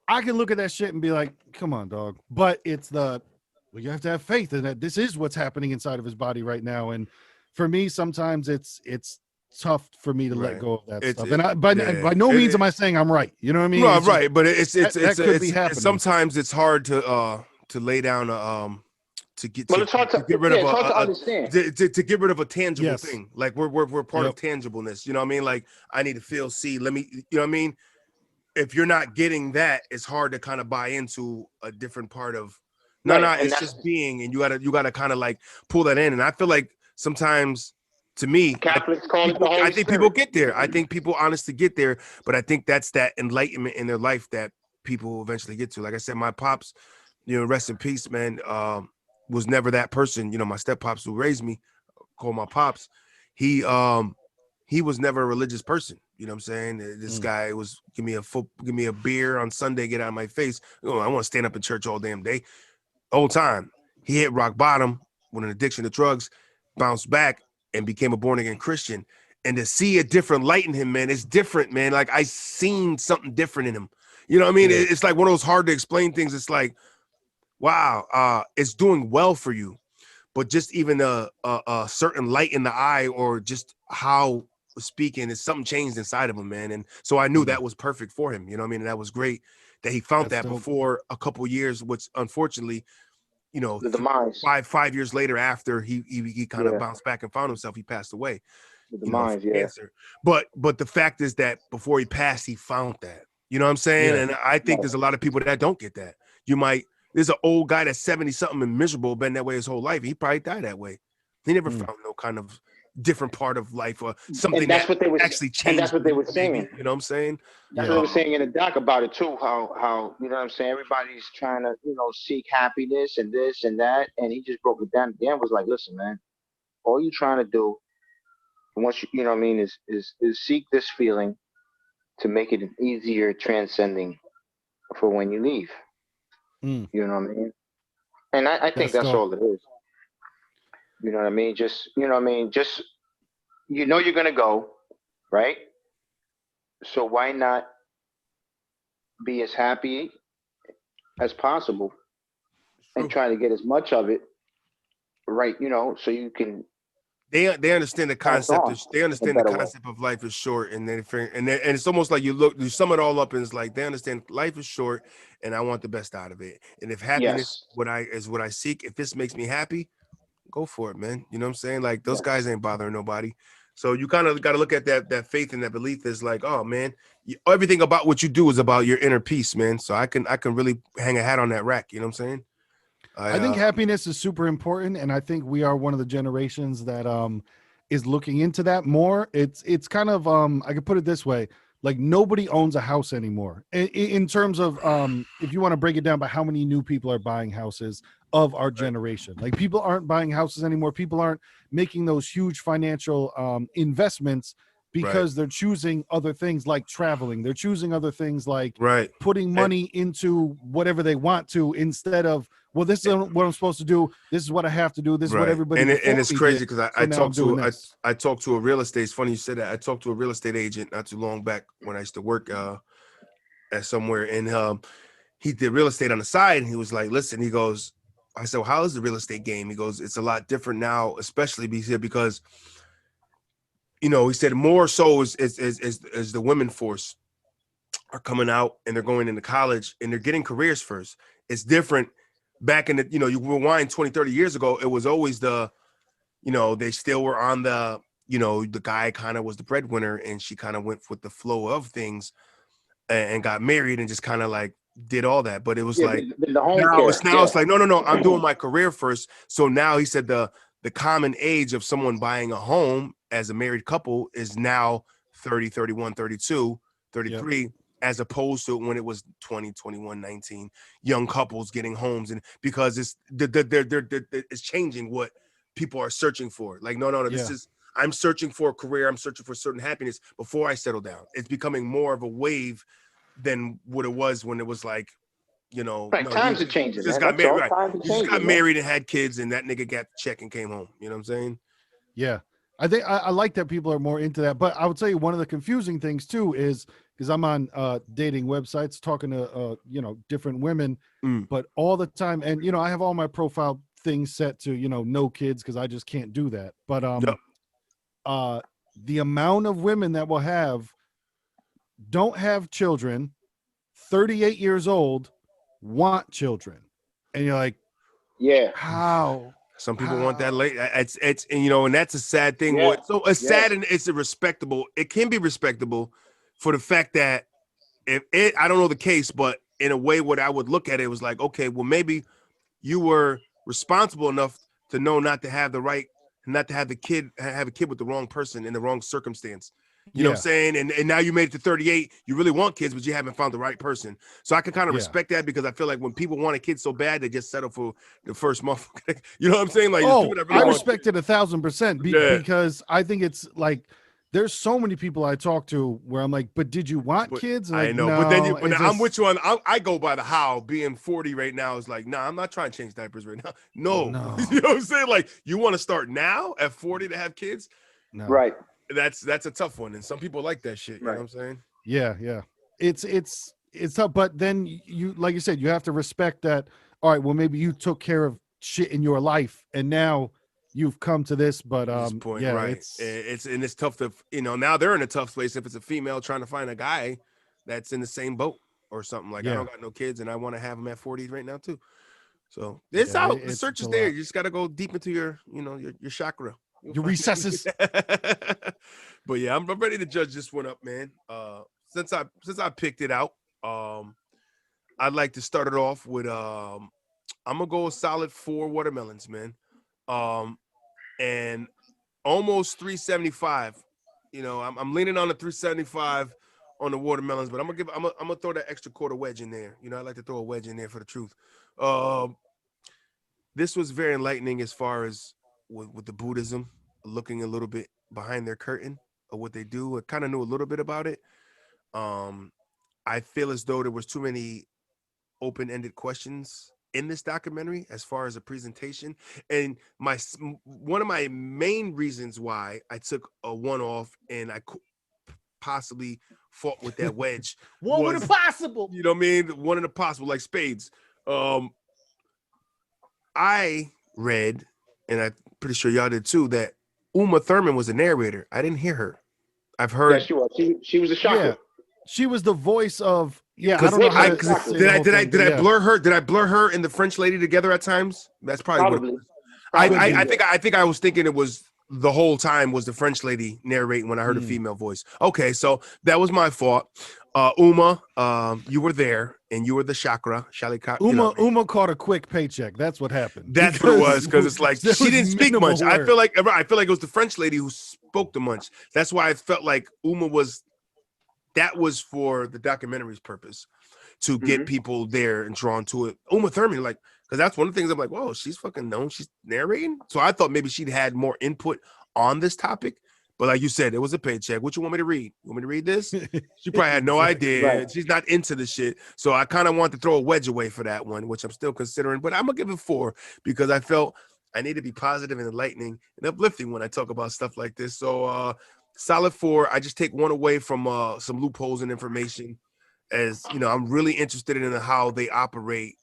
I can look at that shit and be like, come on, dog. But it's well, you have to have faith in that this is what's happening inside of his body right now. And for me, sometimes it's tough for me to let Right. go of that It's stuff. it, And by yeah. no means am I saying I'm right. You know what I mean? No, It's just right, but that could be it's happening. sometimes it's hard to lay down to get Well, it's hard to to get rid yeah, of it's hard to a understand. to get rid of a tangible Yes. thing. Like we're part of Yep. tangibleness. You know what I mean? Like I need to feel, see, let me. You know what I mean? If you're not getting that, it's hard to kind of buy into a different part of. No, Right, and it's that's just being, and you gotta kind of like pull that in. And I feel like sometimes, to me, like Catholics call it the people, I Holy think people Spirit. get there. I think people honestly get there, but I think that's that enlightenment in their life that people eventually get to. Like I said, my pops, rest in peace, man. Was never that person. My step pops who raised me, call my pops. He um he was never a religious person. You know what I'm saying? This Mm. guy was give me a beer on Sunday, get out of my face. I want to stand up in church all damn day. Whole time. He hit rock bottom with an addiction to drugs, bounced back and became a born again Christian. And to see a different light in him, man, it's different, man. Like I seen something different in him. You know what I mean? Yeah. It's like one of those hard to explain things. It's like, wow, it's doing well for you, but just even a certain light in the eye, or just how speaking is something changed inside of him, man. And so I knew Mm. that was perfect for him. You know what I mean? And that was great that he found That's that dope. before a couple years, which unfortunately, The demise. five years later, after he kind of Yeah, bounced back and found himself, he passed away, the from demise. Yeah, cancer. But the fact is that before he passed, he found that. You know what I'm saying? Yeah. And I think right. there's a lot of people that don't get that. There's an old guy that's 70 something and miserable, been that way his whole life. He probably died that way. He never Mm. found no kind of different part of life, or something And that that's what they was, actually and that's changed what they him, were maybe. saying. You know what I'm saying? That's Yeah. what they were saying in the doc about it too. How you know what I'm saying? Everybody's trying to seek happiness and this and that, and he just broke it down at the end. Was like, listen, man, all you're trying to do once you know what I mean is seek this feeling to make it an easier transcending for when you leave. Mm. You know what I mean? And I think That's that's dope. all it is. You know what I mean? Just you know what I mean? Just you're gonna go, right? So why not be as happy as possible It's and true. try to get as much of it right, so you can They understand the pass concept on is they in a understand the better way. concept of life is short, and and it's almost like you sum it all up and it's like they understand life is short and I want the best out of it. And if happiness Yes. what I seek, if this makes me happy, go for it, man. You know what I'm saying? Like those guys Yes. ain't bothering nobody. So you kind of got to look at that faith and that belief is like, oh man, everything about what you do is about your inner peace, man. So I can really hang a hat on that rack. You know what I'm saying? I I think happiness is super important, and I think we are one of the generations that is looking into that more. It's kind of I could put it this way: like nobody owns a house anymore. In terms of if you want to break it down by how many new people are buying houses of our right, generation, like people aren't buying houses anymore. People aren't making those huge financial investments right, because they're choosing other things like traveling. They're choosing other things like right. putting And, money into whatever they want to instead of, well, this is what I'm supposed to do. This is what I have to do. This is what right. everybody And before it's me crazy did. because So now I'm doing this. I talked to a real estate. It's funny you said that. I talked to a real estate agent not too long back when I used to work at somewhere, and he did real estate on the side, and he was like, "Listen," he goes, "I said, well, how is the real estate game?" He goes, "It's a lot different now, especially because he said more so is the women force are coming out and they're going into college and they're getting careers first. It's different back in the, you rewind 20, 30 years ago, it was always they still were on the guy kind of was the breadwinner and she kind of went with the flow of things and got married and just kind of like did all that. But it was Yeah, like the home now care. it's Yeah. like, no, I'm doing my career first. So now he said the common age of someone buying a home as a married couple is now 30, 31, 32, Yep. 33, as opposed to when it was 20, 21, 19, young couples getting homes. And because it's changing what people are searching for. Like, no, this Yeah. is, I'm searching for a career. I'm searching for certain happiness before I settle down. It's becoming more of a wave than what it was when it was like, Right. no, you Times are just changing, man. That's married, all. right? Times are You just got changing, man. married and had kids, and that nigga got the check and came home. You know what I'm saying? Yeah. I think I like that people are more into that. But I would tell you one of the confusing things too is because I'm on dating websites talking to different women, Mm. but all the time, and I have all my profile things set to no kids because I just can't do that. But Yep. uh the amount of women that will have don't have children, 38 years old, want children. And you're like, Yeah. how? Some people want that How? late. It's and that's a sad thing. Yeah. So it's Yeah. sad and it's a respectable. It can be respectable for the fact that if it, I don't know the case, but in a way, what I would look at it was like, okay, well maybe you were responsible enough to know not to have the kid have a kid with the wrong person in the wrong circumstance. You know what I'm Yeah. saying? And now you made it to 38. You really want kids, but you haven't found the right person. So I can kind of Yeah. respect that because I feel like when people want a kid so bad, they just settle for the first month. You know what I'm saying? Like there's people Oh, that really I want. respect it 1,000% Yeah, because I think it's like there's so many people I talk to where I'm like, but did you want but kids? And I like, know. But then no, but it I'm just with you on. I go by the how. Being 40 right now is like, nah, I'm not trying to change diapers right now. No, you no, know what I'm saying? Like you want to start now at 40 to have kids. no. Right. That's a tough one, and some people like that shit. You know what Right. I'm saying? Yeah, yeah. It's tough, but then you like you said, you have to respect that. All right, well, maybe you took care of shit in your life and now you've come to this, but This point, yeah, right? It's tough to now they're in a tough place if it's a female trying to find a guy that's in the same boat or something. Like I don't yeah, got no kids and I want to have them at 40 right now too. So it's yeah, out. The search it's a is there. lot. You just got to go deep into your chakra. You'll Your find recesses. it. But yeah, I'm ready to judge this one up, man. Since I picked it out, I'd like to start it off with I'm gonna go a solid 4 watermelons, man. Um, and almost 375. I'm leaning on the 375 on the watermelons, but I'm gonna throw that extra quarter wedge in there. I like to throw a wedge in there for the truth. Um, this was very enlightening as far as with the Buddhism, looking a little bit behind their curtain of what they do. I kind of knew a little bit about it. Um, I feel as though there was too many open-ended questions in this documentary as far as a presentation. And one of my main reasons why I took a one off and I possibly fought with that wedge What would it possible? You know what I mean? One of the possible, like spades. I read, and I'm pretty sure y'all did too, that Uma Thurman was a narrator. I didn't hear her. I've heard. Yes, she was. She was a shocker. Yeah. She was the voice of. Yeah, I Because don't know how did I blur her? Did I blur her and the French lady together at times? That's probably. I think I was thinking it was the whole time was the French lady narrating when I heard a female voice. Okay, so that was my fault. Uma, you were there and you were the chakra. Uma caught a quick paycheck. That's what happened. That's what it was, because it's like she didn't speak much. Word. I feel like it was the French lady who spoke the much. That's why I felt like Uma was. That was for the documentary's purpose, to get people there and drawn to it. Uma Thurman, like, because that's one of the things I'm like, whoa, she's fucking known. She's narrating. So I thought maybe she'd had more input on this topic. But like you said, it was a paycheck. What you want me to read? You want me to read this? She probably had no idea. Right. She's not into the shit. So I kind of want to throw a wedge away for that one, which I'm still considering. But I'm going to give it 4 because I felt I need to be positive and enlightening and uplifting when I talk about stuff like this. So solid 4. I just take one away from some loopholes in information. As you know, I'm really interested in how they operate.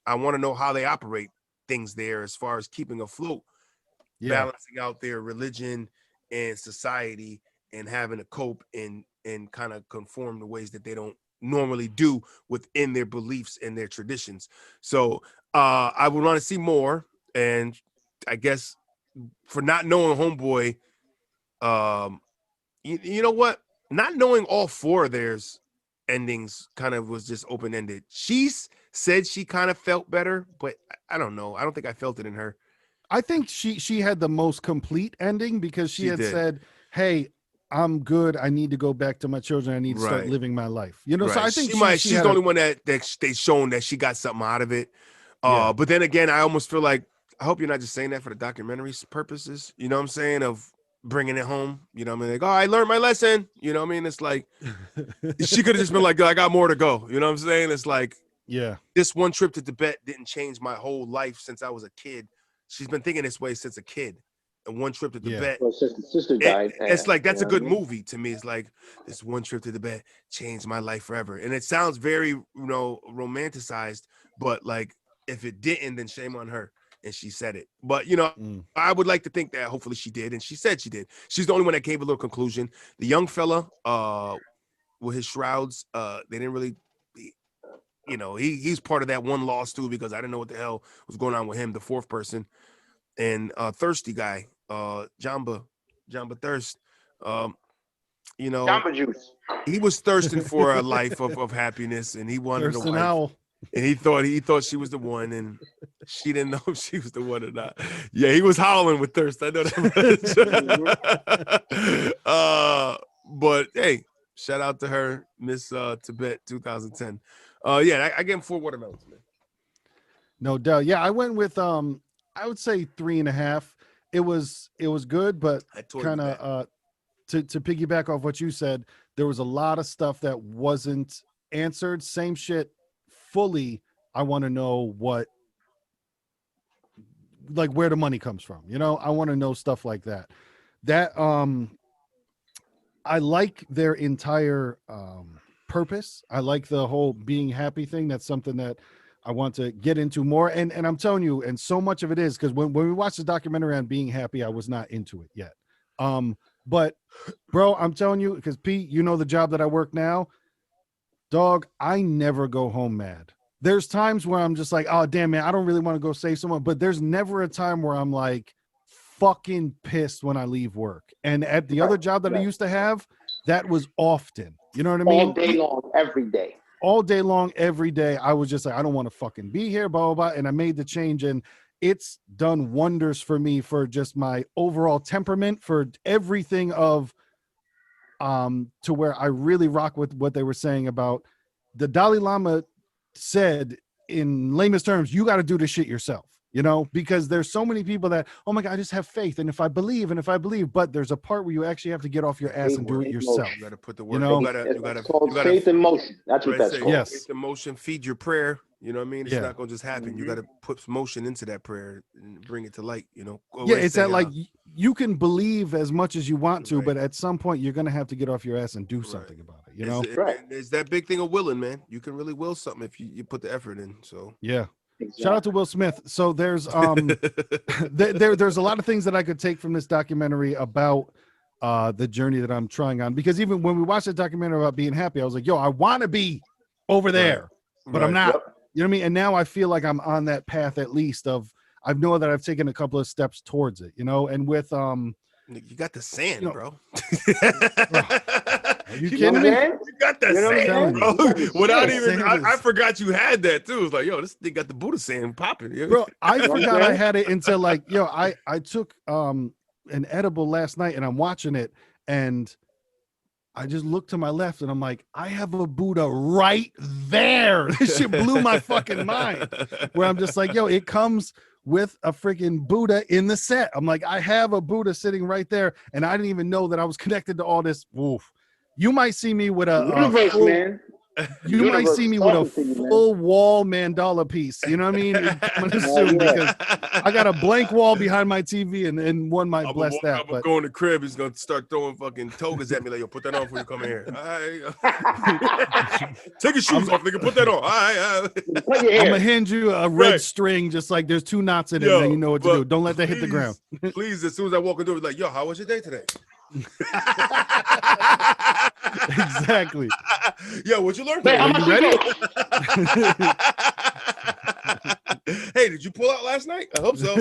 I want to know how they operate things there as far as keeping afloat, balancing out their religion and society, and having to cope and kind of conform to ways that they don't normally do within their beliefs and their traditions. So I would want to see more. And I guess for not knowing Homeboy, you know what? Not knowing all 4 of theirs endings kind of was just open-ended. She said she kind of felt better, but I don't know. I don't think I felt it in her. I think she had the most complete ending because she had said, hey, I'm good. I need to go back to my children. I need to start living my life. You know, so I think she's the only one that they shown that she got something out of it. But then again, I almost feel like, I hope you're not just saying that for the documentary's purposes. You know what I'm saying? Of bringing it home. You know what I mean? Like, oh, I learned my lesson. You know what I mean? It's like, she could have just been like, I got more to go. You know what I'm saying? It's like, this one trip to Tibet didn't change my whole life since I was a kid. She's been thinking this way since a kid. And one trip to Tibet. Well, sister died. It's like, that's a good movie to me. It's like, this one trip to Tibet changed my life forever. And it sounds very, romanticized, but like, if it didn't, then shame on her. And she said it. But, I would like to think that hopefully she did. And she said she did. She's the only one that gave a little conclusion. The young fella with his shrouds, they didn't really, he's part of that one loss too, because I didn't know what the hell was going on with him, the 4th person. And thirsty guy, Jamba Thirst, Jamba Juice. He was thirsting for a life of happiness, and he wanted a wife. Owl. And he thought she was the one, and she didn't know if she was the one or not. Yeah, he was howling with thirst. I know that. But hey, shout out to her, Miss Tibet 2010. I gave him 4 watermelons, man. No doubt. Yeah, I went with I would say 3.5. It was good, but kind of to piggyback off what you said, there was a lot of stuff that wasn't answered. Same shit. Fully, I want to know where the money comes from. I want to know stuff like that. I like their entire purpose. I like the whole being happy thing. That's something that I want to get into more. And I'm telling you, and so much of it is because when we watched the documentary on being happy, I was not into it yet. But bro, I'm telling you, because Pete, the job that I work now, dog, I never go home mad. There's times where I'm just like, oh, damn, man, I don't really want to go save someone. But there's never a time where I'm like fucking pissed when I leave work. And at the other job that I used to have, that was often. You know what I mean? All day long, every day. All day long, every day. I was just like, I don't want to fucking be here, blah, blah, blah. And I made the change. And it's done wonders for me, for just my overall temperament, for everything of to where I really rock with what they were saying about the Dalai Lama said in lamest terms, you got to do this shit yourself, because there's so many people that, oh my God, I just have faith. And if I believe, but there's a part where you actually have to get off your ass and do it yourself. You got to put the work. You got faith in motion. That's what that's called. Yes. Faith in motion, feed your prayer. You know what I mean? It's Yeah. not gonna just happen. You got to put some motion into that prayer and bring it to light. You know? Yeah, Always it's say, that like you can believe as much as you want to, Right. but at some point you're gonna have to get off your ass and do Right. something about it. You know? Right. It's that big thing of willing, man. You can really will something if you put the effort in. So Yeah. Exactly. Shout out to Will Smith. So there's there's a lot of things that I could take from this documentary about the journey that I'm trying on, because even when we watched the documentary about being happy, I was like, yo, I want to be over there, but I'm not. Right. Yep. You know what I mean? And now I feel like I'm on that path, at least, of I know that I've taken a couple of steps towards it, you know, and with You got the sand, you know, bro. are you You kidding me? You got that You know what I'm sand, saying? bro. You got the Without sand. even, Sand I is- forgot you had that too. It's like, yo, this thing got the Buddha sand popping. Yeah. Bro, I know what I'm forgot I saying? had it until like, yo, I took an edible last night and I'm watching it and I just looked to my left and I'm like, I have a Buddha right there. This shit blew my fucking mind. Where I'm just like, yo, it comes with a freaking Buddha in the set. I'm like, I have a Buddha sitting right there, and I didn't even know that I was connected to all this. Oof. You might see me with a Universe, full, man. you might Universe see me is with a talking to you, man. full wall mandala piece. You know what I mean? Coming soon, yeah. because I got a blank wall behind my TV, and one might I'm bless gonna that. But go in the crib. He's gonna start throwing fucking togas at me. Like, yo, put that on before you come in here. All right. Take your shoes off, nigga. Put that on. All right. Cut your I'm hair. gonna hand you a red Right. string, just like there's 2 knots in it, Yo, and then you know what to but do. Don't let that hit the ground. Please, as soon as I walk in the door, it's like, yo, how was your day today? Exactly. Yo, what you learn Man, today? how Are much you you ready? get? Hey, did you pull out last night? I hope so.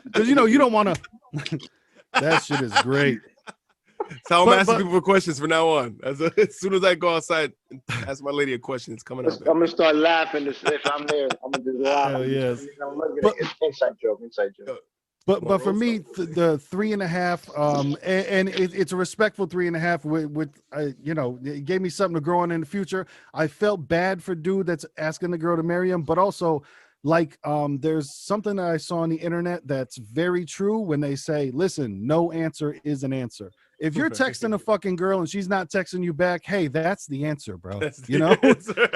Because you know you don't want to. That shit is great. That's how I'm But- asking but- people for questions from now on. As soon as I go outside and ask my lady a question, it's coming I'm up. gonna start laughing if I'm there. I'm gonna just laugh. Hell yes. I'm looking But- at it. Inside joke. Inside joke. But for me, the 3.5, and it's a respectful 3.5. With you know, it gave me something to grow on in the future. I felt bad for dude that's asking the girl to marry him, but also like there's something that I saw on the internet that's very true when they say, listen, no answer is an answer. If you're texting a fucking girl and she's not texting you back, hey, that's the answer, bro. You know.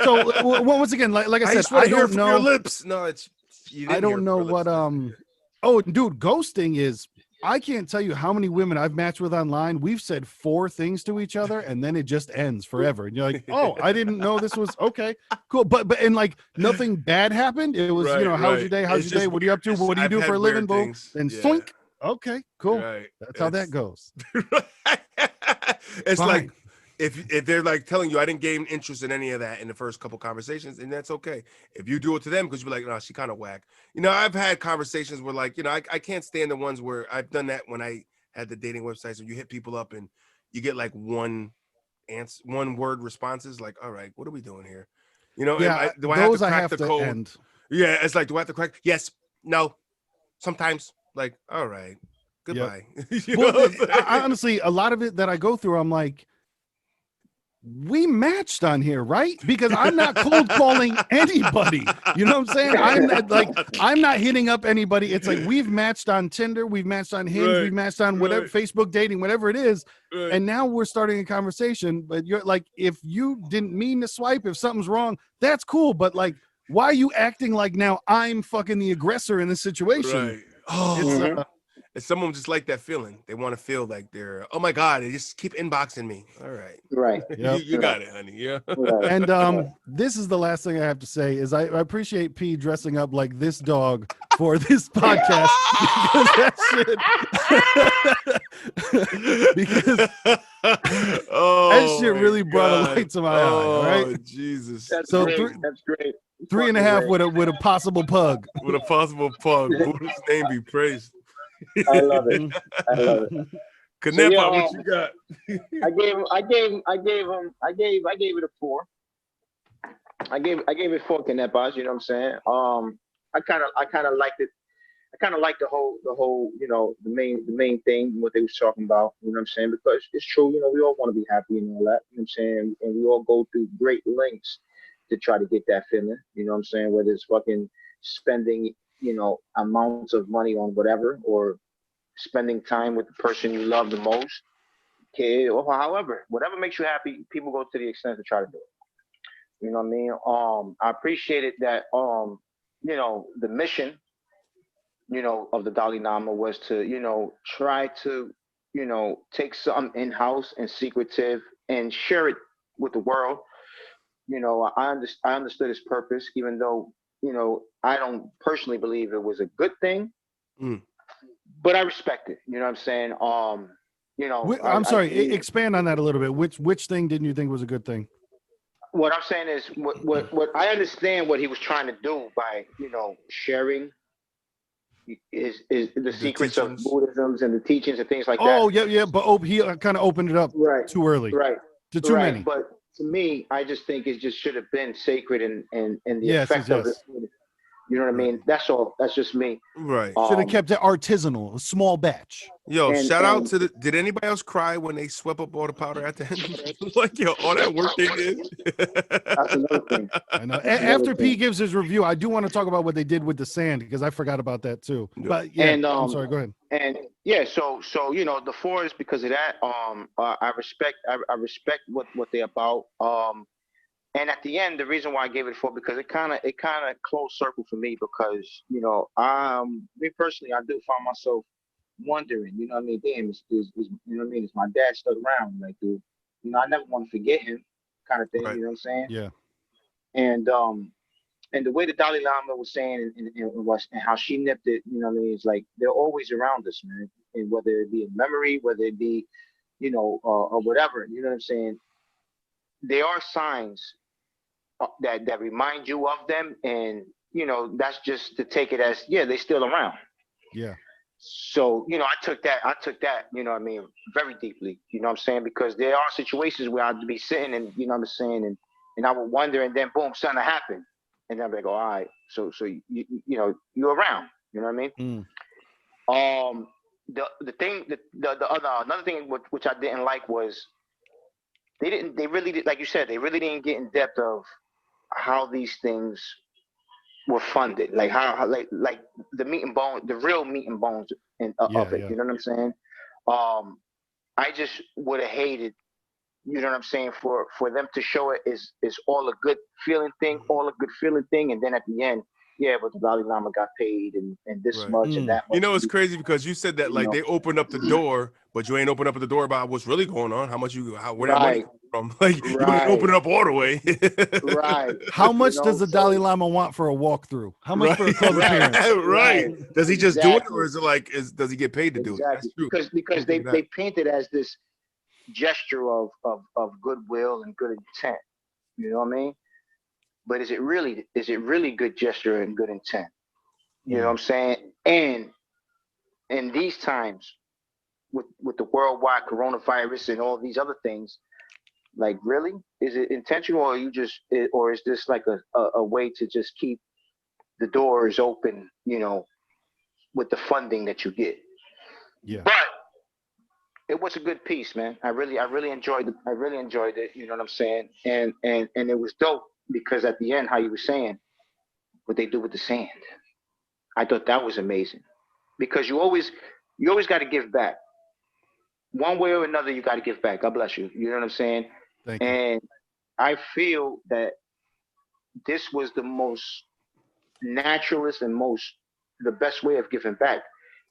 So once again, like I said, just want I to hear don't from your know. lips. No, it's you I didn't hear don't it know from your what lips. Oh, dude, ghosting is. I can't tell you how many women I've matched with online. We've said 4 things to each other, and then it just ends forever. And you're like, oh, I didn't know this was okay, cool. But and like nothing bad happened. It was, you know, how's your day? How's It's your day? just What are you up to? weird. What do you I've do had for a living, weird boo? things. And Yeah. swink. Okay, cool. Right. That's how that goes. It's Fine. like if they're like telling you I didn't gain interest in any of that in the first couple conversations, and that's okay. If you do it to them because you're like, no, she kind of whack. You know, I've had conversations where like, you know, I can't stand the ones where I've done that when I had the dating websites where you hit people up and you get like one word responses, like, all right, what are we doing here? You know, Yeah, do I have to those I crack have the to code? end. Yeah, it's like, do I have to crack? Yes, no, sometimes. Like, all right, Yep. goodbye. You Well, know what I'm saying? I honestly, a lot of it that I go through, I'm like, we matched on here, right? Because I'm not cold calling anybody. You know what I'm saying? I'm not hitting up anybody. It's like we've matched on Tinder, we've matched on Hinge, Right, we've matched on whatever, right. Facebook dating, whatever it is. Right. And now we're starting a conversation. But you're like, if you didn't mean to swipe, if something's wrong, that's cool. But like, why are you acting like now I'm fucking the aggressor in this situation? Right. Oh, It's and some of them just like that feeling. They want to feel like they're, oh my God, they just keep inboxing me. All right. Right. Yep. You got it, honey. Yeah. Right. And this is the last thing I have to say is I appreciate P dressing up like this dog for this podcast because that shit because Oh, that shit my really brought a God. light to my eye. All right. Oh, Jesus. That's So great. three- That's great. 3.5 with a possible pug. With a possible pug. Buddha's name be praised. I love it. I love it. Canepa, yeah, what you got? I gave it a 4. I gave it 4 canepas, you know what I'm saying? I kind of liked it. I kind of like the whole, you know, the main thing, what they was talking about, you know what I'm saying? Because it's true, you know, we all want to be happy and all that, you know what I'm saying? And we all go through great lengths to try to get that feeling, you know what I'm saying? Whether it's fucking spending, you know, amounts of money on whatever, or spending time with the person you love the most, kid, or however, whatever makes you happy, people go to the extent to try to do it. You know what I mean? I appreciated that. The mission, of the Dalai Lama was to, try to, take something in house and secretive and share it with the world. I understood his purpose, even though, I don't personally believe it was a good thing, Mm. but I respect it. You know what I'm saying? I'm sorry. I believe Expand on that a little bit. Which thing didn't you think was a good thing? what I'm saying is what I understand what he was trying to do by, sharing is the The secrets of teachings. Buddhisms and the teachings and things like Oh, that. yeah. But he kind of opened it up Right, too early right, to too right. many. But to me, I just think it just should have been sacred and the Yes, effect of it. yes. You know what I Right. mean? That's all. That's just me. Right. Should have Um, kept it artisanal, a small batch. Yo, and shout out and to the. Did anybody else cry when they swept up all the powder at the end? Like, yo, all that work they did. that's another thing. I know. That's another After P thing. gives his review, I do want to talk about what they did with the sand because I forgot about that too. Yeah. But yeah, And I'm sorry. Go ahead. and yeah, so the fours because of that. I respect what they're about. And at the end, the reason why I gave it 4 because it kind of closed circle for me because me personally, I do find myself wondering, you know what I mean? Damn, you know what I mean? Is my dad still around? Like, dude, I never want to forget him, kind of thing. Right. You know what I'm saying? Yeah. And the way the Dalai Lama was saying and how she nipped it, you know what I mean? It's like they're always around us, man. And whether it be in memory, whether it be, or whatever, you know what I'm saying? There are signs that remind you of them, and that's just to take it as they're still around. Yeah. So I took that you know what I mean, very deeply, you know what I'm saying, because there are situations where I'd be sitting and you know what I'm saying, and I would wonder, and then boom, something happened, and then I'd be like, all right, so you're around, you know what I mean. The thing the other another thing which I didn't like was they really did, like you said, they really didn't get in depth of how these things were funded, like how like the meat and bone, the real meat and bones Yeah. of it. Yeah. You know what I'm saying? I just would have hated, you know what I'm saying, for them to show it is all a good feeling thing, and then at the end, but the Dalai Lama got paid and this Right. much and that You much. know, it's crazy because you said that You like know, they opened up the door, but you ain't opened up the door about what's really going on. How much where that money right, come from? Like you didn't right, open it up all the way. right. How You much does know, the Dalai Lama want for a walkthrough? How much Right, for a club right, appearance? right. right, Does he just do it, or exactly, is it like does he get paid to do it? That's exactly. true. Because Don't think they of that. they paint it as this gesture of goodwill and good intent. You know what I mean? But is it really good gesture and good intent? You know what I'm saying? And in these times with the worldwide coronavirus and all these other things, like really, is it intentional, or or is this like a way to just keep the doors open? With the funding that you get. Yeah. But it was a good piece, man. I really enjoyed it. I really enjoyed it. You know what I'm saying? And it was dope because at the end, how you were saying what they do with the sand, I thought that was amazing because you always got to give back one way or another. You got to give back. God bless you. You know what I'm saying? Thank you. And I feel that this was the most naturalist and the best way of giving back.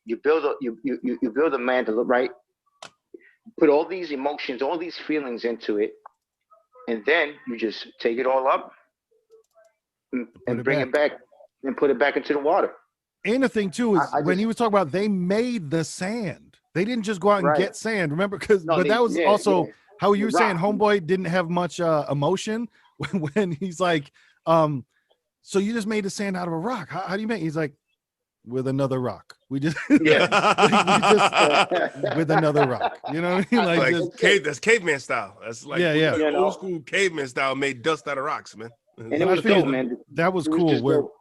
You build a mandala, right? Put all these emotions, all these feelings into it, and then you just take it all up and it bring back. it back and put it back into the water. And the thing too is I when just he was talking about they made the sand. They didn't just go out and right. get sand. Remember, No, but that was also how you The were saying rock. homeboy didn't have much emotion when he's like, so you just made the sand out of a rock. How do you make? He's like, with another rock. We just Yeah. we just with another rock. You know what I mean? Like Like just that's caveman style. That's like yeah. You old know, school caveman style made dust out of rocks, man. and it But I was feel dope, you, man. that was It was cool. just Where dope.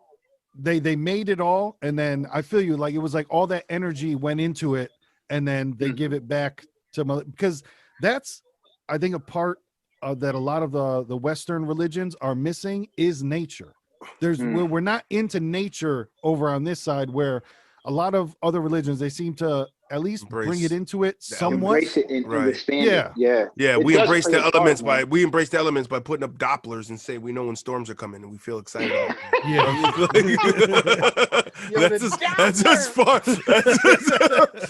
they made it all, and then I feel you, like it was like all that energy went into it, and then they give it back to because that's, I think, a part that a lot of the Western religions are missing is nature. We're not into nature over on this side, where a lot of other religions, they seem to at least bring Embrace it into it the somewhat. Embrace it and Right. understand Yeah. it. Yeah. Yeah, It we does embrace play the a part, elements man. by putting up Dopplers and say we know when storms are coming and we feel excited about them. Yeah. Yo, That's as far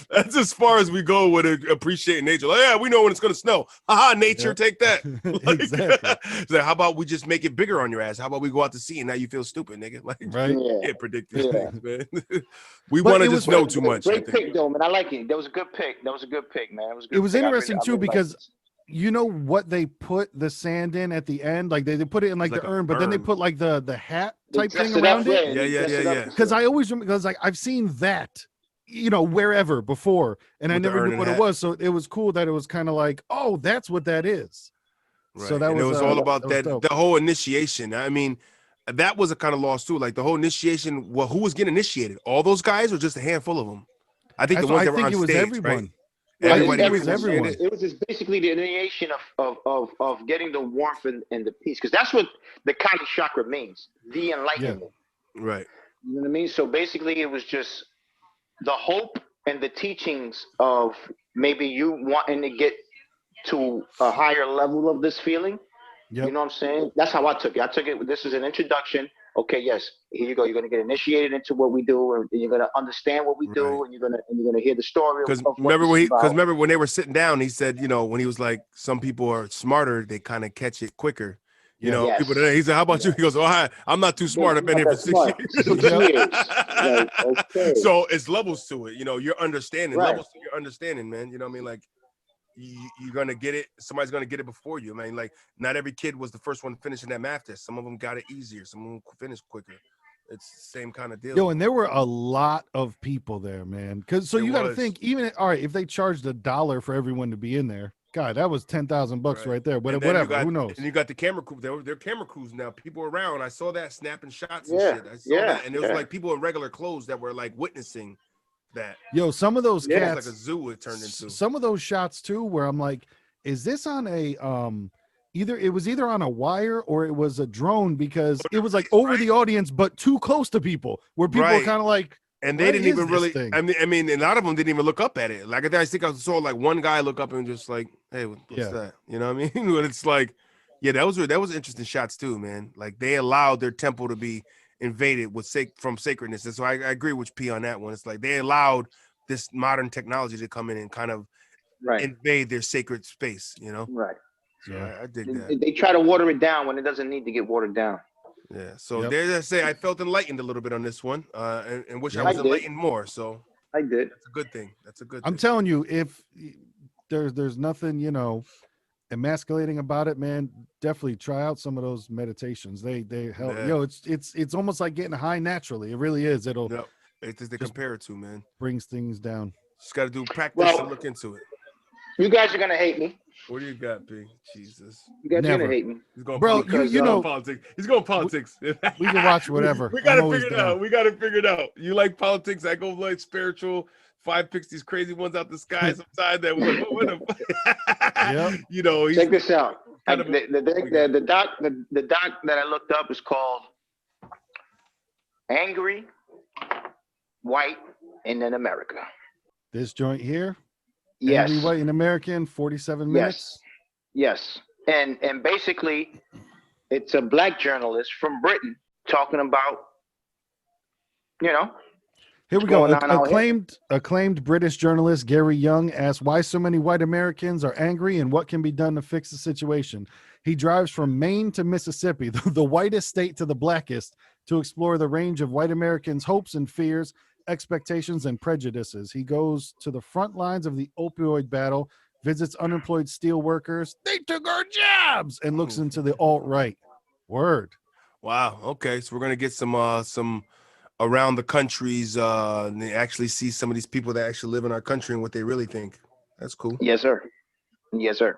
that's as far as we go with appreciating nature. Like, yeah, we know when it's gonna snow. Haha, nature, Yep. take that. Like, Exactly. it's like, how about we just make it bigger on your ass? How about we go out to sea and now you feel stupid, nigga? Like, Right. you Yeah. can't predict these Yeah. things, man. We But want to it just was know too much. I Great think. pick, though, man. I like it. That was a good pick. That was a good pick, man. It was a good It was pick. interesting I too really liked because it. you know what they put the sand in at the end, like they put it in like It's the like a urn, but then they urn. put like the hat They type dressed thing it up, around it. and Yeah, they yeah, dressed yeah, it up yeah. and Because stuff. I always remember, because like I've seen that, you know, wherever before, and I With the never urn knew and what it hat. was. So it was cool that it was kind of like, oh, that's what that is. Right. So that and was it was all about that was that dope. the whole initiation. I mean, that was a kind of loss too. Like the whole initiation. Well, who was getting initiated? All those guys, or just a handful of them? I think That's the why ones I that were think on it was stage, everyone. right? Well, Everybody it gets was everyone. initiated. It was just basically the initiation of getting the warmth and the peace, because that's what the Kali chakra means, the enlightenment. Right. You know what I mean? So basically, it was just the hope and the teachings of maybe you wanting to get to a higher level of this feeling. Yep. You know what I'm saying? That's how I took it. I took it. This is an introduction. Okay, yes, here you go. You're gonna get initiated into what we do, and you're gonna understand what we do, Right. and you're gonna hear the story Because of what remember this when is about. remember when they were sitting down, he said, you know, when he was like, some people are smarter, they kind of catch it quicker. You Yeah. know, Yes. people today. He said, "How about you?" He goes, "Oh, I'm not too smart. I've been here for 6 Smart. years." 6 years. Like, okay. So it's levels to it. You know, you're understanding Right. levels to your understanding, man. You know what I mean? Like you're gonna get it. Somebody's gonna get it before you. I mean, like not every kid was the first one finishing that math test. Some of them got it easier. Some of them finished quicker. It's the same kind of deal. Yo, and there were a lot of people there, man. Because so There you got to was. think, even all right, if they charged $1 for everyone to be in there, God, that was $10,000 right there. But And then you whatever, got- who knows? And you got the camera crew. They're camera crews now. People around. I saw that snapping shots and Yeah, shit. I saw yeah, that, and it was yeah. like people in regular clothes that were like witnessing that. Yo, some of those Yeah. It was cats, like a zoo. It turned into. some of those shots too, where I'm like, is this on a either on a wire or it was a drone, because it was like over the audience but too close to people, where people were Right. kind of like, And they what didn't is even this really. thing? I mean, a lot of them didn't even look up at it. Like I think I saw like one guy look up and just like, "Hey, what's Yeah. that?" You know what I mean? But it's like, yeah, that was interesting shots too, man. Like they allowed their temple to be invaded with from sacredness, and so I agree with P on that one. It's like they allowed this modern technology to come in and kind of Right. invade their sacred space. You know? Right. So Yeah. I dig that. They try to water it down when it doesn't need to get watered down. Yeah. So Yep. there's I say I felt enlightened a little bit on this one, and wish I Yep. was I did. enlightened more. So I did. that's a good thing. That's a good I'm thing. telling you, if there's nothing, you know, emasculating about it, man, definitely try out some of those meditations. They help. Yeah. Yo, it's almost like getting high naturally. It really is. It'll No, it's just they Just- compare it to, man. brings things down. Just got to do practice Well- and look into it. You guys are gonna hate me. What do you got, B? Jesus. You guys are Never. gonna hate me. He's going Bro, politics. you He's going know, politics. He's going politics. we can watch whatever. We I'm got to always figure it down. out. We got to figure it out. You like politics? I go like spiritual. 5 picks these crazy ones out the sky sometimes. That Yep. You know, he's Check this out. kind of a- The doc that I looked up is called "Angry White in America." This joint here, Yes. Angry White in American, 47 minutes. Yes. And basically, it's a black journalist from Britain talking about, you know, Here we go. going on out here? Acclaimed British journalist Gary Young asks why so many white Americans are angry and what can be done to fix the situation. He drives from Maine to Mississippi, the whitest state to the blackest, to explore the range of white Americans' hopes and fears, expectations, and prejudices. He goes to the front lines of the opioid battle, visits unemployed steel workers, they took our jobs, and looks into the alt-right. Word. Wow. Okay. So we're gonna get some around the countries. And they actually see some of these people that actually live in our country and what they really think. That's cool. Yes, sir. Yes, sir.